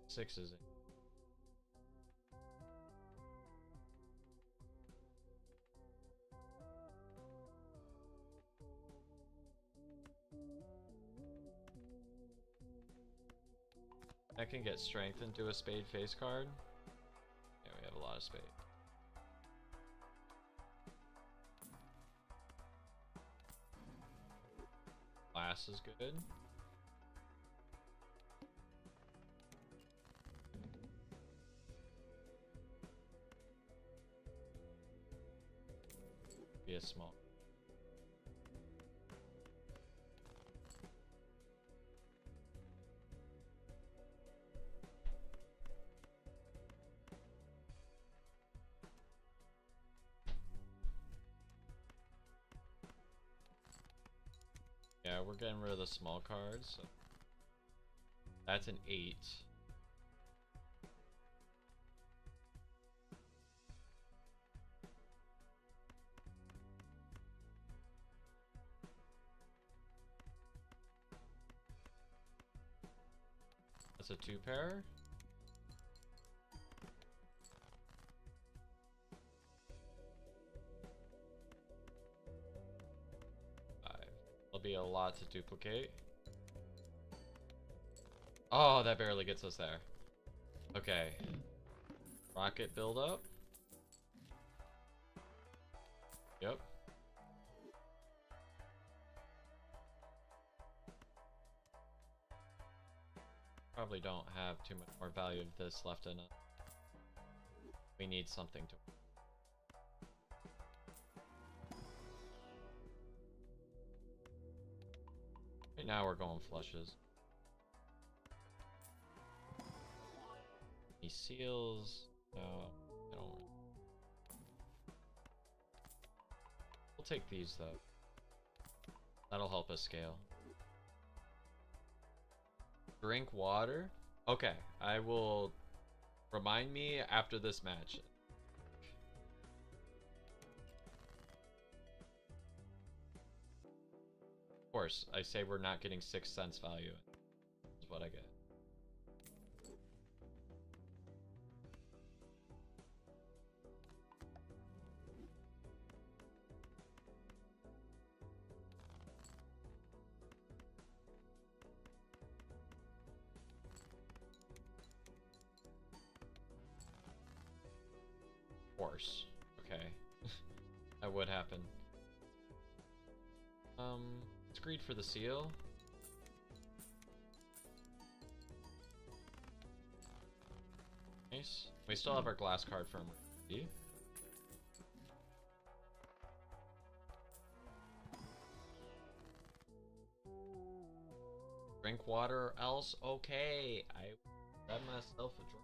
Sixes. I can get strength into a spade face card. Yeah, we have a lot of spade. glass is good. Be a small. Yeah, we're getting rid of the small cards. So that's an 8. That's a 2 pair. That'll be a lot to duplicate. Oh, that barely gets us there. Okay. Rocket build up. Yep. Probably don't have too much more value of this left in it. We need something to... Right now we're going flushes. He seals. No, I don't. We'll take these though. That'll help us scale. Drink water? Okay, I will remind me after this match. Of course, I say we're not getting 6 cents value. Is what I get. Course. Okay. That would happen. Let's greed for the seal. Nice. We still have our glass card for emergency. Drink water or else. Okay. I grab myself a drink.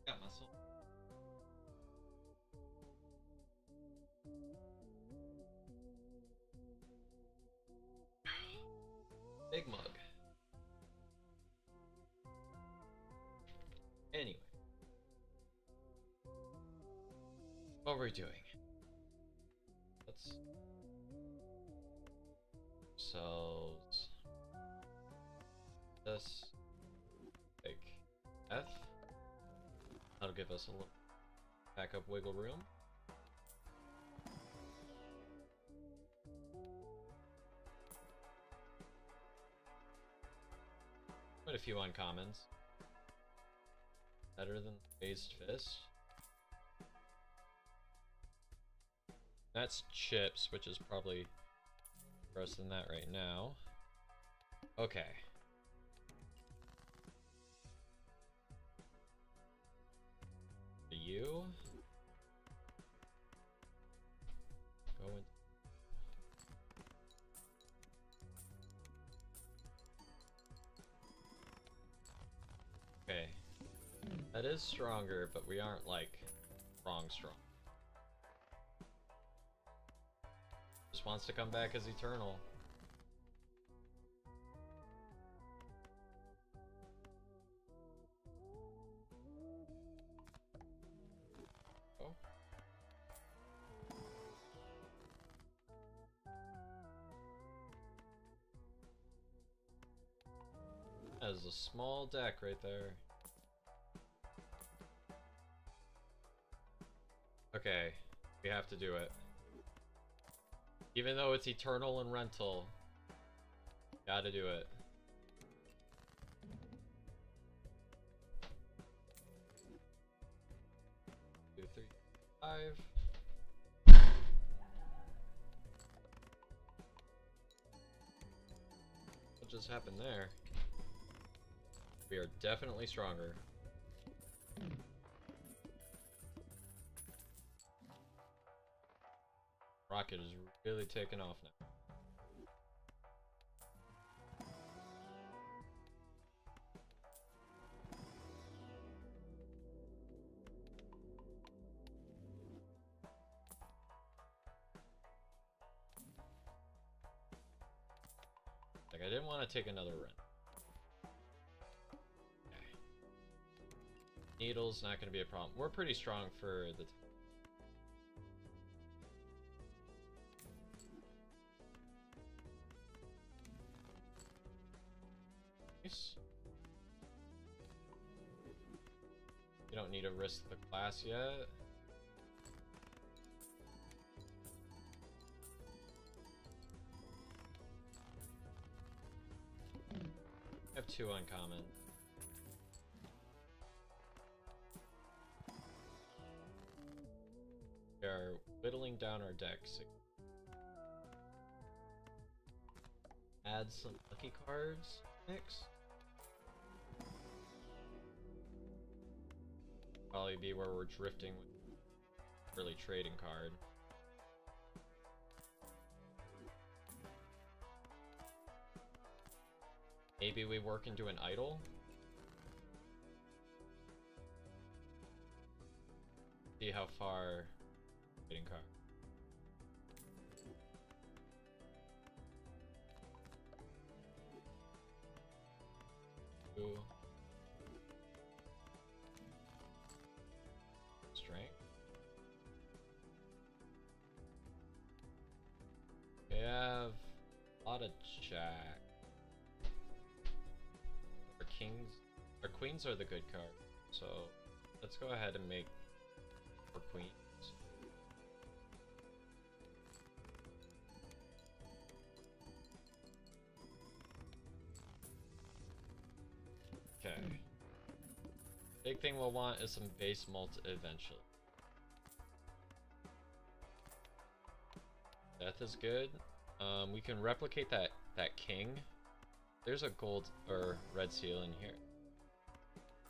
Got muscle. Big mug. Anyway. What we're doing. Let's ourselves this big F. That'll give us a little backup wiggle room. Quite a few uncommons. Better than Raised Fist. That's chips, which is probably worse than that right now. Okay. You go in. Okay. That is stronger, but we aren't like strong. Just wants to come back as eternal. Oh. That is a small deck right there. Okay, we have to do it. Even though it's eternal and rental, gotta do it. Two, three, five. What just happened there? We are definitely stronger. Rocket is really taking off now. Like, I didn't want to take another run. Okay. Needle's not going to be a problem. We're pretty strong for the nice. You don't need to risk the class yet. I have 2 uncommon. We are whittling down our decks. Add some lucky cards next. Probably be where we're drifting with early trading card. Maybe we work into an idol. See how far trading card. Ooh. Strength. We have a lot of jack. Our kings, our queens are the good card. So let's go ahead and make our queens. Okay. Big thing we'll want is some base mult eventually. Death is good. We can replicate that king. There's a gold or red seal in here.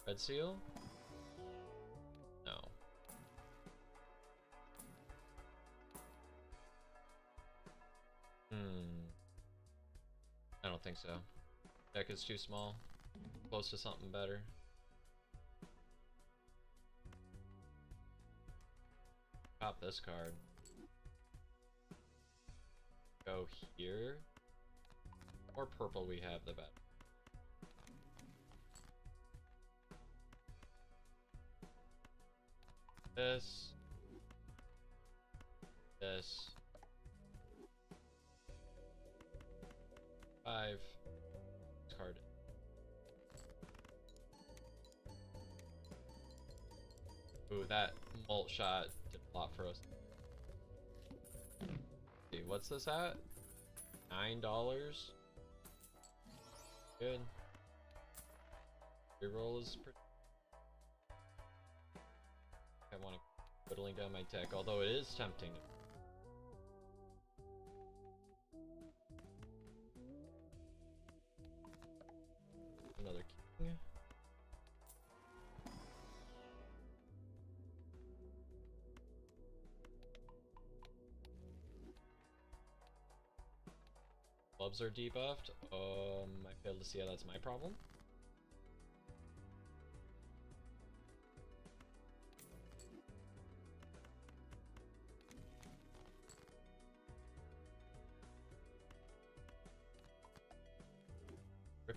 Red seal? No. I don't think so. Deck is too small. Close to something better. Pop this card. Go here. More purple we have, the better. This. This. 5. Card. Ooh, that mult shot did a lot for us. Let's see, what's this at? $9. Good. Reroll is pretty. I want to whittling down my deck, although it is tempting. Another king. Clubs are debuffed. I failed to see how that's my problem.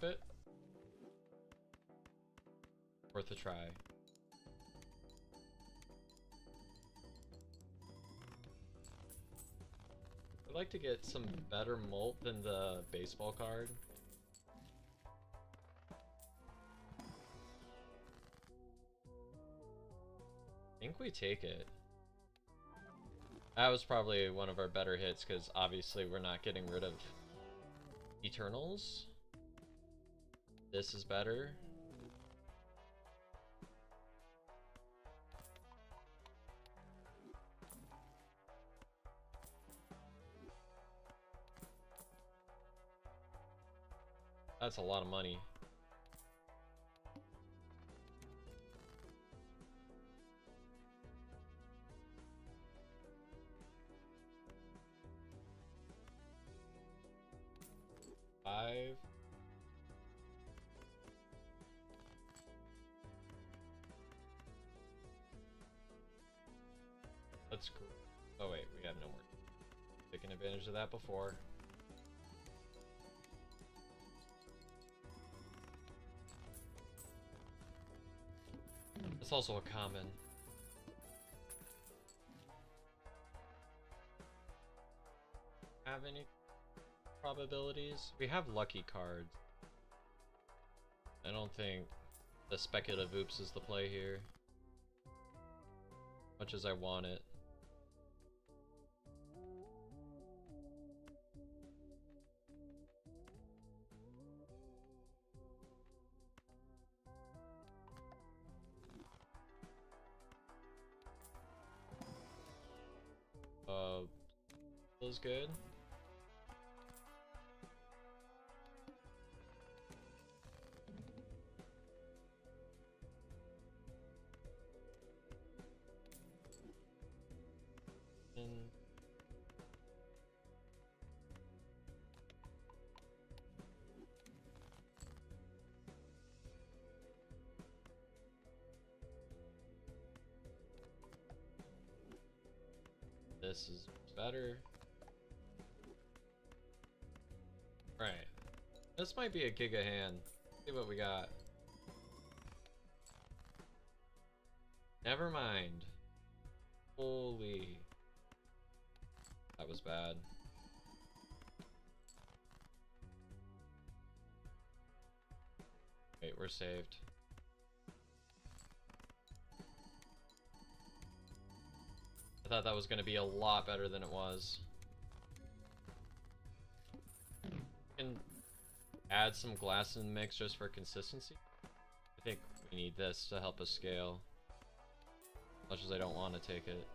Rip it. Worth a try. I'd like to get some better molt than the baseball card. I think we take it. That was probably one of our better hits because obviously we're not getting rid of Eternals. This is better. That's a lot of money. Five. Let's go. Oh wait, we have no more. Taking advantage of that before. It's also a common. Have any probabilities? We have lucky cards. I don't think the speculative oops is the play here. Much as I want it. Feels good. And this is better. Right. This might be a giga hand. See what we got. Never mind. Holy. That was bad. Wait, we're saved. I thought that was going to be a lot better than it was. Can add some glass in the mix just for consistency. I think we need this to help us scale. As much as I don't want to take it.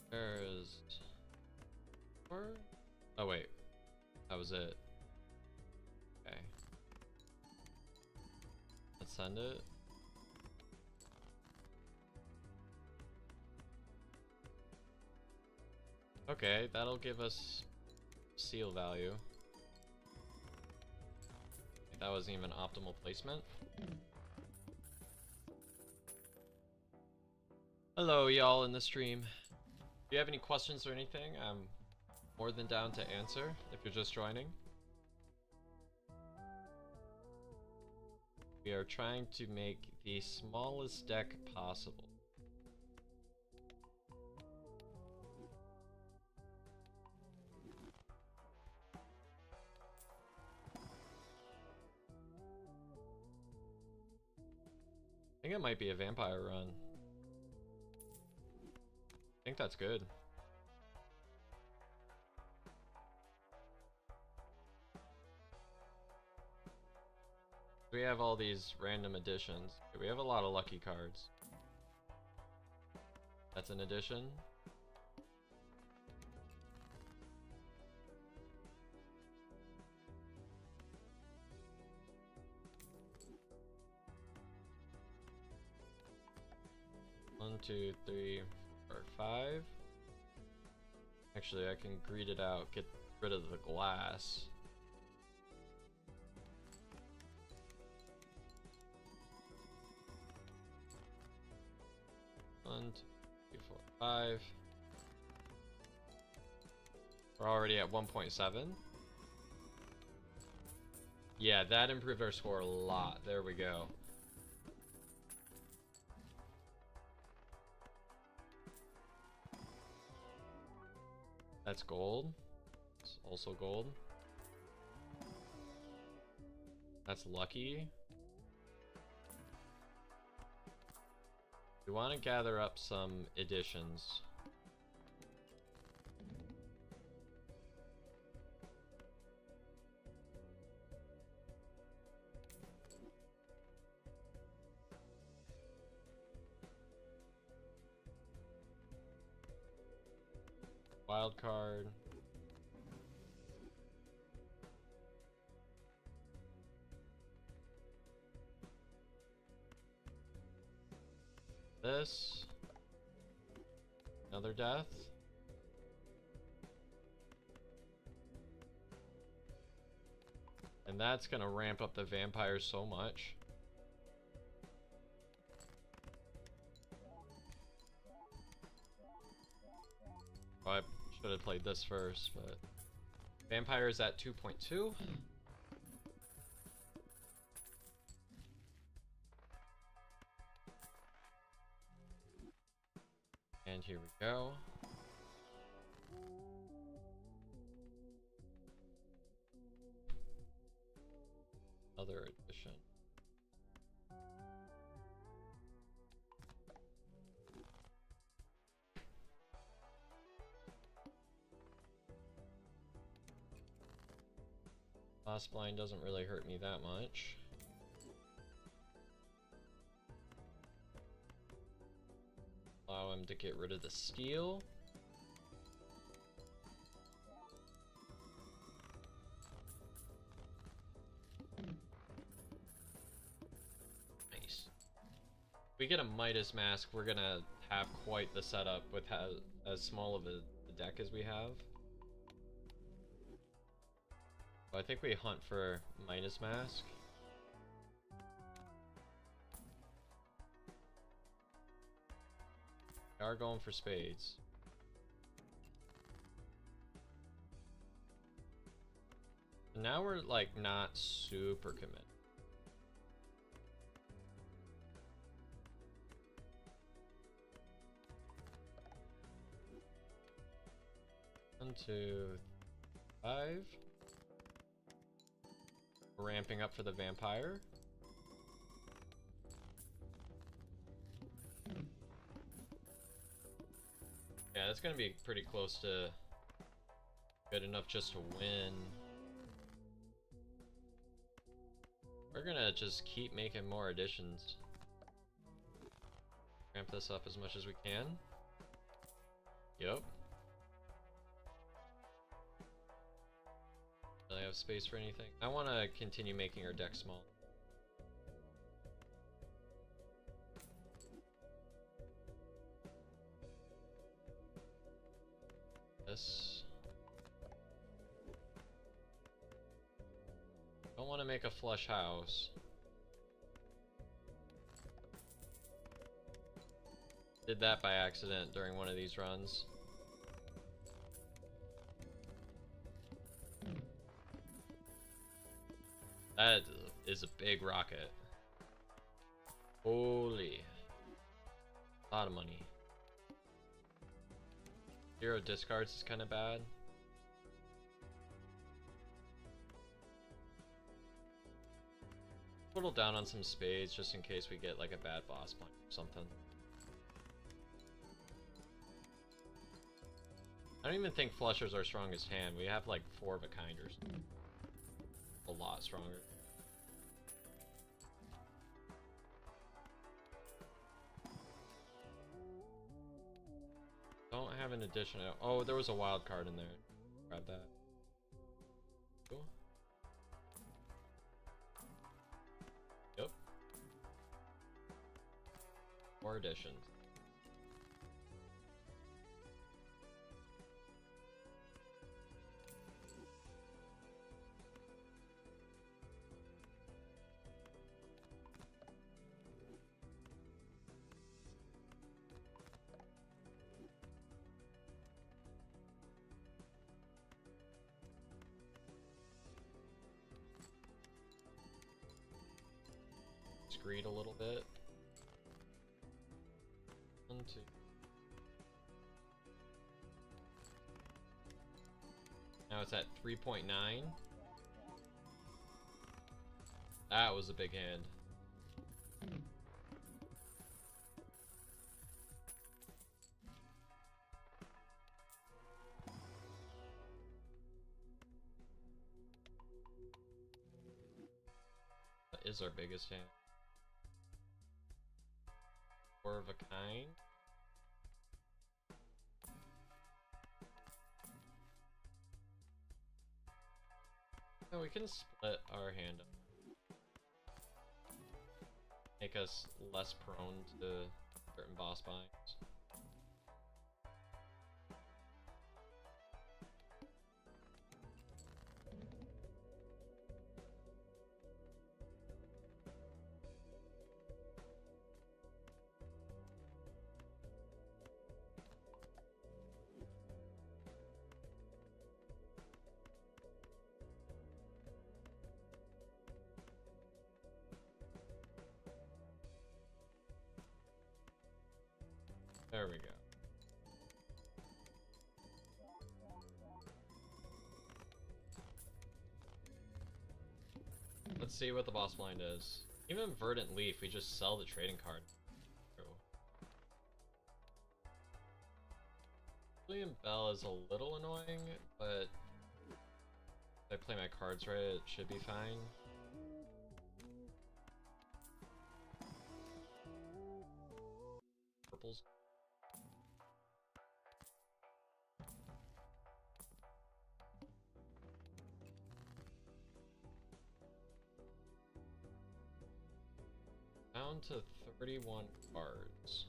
There's... Oh wait, that was it. Okay. Let's send it. Okay, that'll give us seal value. That wasn't even optimal placement. Hello y'all in the stream. If you have any questions or anything, I'm more than down to answer if you're just joining. We are trying to make the smallest deck possible. I think it might be a vampire run. I think that's good. We have all these random additions. We have a lot of lucky cards. That's an addition. 1, 2, 3, 4, 5. Actually, I can greed it out, get rid of the glass. One, 2, 3, 4, 5. We're already at 1.7. Yeah, that improved our score a lot. There we go. That's gold. It's also gold. That's lucky. We want to gather up some additions. Wild card. This. Another death. And that's gonna ramp up the vampires so much. Oh, I should have played this first, but vampires at 2.2. And here we go. Other addition. Last blind doesn't really hurt me that much. Allow him to get rid of the steel. Nice. If we get a Midas Mask, we're gonna have quite the setup with as small of a deck as we have. I think we hunt for Midas Mask. We are going for spades. Now we're like not super committed. One, 2, 5. Ramping up for the vampire. Yeah, that's gonna be pretty close to good enough just to win. We're gonna just keep making more additions. Ramp this up as much as we can. Yep. Do I have space for anything? I want to continue making our deck small. This. Don't want to make a flush house. Did that by accident during one of these runs. That is a big rocket. Holy. A lot of money. 0 discards is kind of bad. Whittle down on some spades just in case we get like a bad boss point or something. I don't even think flusher's our strongest hand. We have like 4 of a kind or something. A lot stronger. Don't have an addition. Oh, there was a wild card in there. Grab that. Cool. Yep. More additions. greed a little bit. 1, 2. Now it's at 3.9. That was a big hand. That is our biggest hand. 4 of a kind. No, we can split our hand up. Make us less prone to certain boss binds. There we go. Let's see what the boss blind is. Even Verdant Leaf, we just sell the trading card. William Bell is a little annoying, but if I play my cards right, it should be fine. Purples. Down to 31 cards.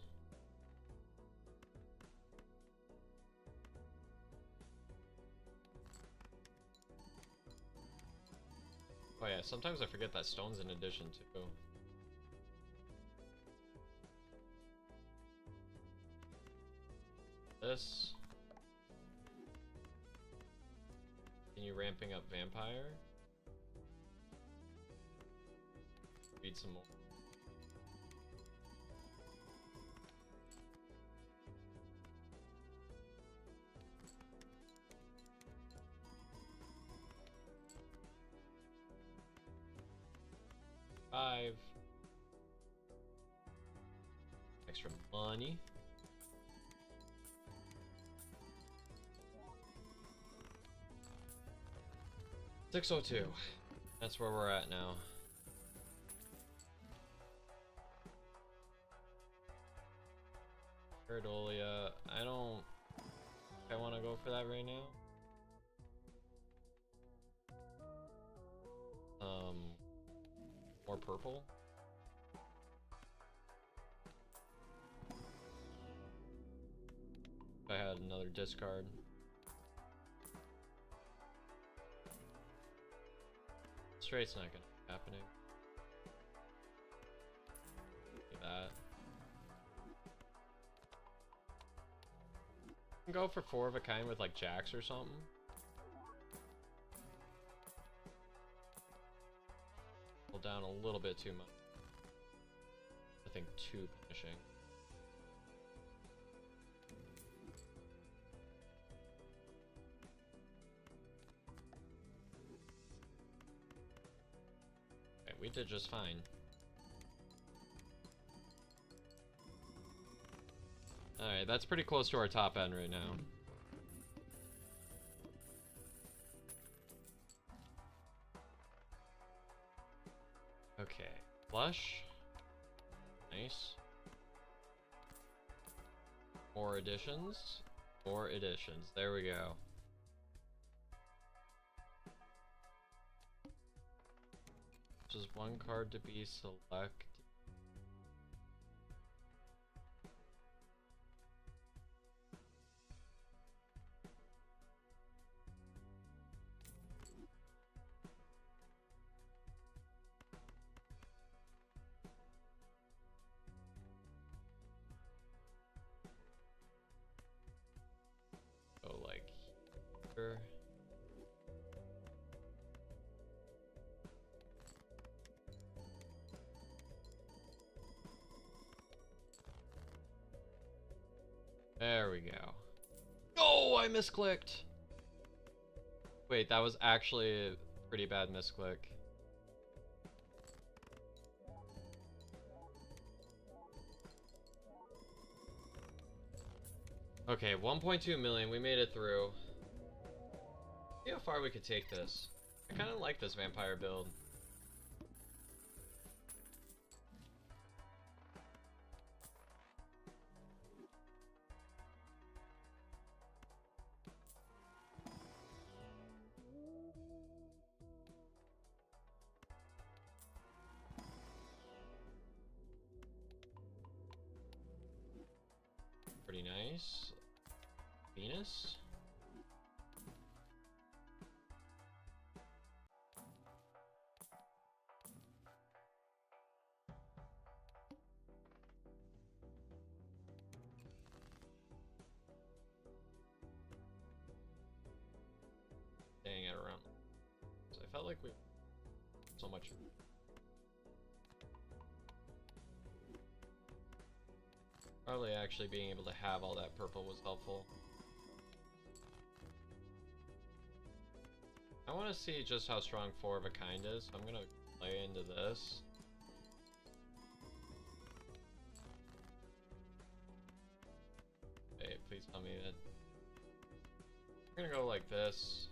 Oh yeah, sometimes I forget that stone's in addition too. This. Continue ramping up Vampire. Read some more. Extra money. $602. That's where we're at now. Paradolia. I don't think I want to go for that right now. More purple. If I had another discard. Straight's not gonna be happening. Look at that. You can go for 4 of a kind with like jacks or something. Pull down a little bit too much. I think 2 punishing. Okay, we did just fine. Alright, that's pretty close to our top end right now. Okay, flush. Nice. More additions. More additions. There we go. Just 1 card to be selected. Go like here. There we go. Oh, I misclicked. Wait, that was actually a pretty bad misclick. Okay, 1.2 million. We made it through. See how far we could take this. I kind of like this vampire build. Pretty nice. Venus. Staying at around. So I felt like we so much. Probably actually being able to have all that purple was helpful. I want to see just how strong 4 of a kind is, so I'm gonna play into this. Hey, please tell me that. I'm gonna go like this.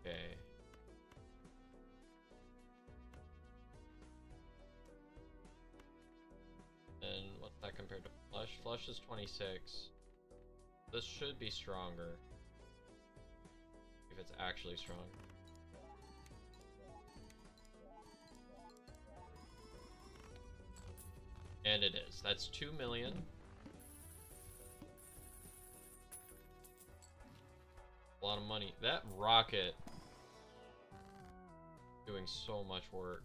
Okay. And what's that compared to Flush? Flush is 26. This should be stronger. If it's actually strong. And it is. That's 2 million. A lot of money. That rocket doing so much work.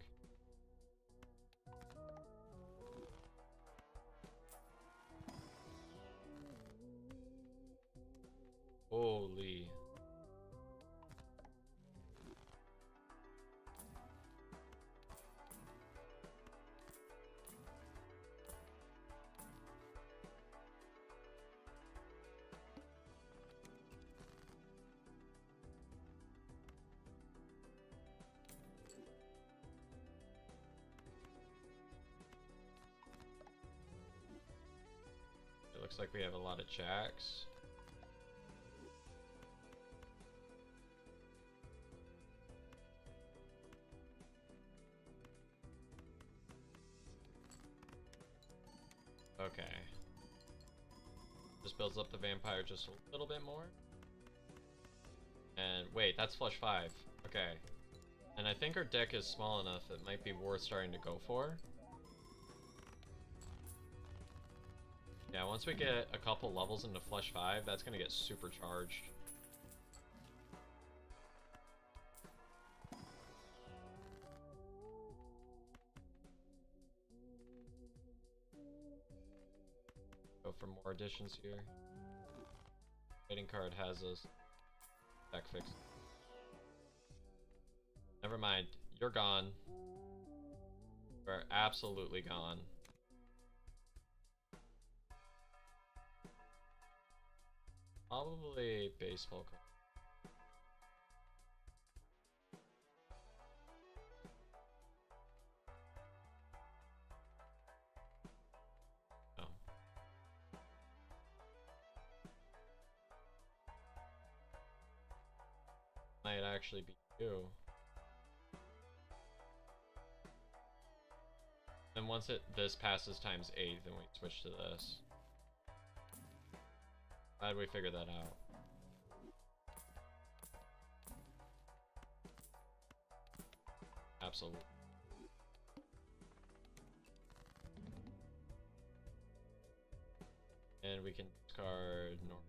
Holy. It looks like we have a lot of checks. Okay. Just builds up the vampire just a little bit more. And wait, that's flush 5. Okay. And I think our deck is small enough it might be worth starting to go for. Yeah, once we get a couple levels into flush 5, that's gonna get supercharged. Go for more additions here. Trading card has us. Deck fix. Never mind. You're gone. We're absolutely gone. Probably baseball card. No. Might actually be you. And once this passes times 8, then we switch to this. How did we figure that out? Absolutely. And we can discard normal.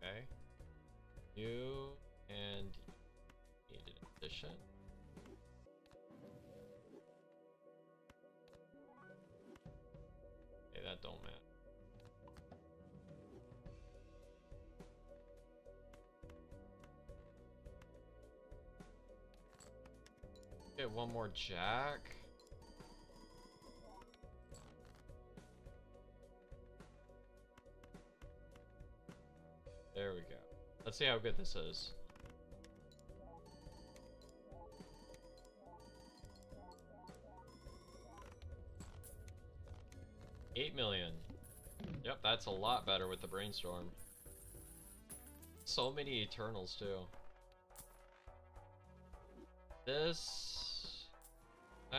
Okay. You and need an addition. that don't matter. Get one more jack. There we go. Let's see how good this is. $8 million. Yep, that's a lot better with the brainstorm. So many Eternals too. That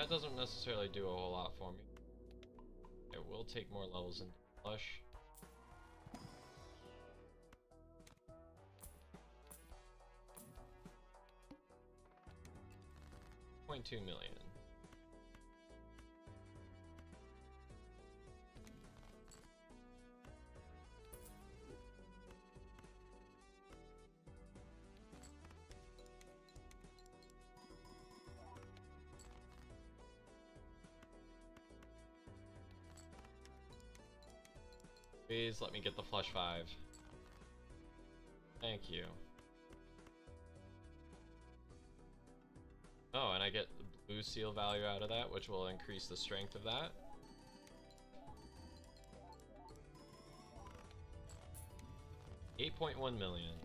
doesn't necessarily do a whole lot for me. It will take more levels into Flush. $0.2 million. Please let me get the Flush 5. Thank you. Oh, and I get the blue seal value out of that, which will increase the strength of that. $8.1 million.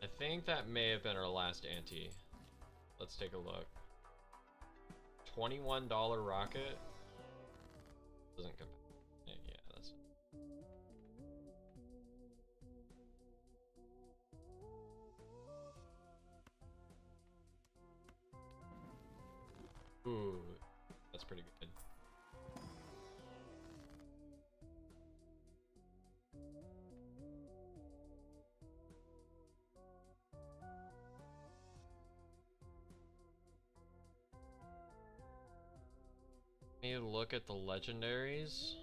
I think that may have been our last ante. Let's take a look. $21 rocket. Doesn't compare. Yeah, that's. Ooh, that's pretty good. Maybe look at the legendaries.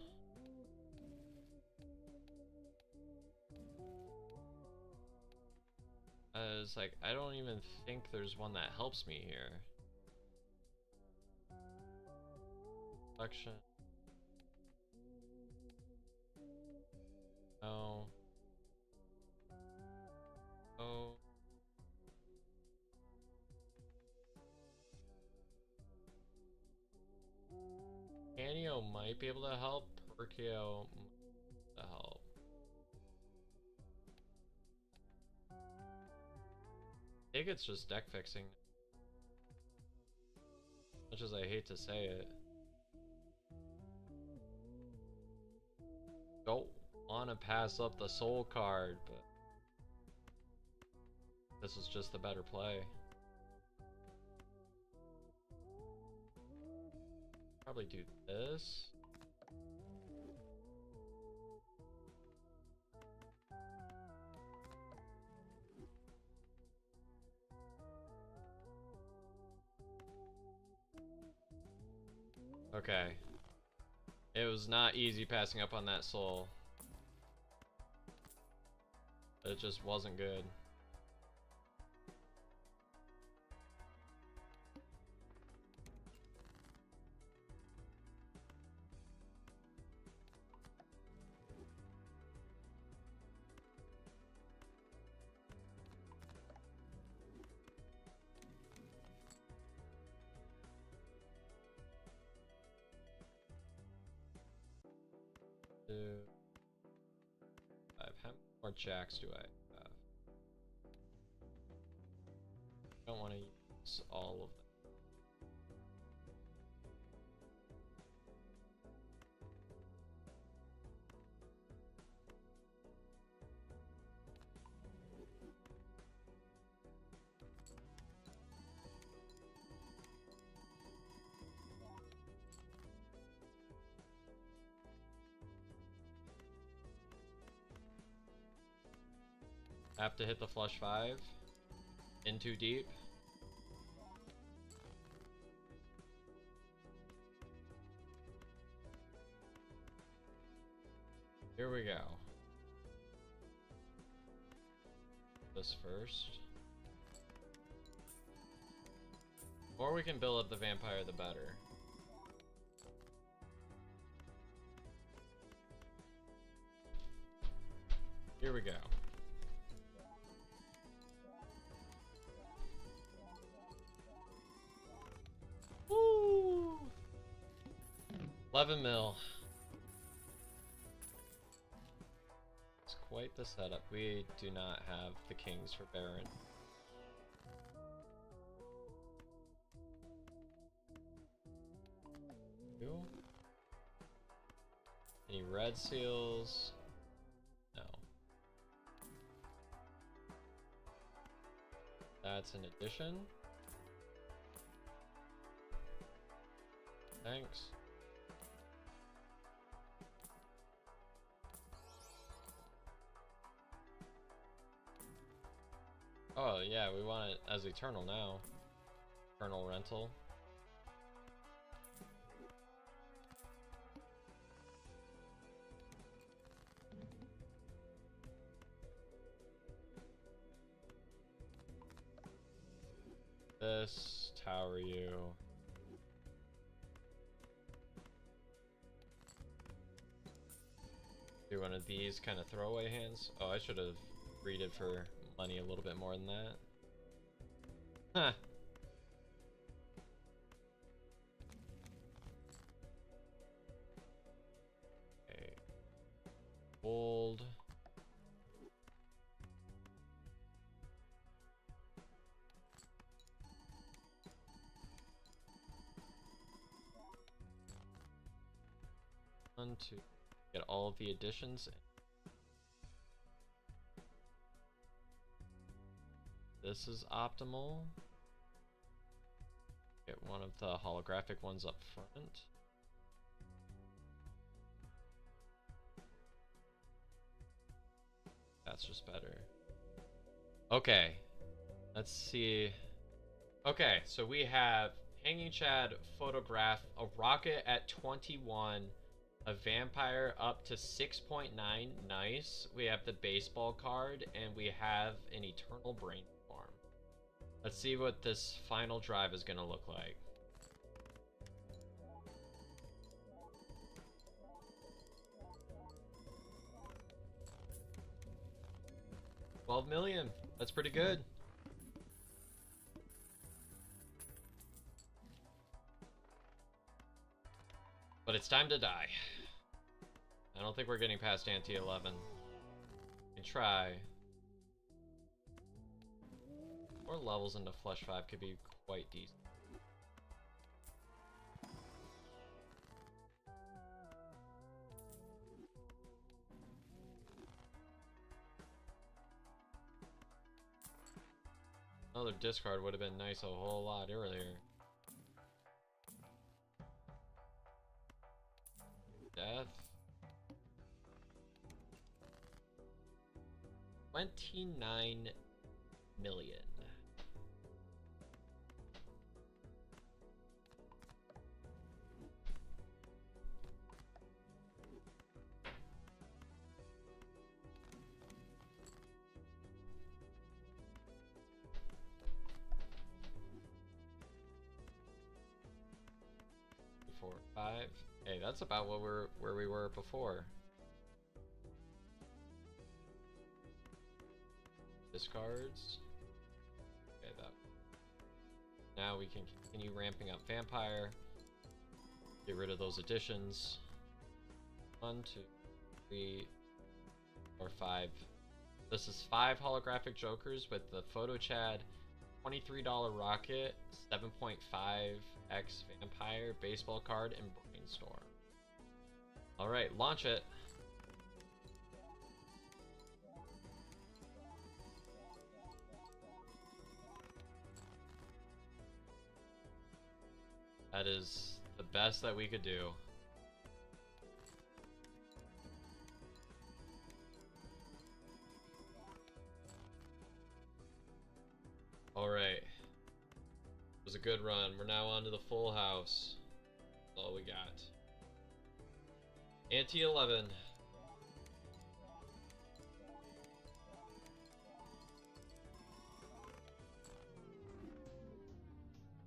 It's like, I don't even think there's one that helps me here. Collection. No. Oh. Canio might be able to help. Perkio to help. I think it's just deck fixing. Much as I hate to say it. Don't want to pass up the soul card, but this is just the better play. Probably do this. Okay. It was not easy passing up on that soul. It just wasn't good. How many more jacks do I have? I don't want to use all of them. Have to hit the flush 5. In too deep. Here we go. This first. Or we can build up the vampire, the better. Here we go. Woo! 11 mil. It's quite the setup. We do not have the kings for Baron. Any red seals? No. That's an addition. Thanks. Oh yeah, we want it as Eternal now. Eternal rental. This, tower you. Do one of these kind of throwaway hands. Oh, I should have greeted for money a little bit more than that. Huh. Okay. Gold. To get all of the additions. This is optimal. Get one of the holographic ones up front. That's just better. Okay, let's see. Okay, so we have Hanging Chad, Photograph, a Rocket at 21, a Vampire up to 6.9, nice. We have the Baseball card, and we have an Eternal Brainstorm. Let's see what this final drive is going to look like. $12 million, that's pretty good. But it's time to die. I don't think we're getting past ante 11. We can try. 4 levels into Flush 5 could be quite decent. Another discard would have been nice a whole lot earlier. Death. 29 million. Four, 5. Hey, that's about what where we were before. Discards. Okay, that. Now we can continue ramping up Vampire. Get rid of those additions. 1, 2, 3, 4, 5. This is 5 holographic jokers with the Photo Chad, $23 Rocket, 7.5x Vampire, Baseball card, and Brainstorm. Alright, launch it. That is the best that we could do. Alright. It was a good run. We're now on to the full house. That's all we got. Ante 11.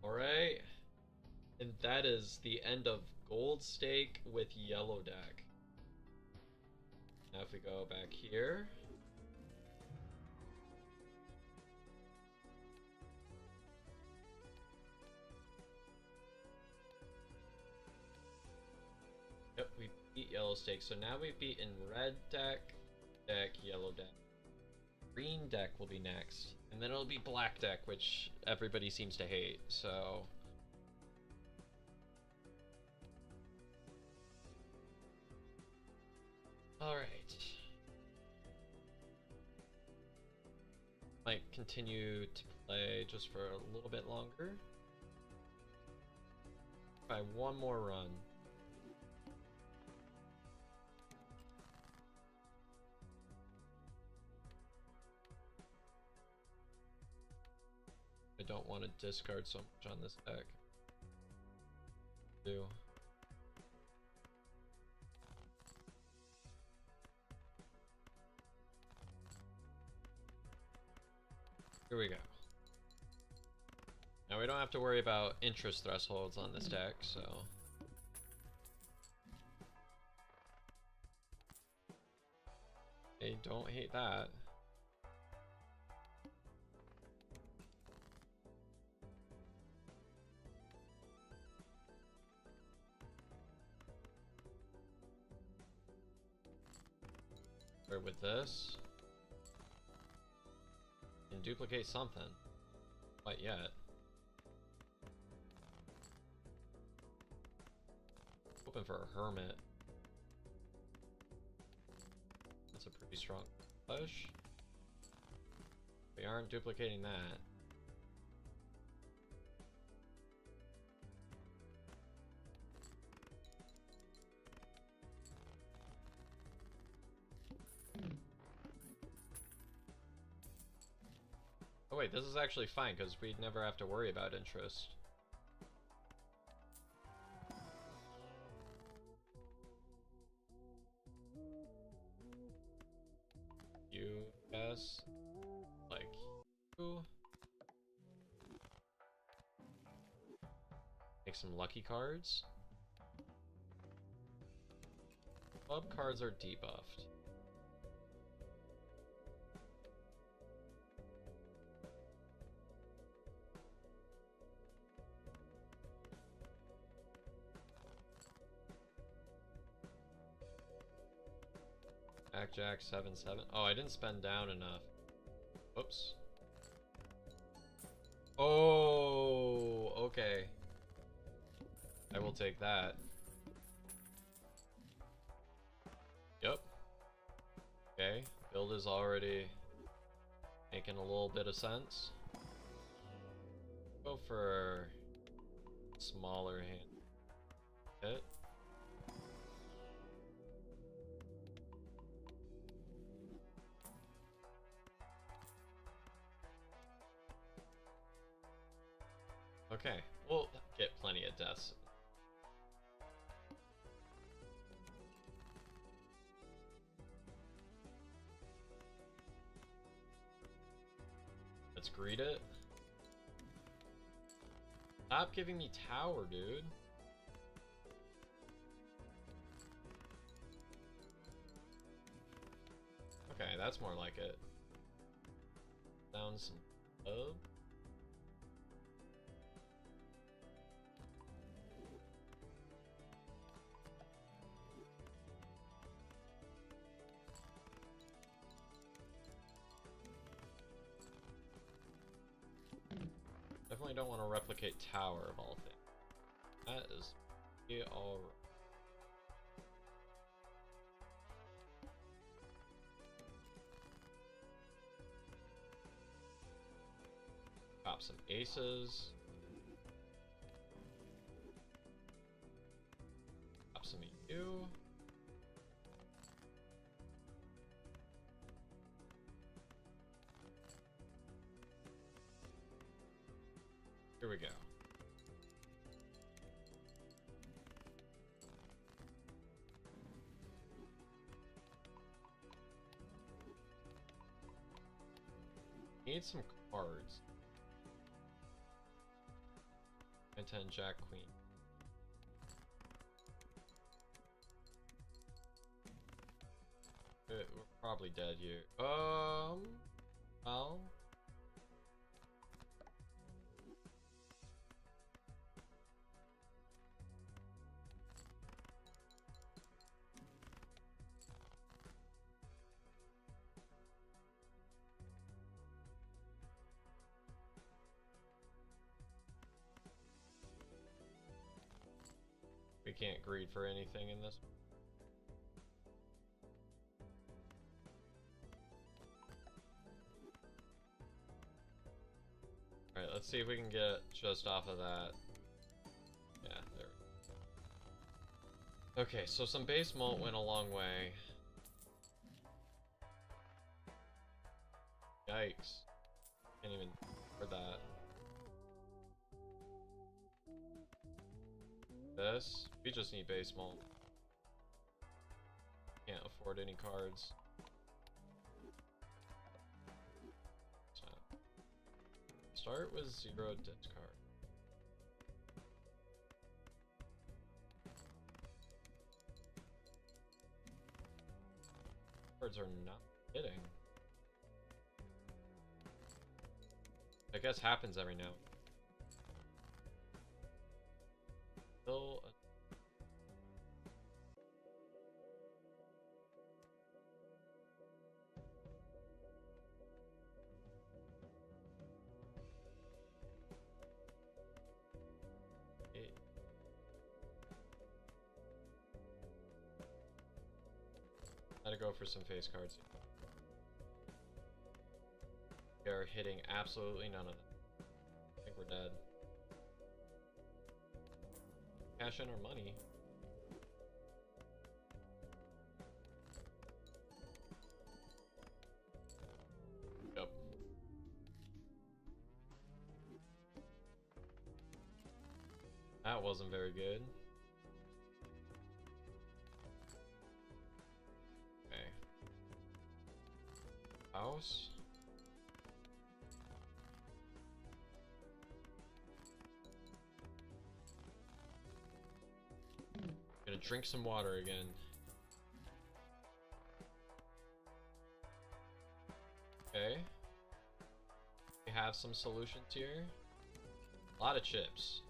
Alright. And that is the end of Gold Stake with Yellow Deck. Now if we go back here, yellow stake. So now we've beaten red deck, yellow deck. Green deck will be next. And then it'll be black deck, which everybody seems to hate, so... Alright. Might continue to play just for a little bit longer. Try one more run. I don't want to discard so much on this deck. Do. Here we go. Now we don't have to worry about interest thresholds on this deck, so... Hey, don't hate that. Or with this... and duplicate something. Quite yet. Hoping for a hermit. That's a pretty strong push. We aren't duplicating that. Oh wait, this is actually fine because we'd never have to worry about interest. You guess, like you. Make some lucky cards. Club cards are debuffed. Jack 7-7. Oh, I didn't spend down enough. Whoops. Oh, okay. I will take that. Yep. Okay, build is already making a little bit of sense. Go for smaller hand hit. Okay, we'll get plenty of deaths. Let's greet it. Stop giving me tower, dude. Okay, that's more like it. Down some love. Definitely don't want to replicate tower of all things. That is alright. Pop some aces. Pop some EU. Here we go. Need some cards. 10, Jack, Queen. We're probably dead here. Well. can't greed for anything in this. Alright, let's see if we can get just off of that. Yeah, there we go. Okay, so some base malt went a long way. Yikes. Can't even afford that. This, we just need base malt. Can't afford any cards. So, start with 0 discard. Cards are not hitting. I guess happens every now. Still gotta go for some face cards. We are hitting absolutely none of them. I think we're dead. Cash in our money. Yep. That wasn't very good. Okay. House. Gonna drink some water again. Okay. We have some solutions here. A lot of chips.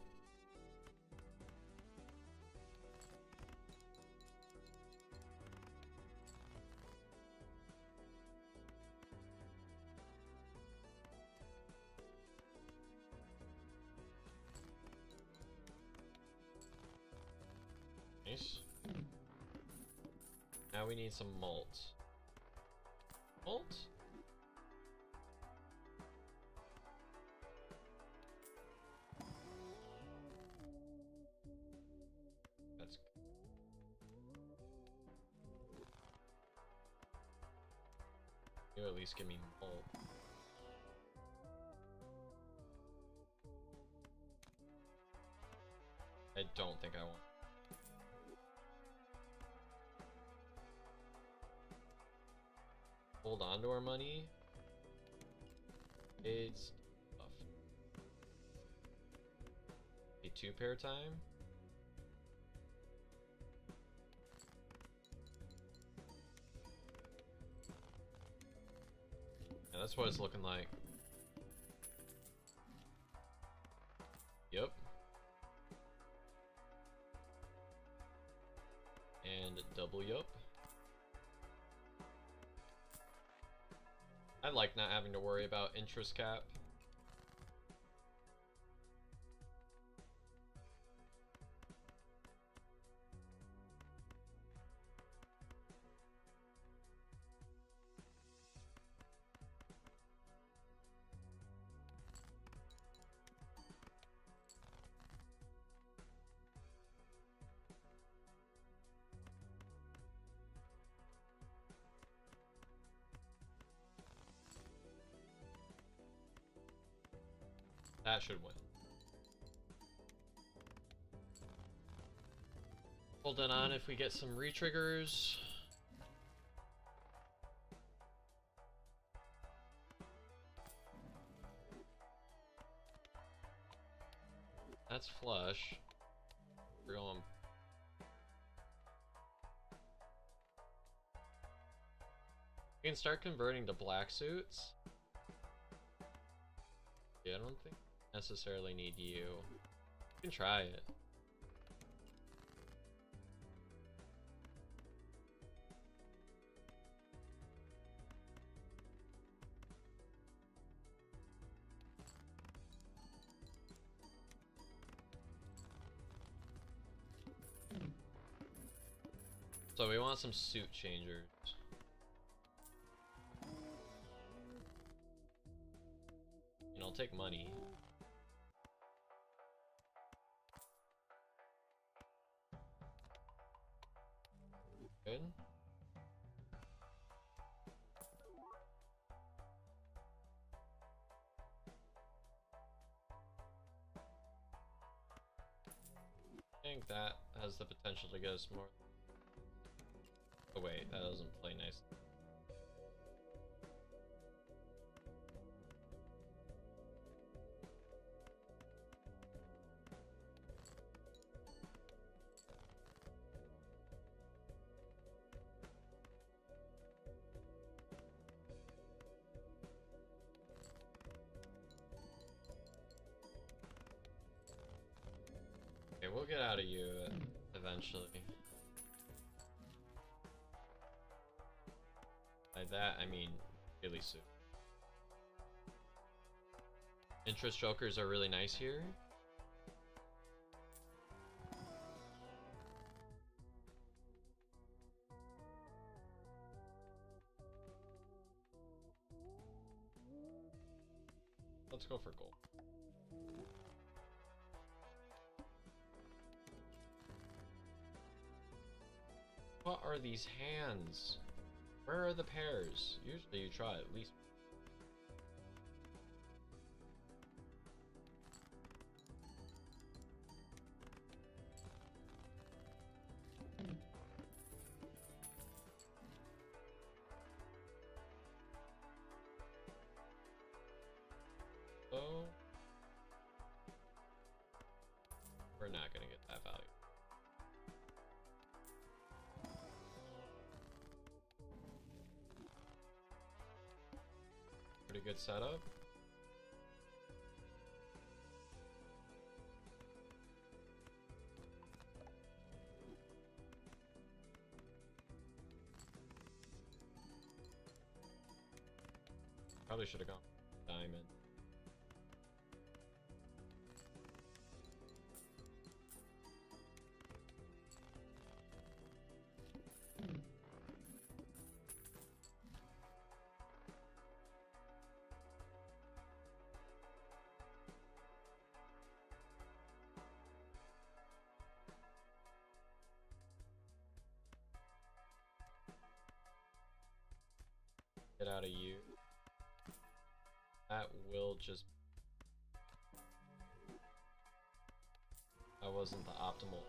Nice. Now we need some malt. Malt? That's you at least give me malt. I don't think I want. Hold on to our money. It's tough. A 2-pair time. Yeah, that's what it's looking like. Yep. And double yup. I like not having to worry about interest cap. That should win. Holding on if we get some re-triggers. That's flush. We're going. We can start converting to black suits. Yeah, I don't think necessarily need you. You can try it. So we want some suit changers. And I'll take money. Good. I think that has the potential to get us more. Oh wait, that doesn't play nice. Okay, we'll get out of you eventually. By that, I mean really soon. Interest jokers are really nice here. Let's go for gold. What are these hands? Where are the pairs? Usually you try at least. So we're not gonna get that value. Pretty good setup. Probably should have gone diamond. Get out of you. That will just... That wasn't the optimal.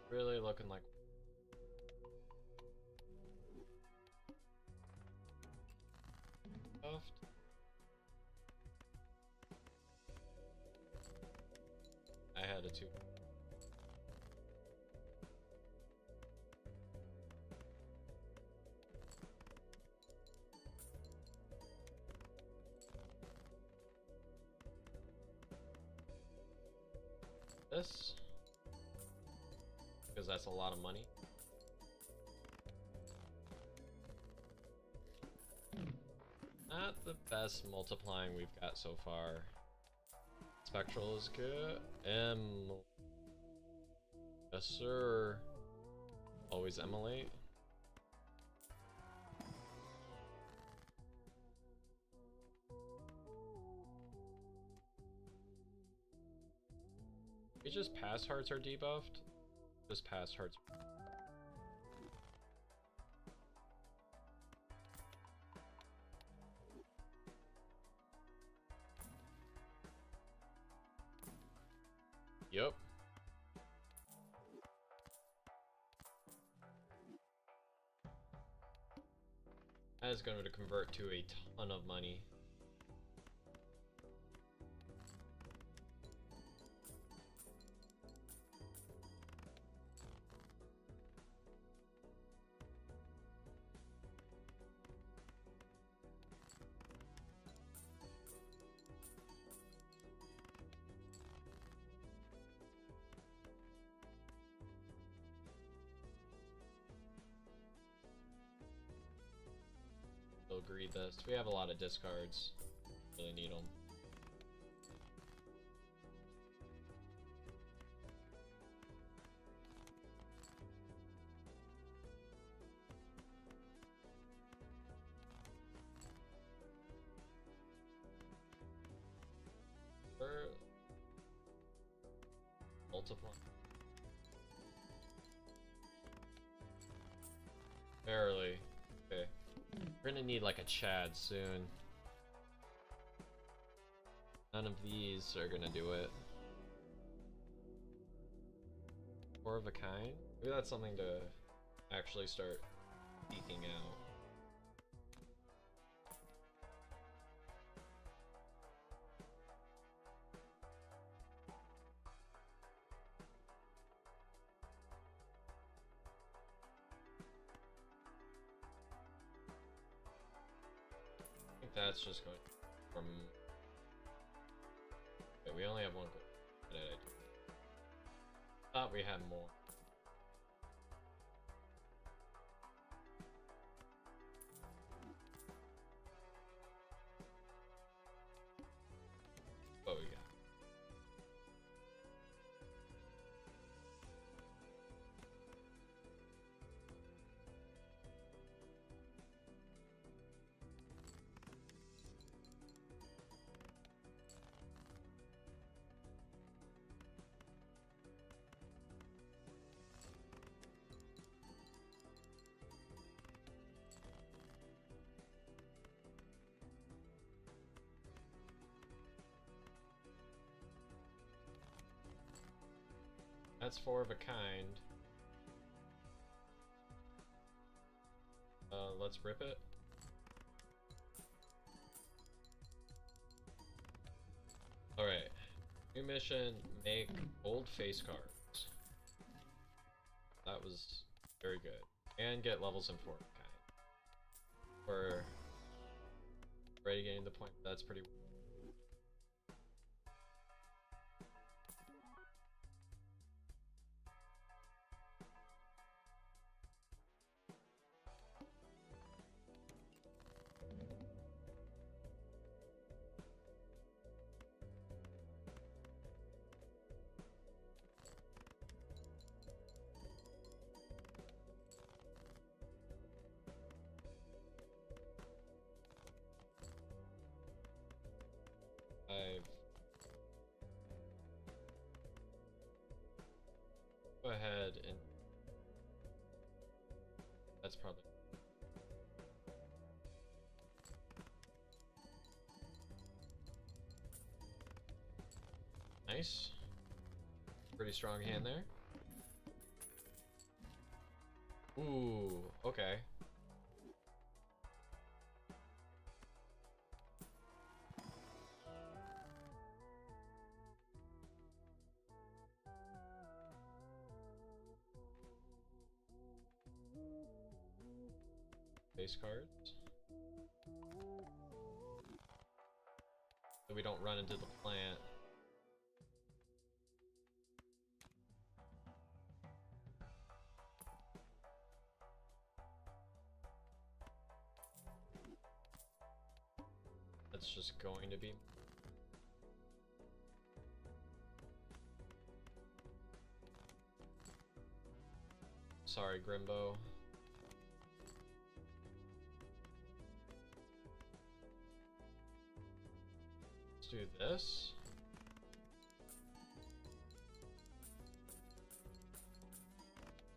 Really looking like... Buffed. I had a 2. This, because that's a lot of money. Not the best multiplying we've got so far. Spectral is good. Yes sir. Always emulate. We just pass hearts are debuffed. Just pass hearts. Yep. That is going to convert to a ton of money. They'll greed this. We have a lot of discards. Really need them. Supply. Barely. Okay. We're gonna need like a Chad soon. None of these are gonna do it. 4 of a kind? Maybe that's something to actually start seeking out. I think that's just going from... Okay, we only have one goal. What did I do? Thought we had more. What we got? That's 4 of a kind. Let's rip it. Alright. New mission, make gold face cards. That was very good. And get levels in 4 of a kind. We're already getting the point. That's pretty... Go ahead and... That's probably... Nice. Pretty strong hand there. Ooh, okay. Base cards. So we don't run into the plant. That's just going to be... Sorry, Grimbo. Let's do this.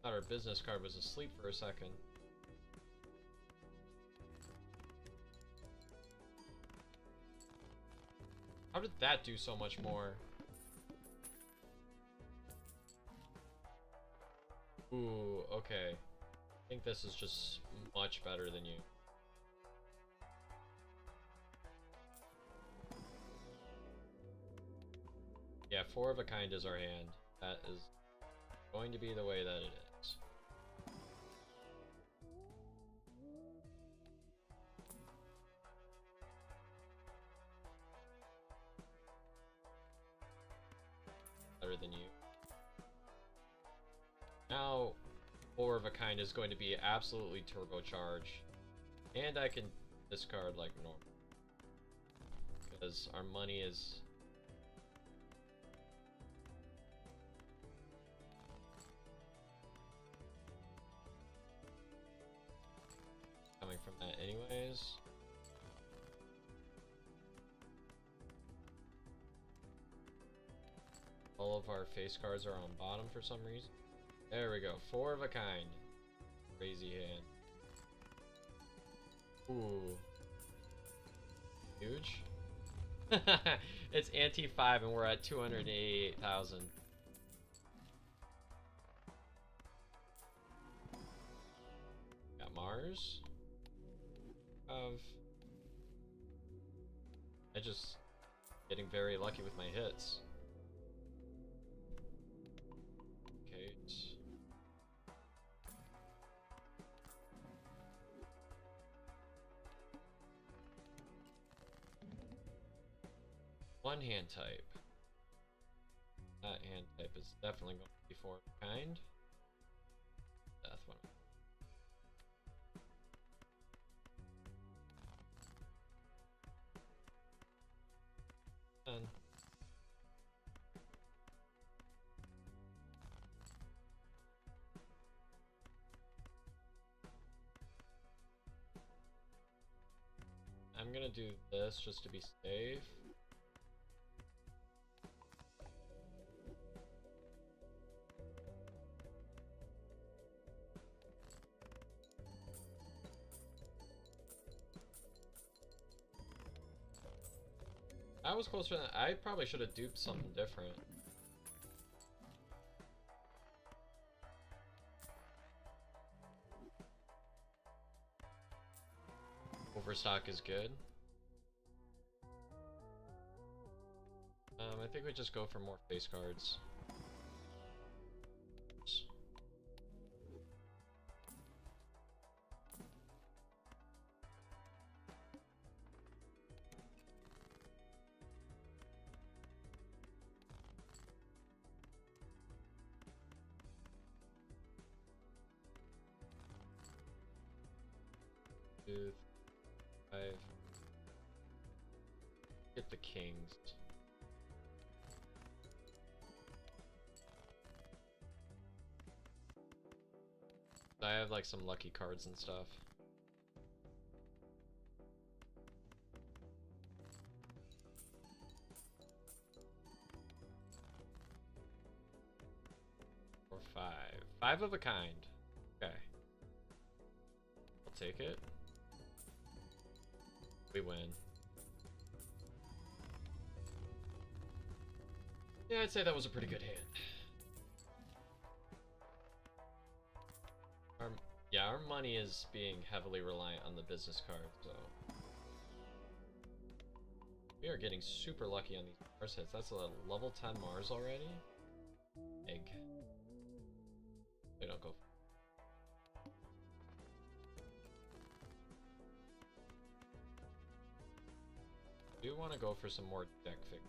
Thought our business card was asleep for a second. How did that do so much more? Ooh, okay. I think this is just much better than you. Yeah, 4 of a kind is our hand. That is going to be the way that it is. Better than you. Now, 4 of a kind is going to be absolutely turbocharged. And I can discard like normal. Because our money is... coming from that anyways. All of our face cards are on bottom for some reason. There we go. 4 of a kind. Crazy hand. Ooh. Huge. It's anti-5 and we're at 288,000. Got Mars. I just getting very lucky with my hits. Okay. One hand type. That hand type is definitely going to be 4 of a kind. Death one. Done. I'm gonna do this just to be safe. I was closer than I probably should have duped something different. Overstock is good. I think we just go for more face cards. Two, 5. Get the kings. I have like some lucky cards and stuff. Or 5. 5 of a kind. Okay. I'll take it. We win. Yeah, I'd say that was a pretty good hand. Our money is being heavily reliant on the business card, so we are getting super lucky on these Mars hits. That's a level 10 Mars already. Egg. They don't go. Do want to go for some more deck figures.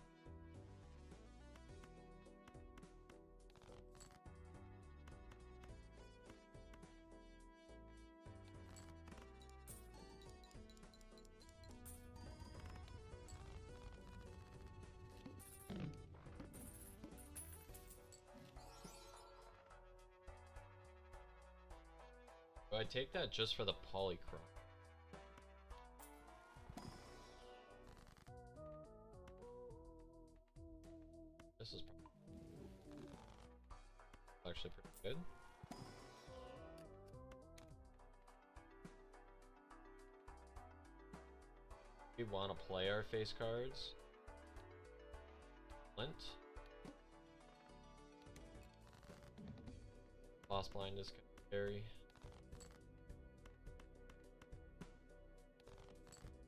Do I take that just for the polychrome? This is actually pretty good. We want to play our face cards. Flint. Lost Blind is scary.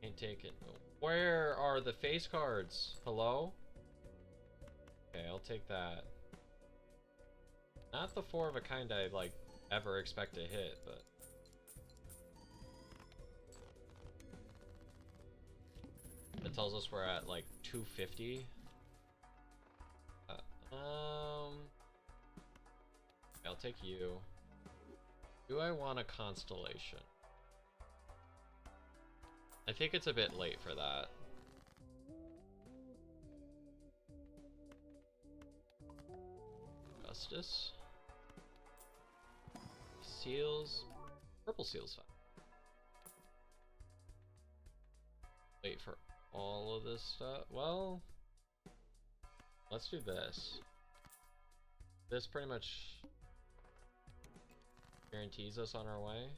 Can't take it. Where are the face cards? Hello? Okay, I'll take that. Not the 4 of a kind I like ever expect to hit, but it tells us we're at like 250. I'll take you. Do I want a constellation? I think it's a bit late for that. Justice. Seals. Purple seals. Wait for all of this stuff. Well, let's do this. This pretty much guarantees us on our way.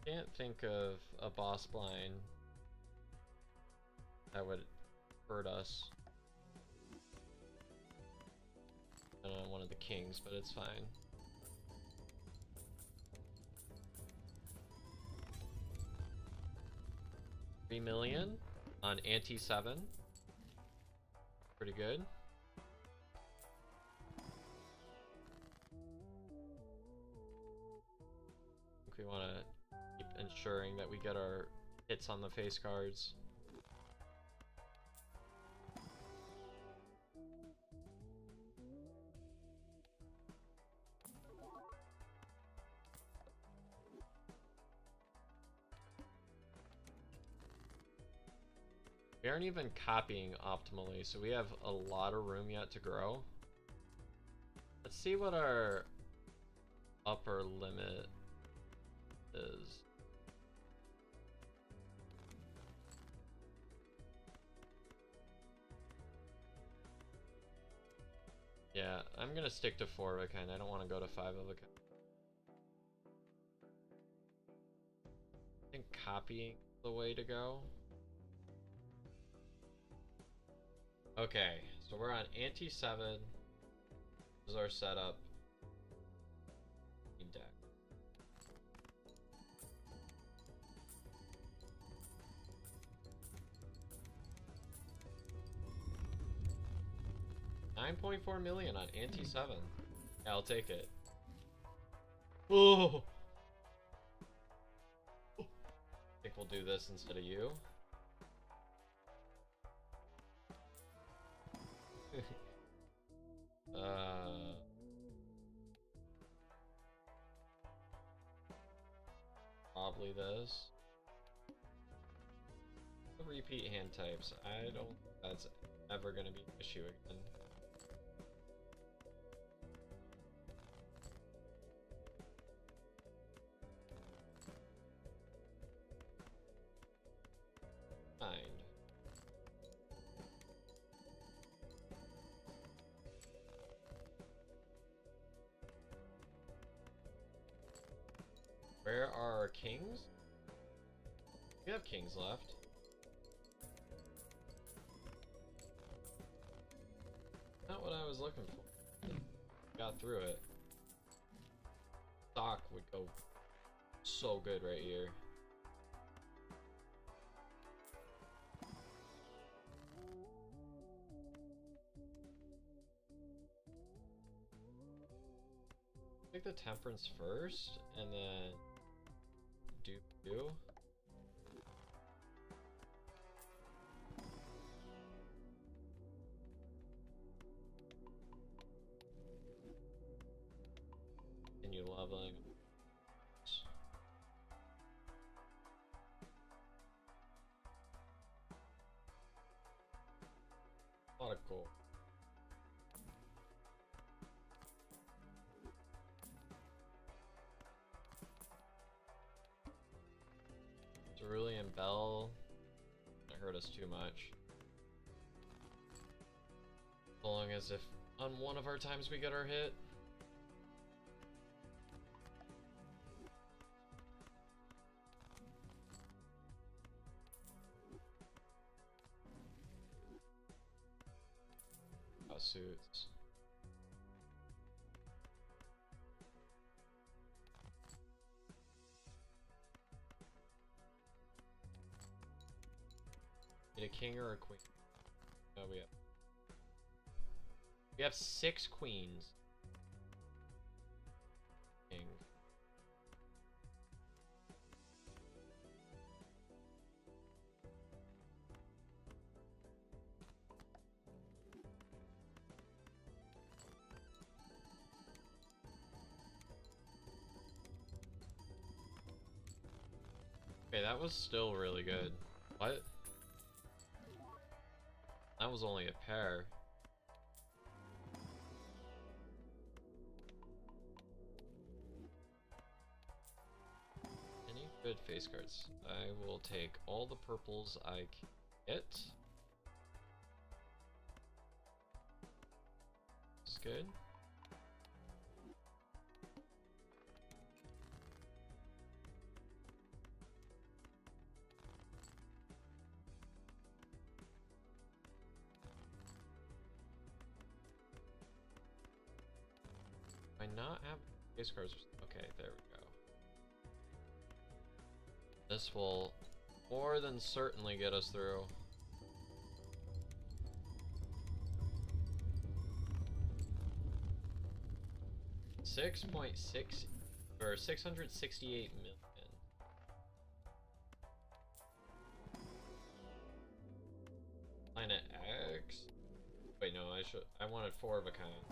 Can't think of a boss blind that would hurt us. I don't know, one of the kings, but it's fine. $3 million on Ante 7. Pretty good. I think we want to keep ensuring that we get our hits on the face cards. We aren't even copying optimally, so we have a lot of room yet to grow. Let's see what our upper limit is. Yeah, I'm gonna stick to 4 of a kind. I don't want to go to 5 of a kind. I think copying is the way to go. Okay, so we're on Ante 7. This is our setup. Deck. $9.4 million on Ante 7. Yeah, I'll take it. Oh! I think we'll do this instead of you. Probably this. Repeat hand types. I don't think that's ever gonna be an issue again. Mind. Where are our kings? We have kings left. Not what I was looking for. Got through it. Stock would go so good right here. Take the temperance first, and then do. Continue leveling. A lot of gold. Cerulean Bell. That hurt us too much. So long as if on one of our times we get our hit. Suits. Need a king or a queen? No, we have 6 queens. King. Okay, that was still really good. What? That was only a pair. Good face cards. I will take all the purples I can get. It's good. Do I not have face cards? Okay, there we go. This will more than certainly get us through. $6.6 or 668 million. Planet X. Wait, no, I wanted 4 of a kind.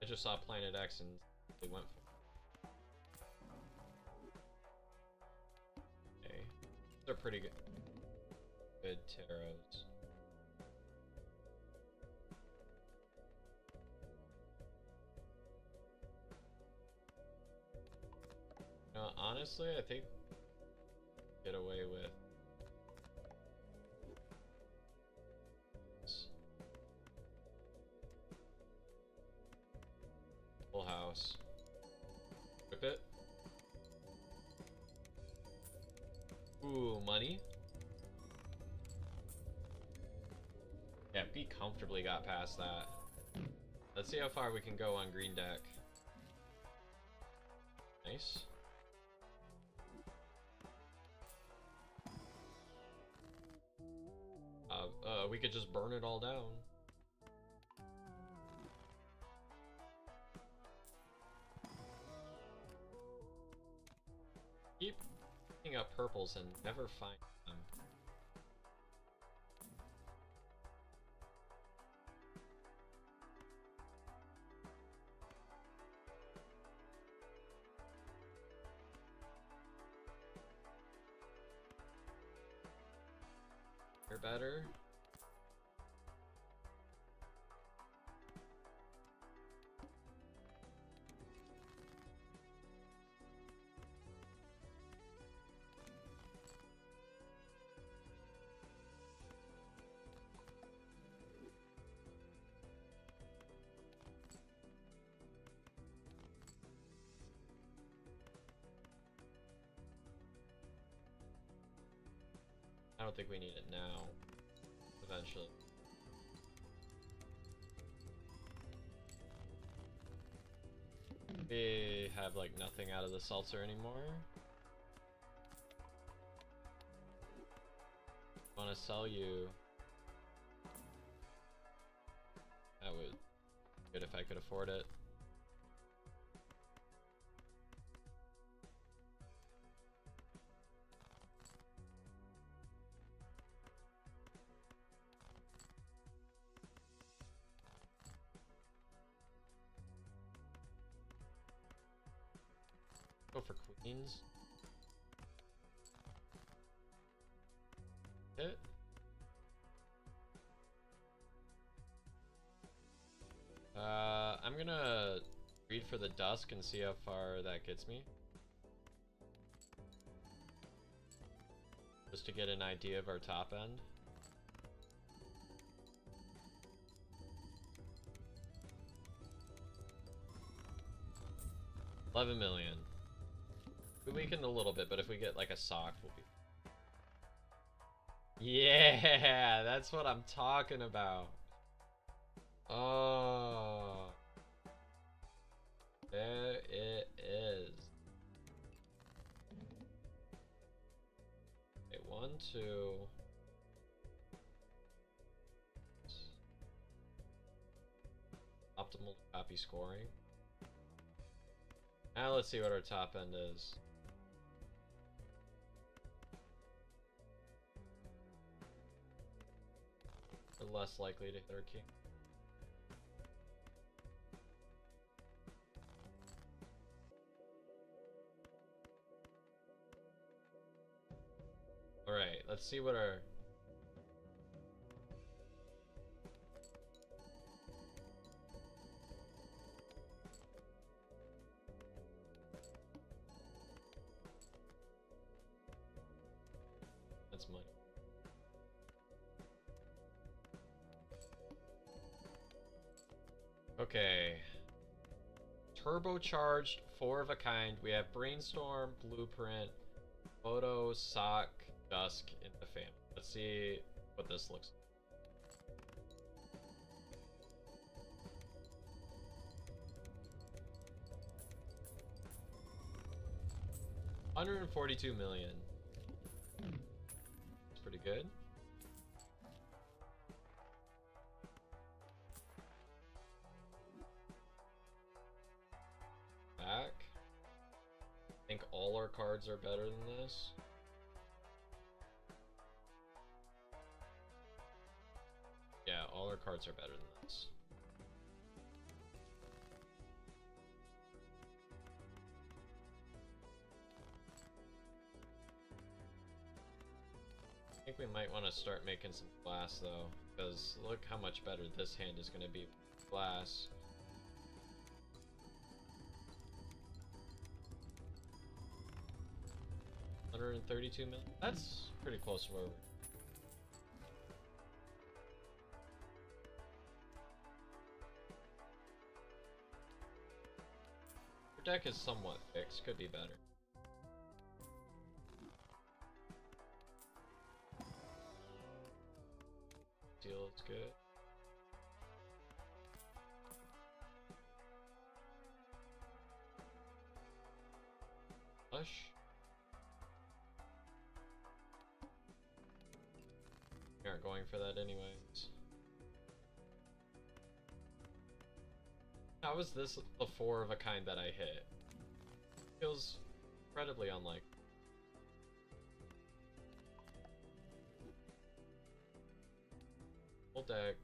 I just saw Planet X and they went for. Okay, these are pretty good. Good tarots. No, honestly, I think get away with this. Full house. Rip it. Ooh, money. Yeah, B comfortably got past that. Let's see how far we can go on green deck. Nice. We could just burn it all down. Keep picking up purples and never find them. You're better. I don't think we need it now. Eventually. We have like nothing out of the seltzer anymore. I want to sell you. That would be good if I could afford it. Go for queens. Hit. I'm gonna read for the dusk and see how far that gets me. Just to get an idea of our top end. $11 million. We weakened a little bit, but if we get like a sock, we'll be... Yeah, that's what I'm talking about. Oh. There it is. Okay, 1, 2. Optimal copy scoring. Now let's see what our top end is. We're less likely to hit our king. Alright, let's see what our... That's money. Okay. Turbocharged, 4 of a kind. We have Brainstorm, Blueprint, Photo, Sock, Dusk in the family. Let's see what this looks like. $142 million. It's pretty good. Back. I think all our cards are better than this. Yeah, all our cards are better than this. I think we might want to start making some glass though, because look how much better this hand is going to be with glass. $132 million? That's pretty close to where we're... Our deck is somewhat fixed, could be better. Deal is good. Flush. We aren't going for that anyways. How is this the 4 of a kind that I hit? Feels incredibly unlikely. Full deck.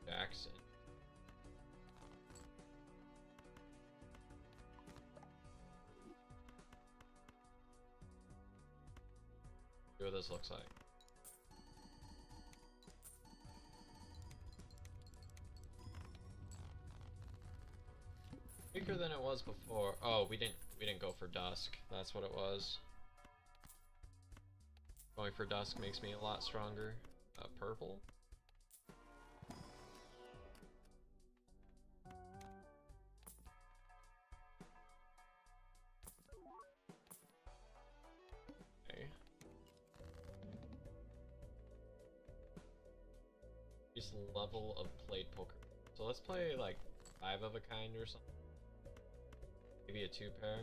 Jackson. See what this looks like. Weaker than it was before. Oh, we didn't go for Dusk. That's what it was. Going for Dusk makes me a lot stronger. Purple. Okay. Just level of played poker. So let's play like 5 of a kind or something. Maybe a 2 pair.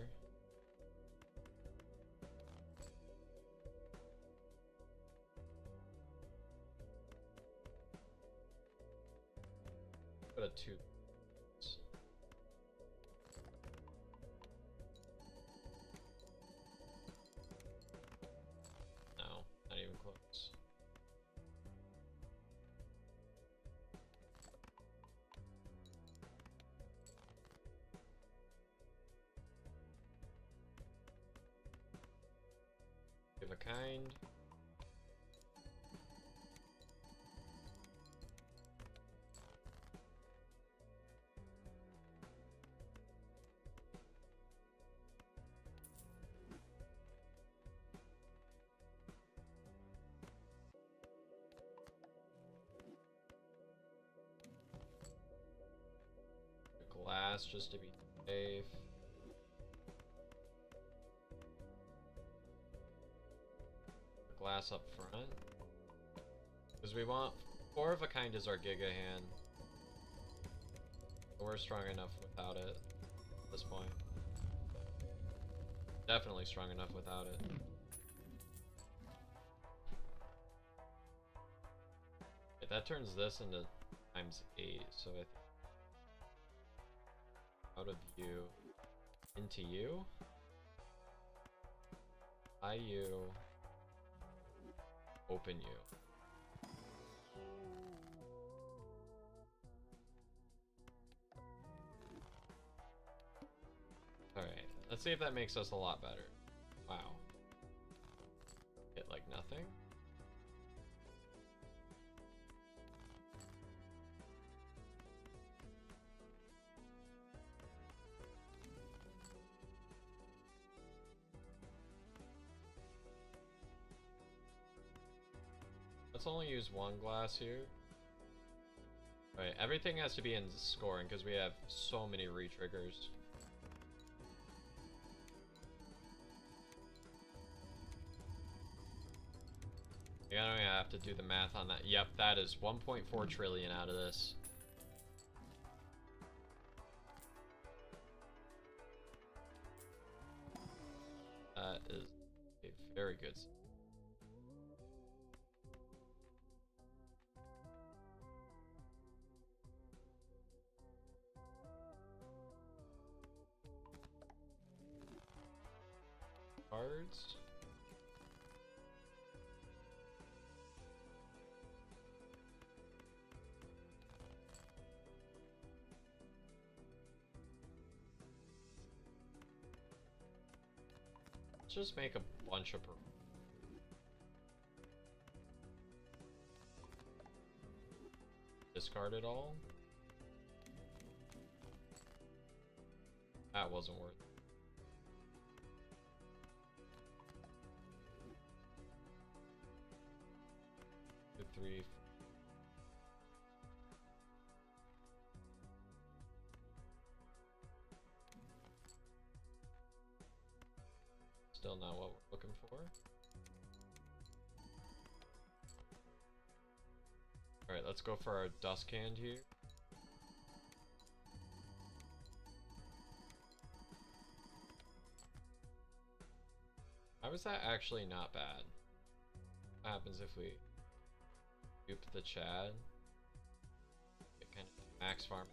Put a 2. No, not even close. Give a kind. Glass just to be safe. Glass up front. Because we want 4 of a kind is our Giga hand. We're strong enough without it at this point. Definitely strong enough without it. Okay, that turns this into times 8, so I think out of you into you. I you. Open you. Alright, let's see if that makes us a lot better. Wow. Hit like nothing. Let's only use one glass here. Right, everything has to be in scoring because we have so many re-triggers. I don't even have to do the math on that. Yep, that is 1.4 trillion out of this. That is a very good. Cards. Let's just make a bunch of discard it all. That wasn't worth it. 2, 3. Still not what we're looking for. Alright, let's go for our dusk hand here. How is that actually not bad? What happens if we dupe the Chad? Get kind of max farm.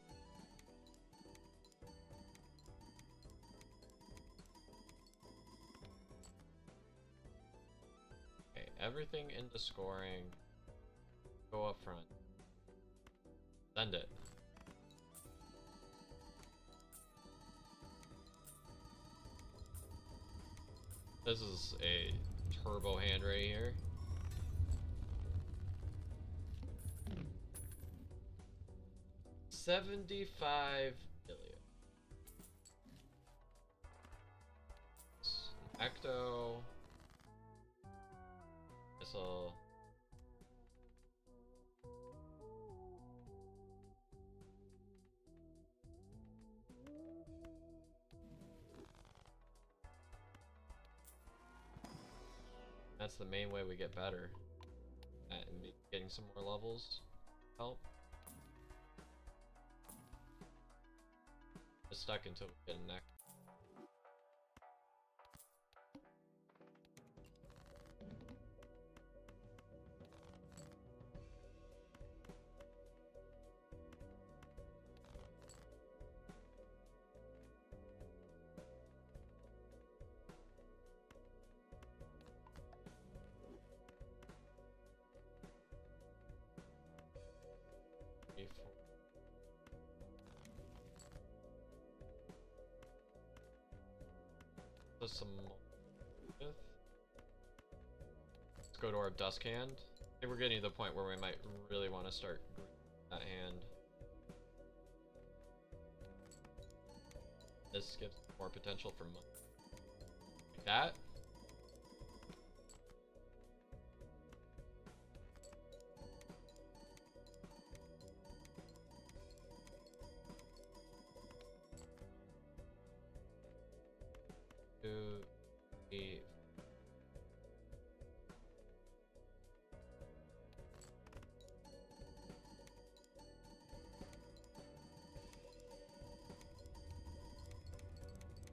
Okay, everything into scoring. Go up front. Send it. This is a turbo hand right here. $75 billion. Ecto. Missile. That's the main way we get better at getting some more levels. Help. Just stuck until we get a neck. Some. Let's go to our dusk hand. I think we're getting to the point where we might really want to start that hand. This gives more potential for money. Like that.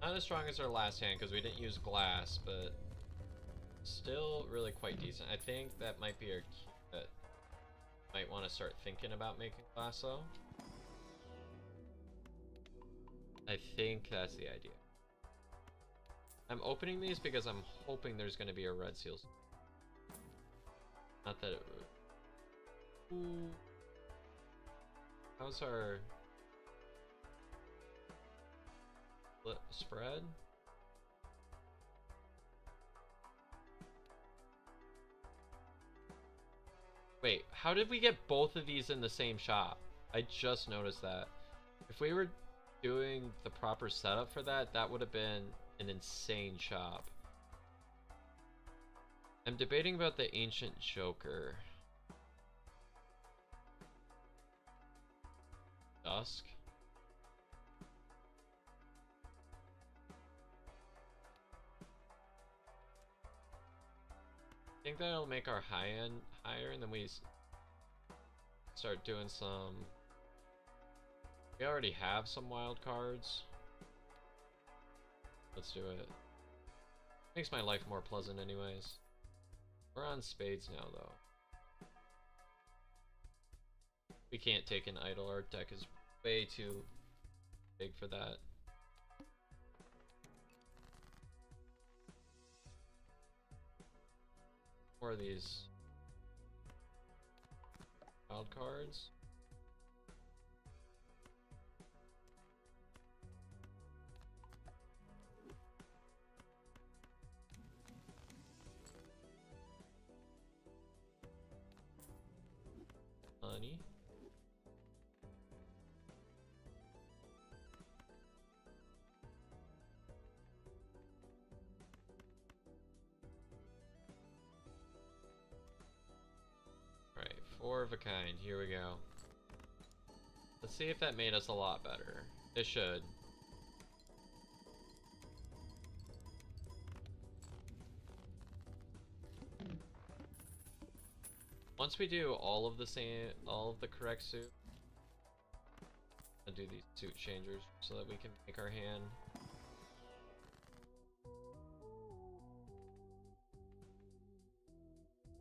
Not as strong as our last hand because we didn't use glass, but still really quite decent. I think that might be our key that might want to start thinking about making glass though. I think that's the idea. I'm opening these because I'm hoping there's going to be a red seal. Not that it would. Ooh. How's our spread? Wait, how did we get both of these in the same shop? I just noticed that. If we were doing the proper setup for that, that would have been an insane shop. I'm debating about the Ancient Joker. Dusk. I think that'll make our high end higher, and then we start doing some. We already have some wild cards. Let's do it. Makes my life more pleasant, anyways. We're on spades now, though. We can't take an idol. Our deck is way too big for that. More of these wild cards. Money. Alright, 4 of a kind. Here we go. Let's see if that made us a lot better. It should. Once we do all of the correct suit, I'll do these suit changers so that we can make our hand.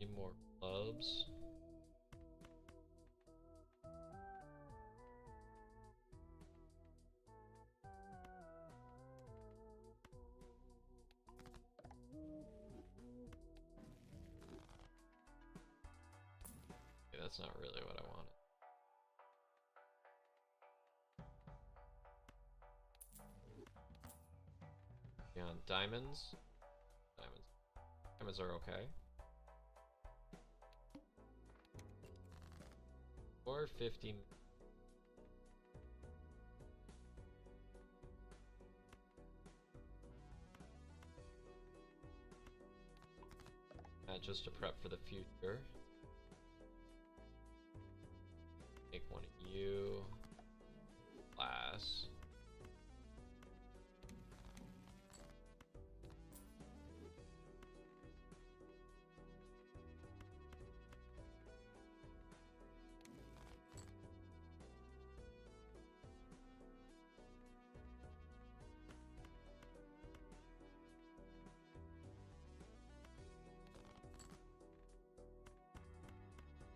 Need more clubs. That's not really what I wanted. Yeah, diamonds. Diamonds are okay. 450. Just to prep for the future. Take one of you. Glass.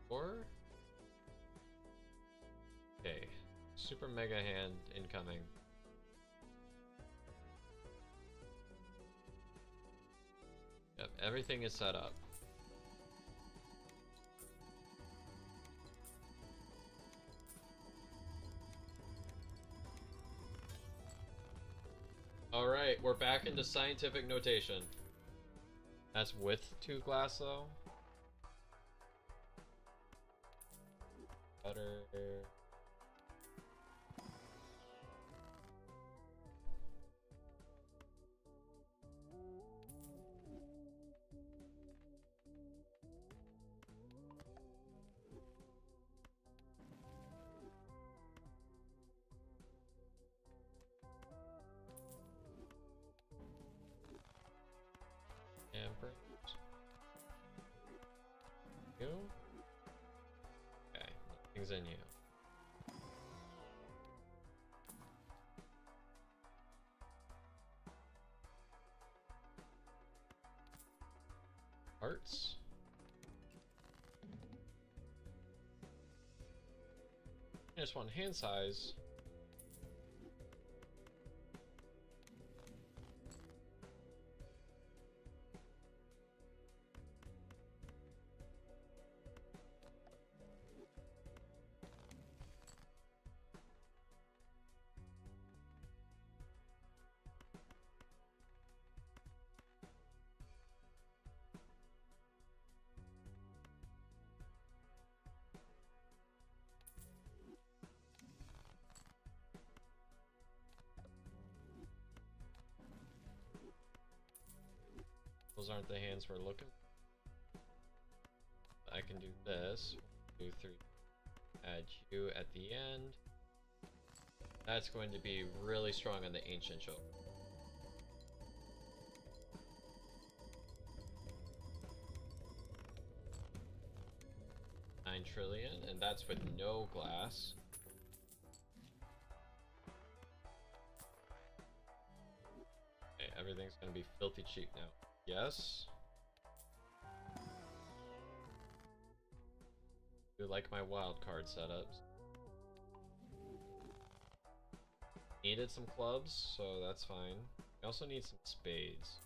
Or okay, super mega hand incoming. Yep, everything is set up. Alright, we're back into scientific notation. That's with 2 glass though. Better. Amber. You? Okay, nothing's in you. Hearts. Just one hand size. Those aren't the hands we're looking for. I can do this. 2, 3. Add you at the end. That's going to be really strong on the ancient choke. $9 trillion, and that's with no glass. Okay, everything's gonna be filthy cheap now. Yes. I do like my wild card setups. Needed some clubs, so that's fine. I also need some spades.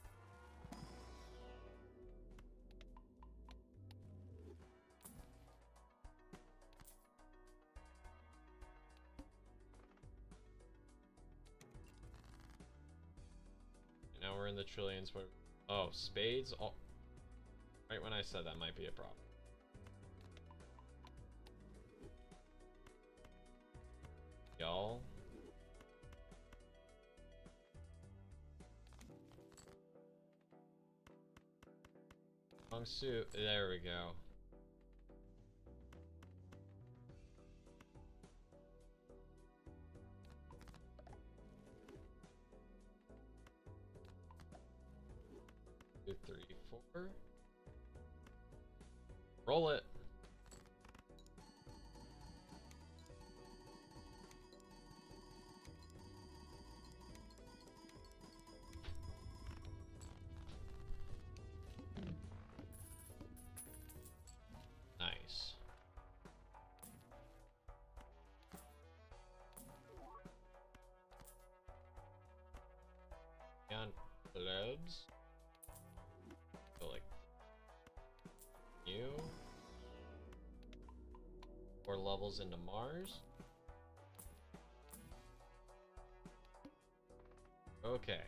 And now we're in the trillions. Where, oh, spades. Oh, right when I said that might be a problem. Y'all. Wrong suit. There we go. Two, three, four. Roll it. Nice. On clubs. Go like you. 4 levels into Mars. Okay.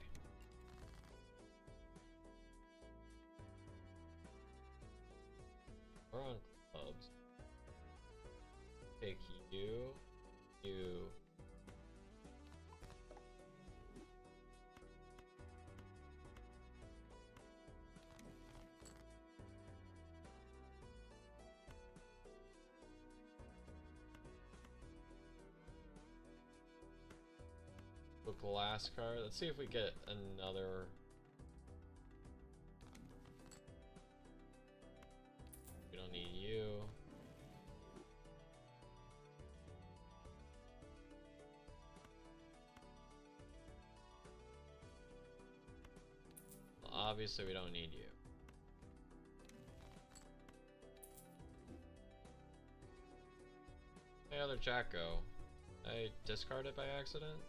We're on clubs. Take you. You. Glass card. Let's see if we get another. We don't need you. Well, obviously, we don't need you. My other jack go. I discard it by accident.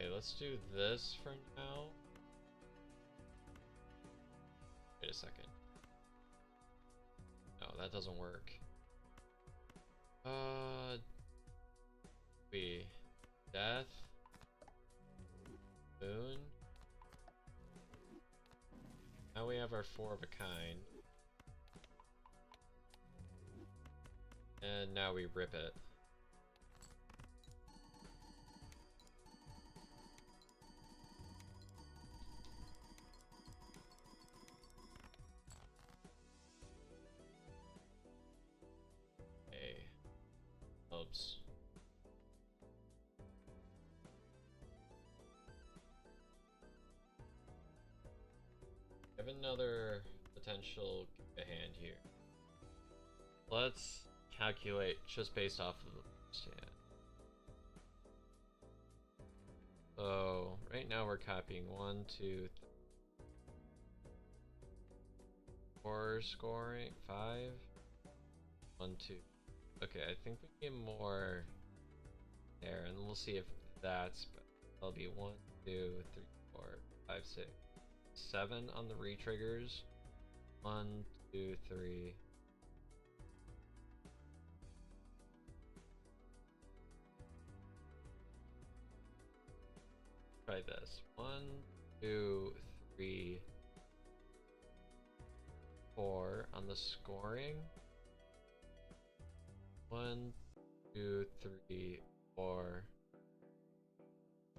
Okay, let's do this for now. Wait a second. No, that doesn't work. Death. Moon. Now we have our 4 of a kind. And now we rip it. Oops. I have another potential hand here. Let's calculate just based off of the stand. So right now we're copying 1, 2, 3, 4 scoring, 5, 1, 2. Okay, I think we need more there, and we'll see if that's. That'll be 1, 2, 3, 4, 5, 6, 7 on the re-triggers. 1, 2, 3. try this. 1, 2, 3, 4 on the scoring. 1, 2, 3, 4.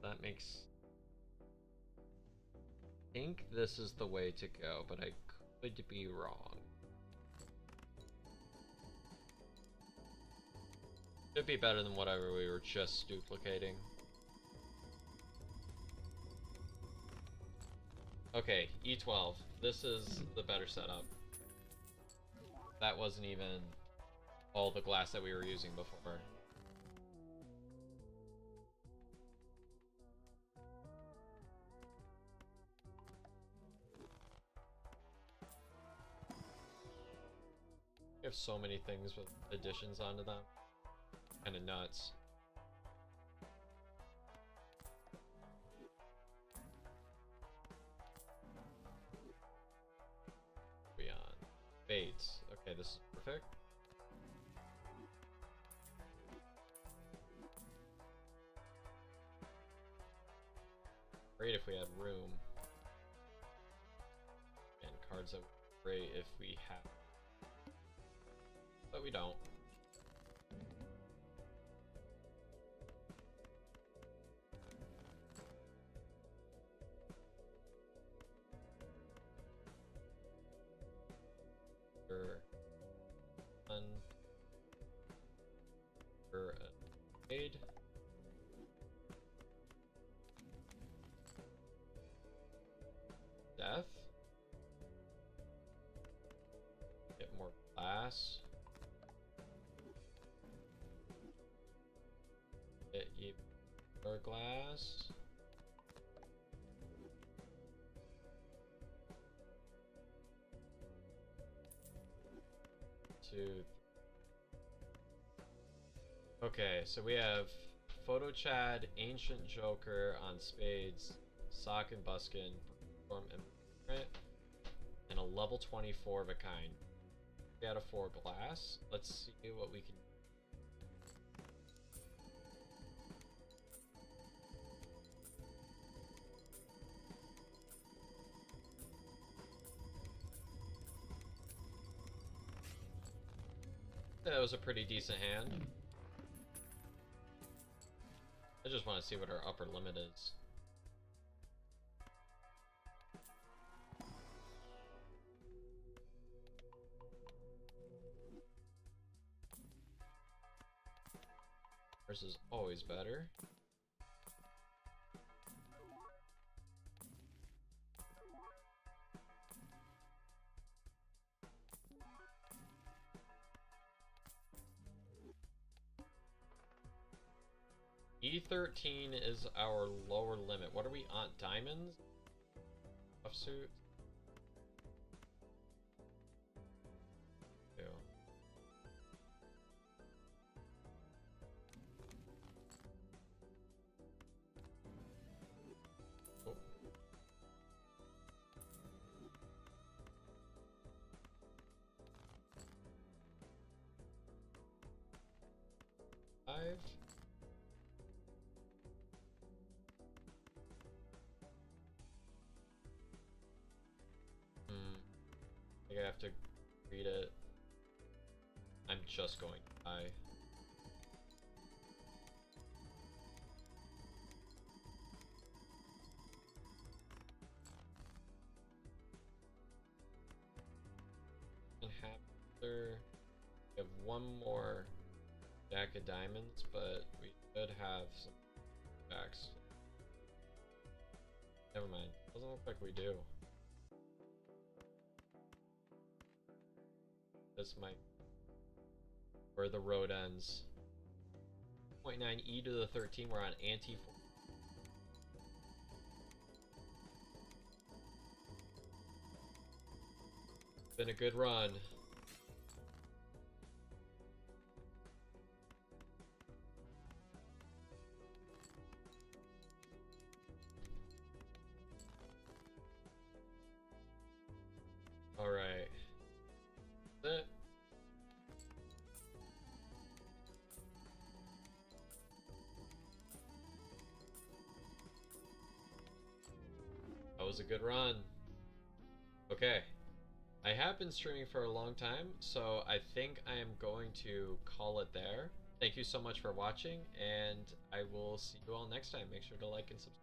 That makes... I think this is the way to go, but I could be wrong. Should be better than whatever we were just duplicating. Okay, E12. This is the better setup. That wasn't even all the glass that we were using before. We have so many things with additions onto them. Kinda nuts. Beyond. Baits. Okay, this is perfect. Great if we had room. And cards that would be great if we have. But we don't. For a aid. Death. Get more glass. Get even more glass. Okay, so we have Photo Chad, Ancient Joker on spades, Sock and Buskin, Perform Imprint, and a level 24 of a kind. 3 out of 4 glass. Let's see what we can. That was a pretty decent hand. I just want to see what our upper limit is. Ours is always better. E13 is our lower limit. What are we on? Diamonds? Offsuit? Ew. Oh. Five. I have to read it. I'm just going to die. And after we have one more jack of diamonds, but we should have some jacks. Never mind. Doesn't look like we do. This might where the road ends. 0.9 E to the 13. We're on anti. Been a good run. All right. That's it. was a good run. Okay. I have been streaming for a long time, so I think I am going to call it there. Thank you so much for watching, and I will see you all next time. Make sure to like and subscribe.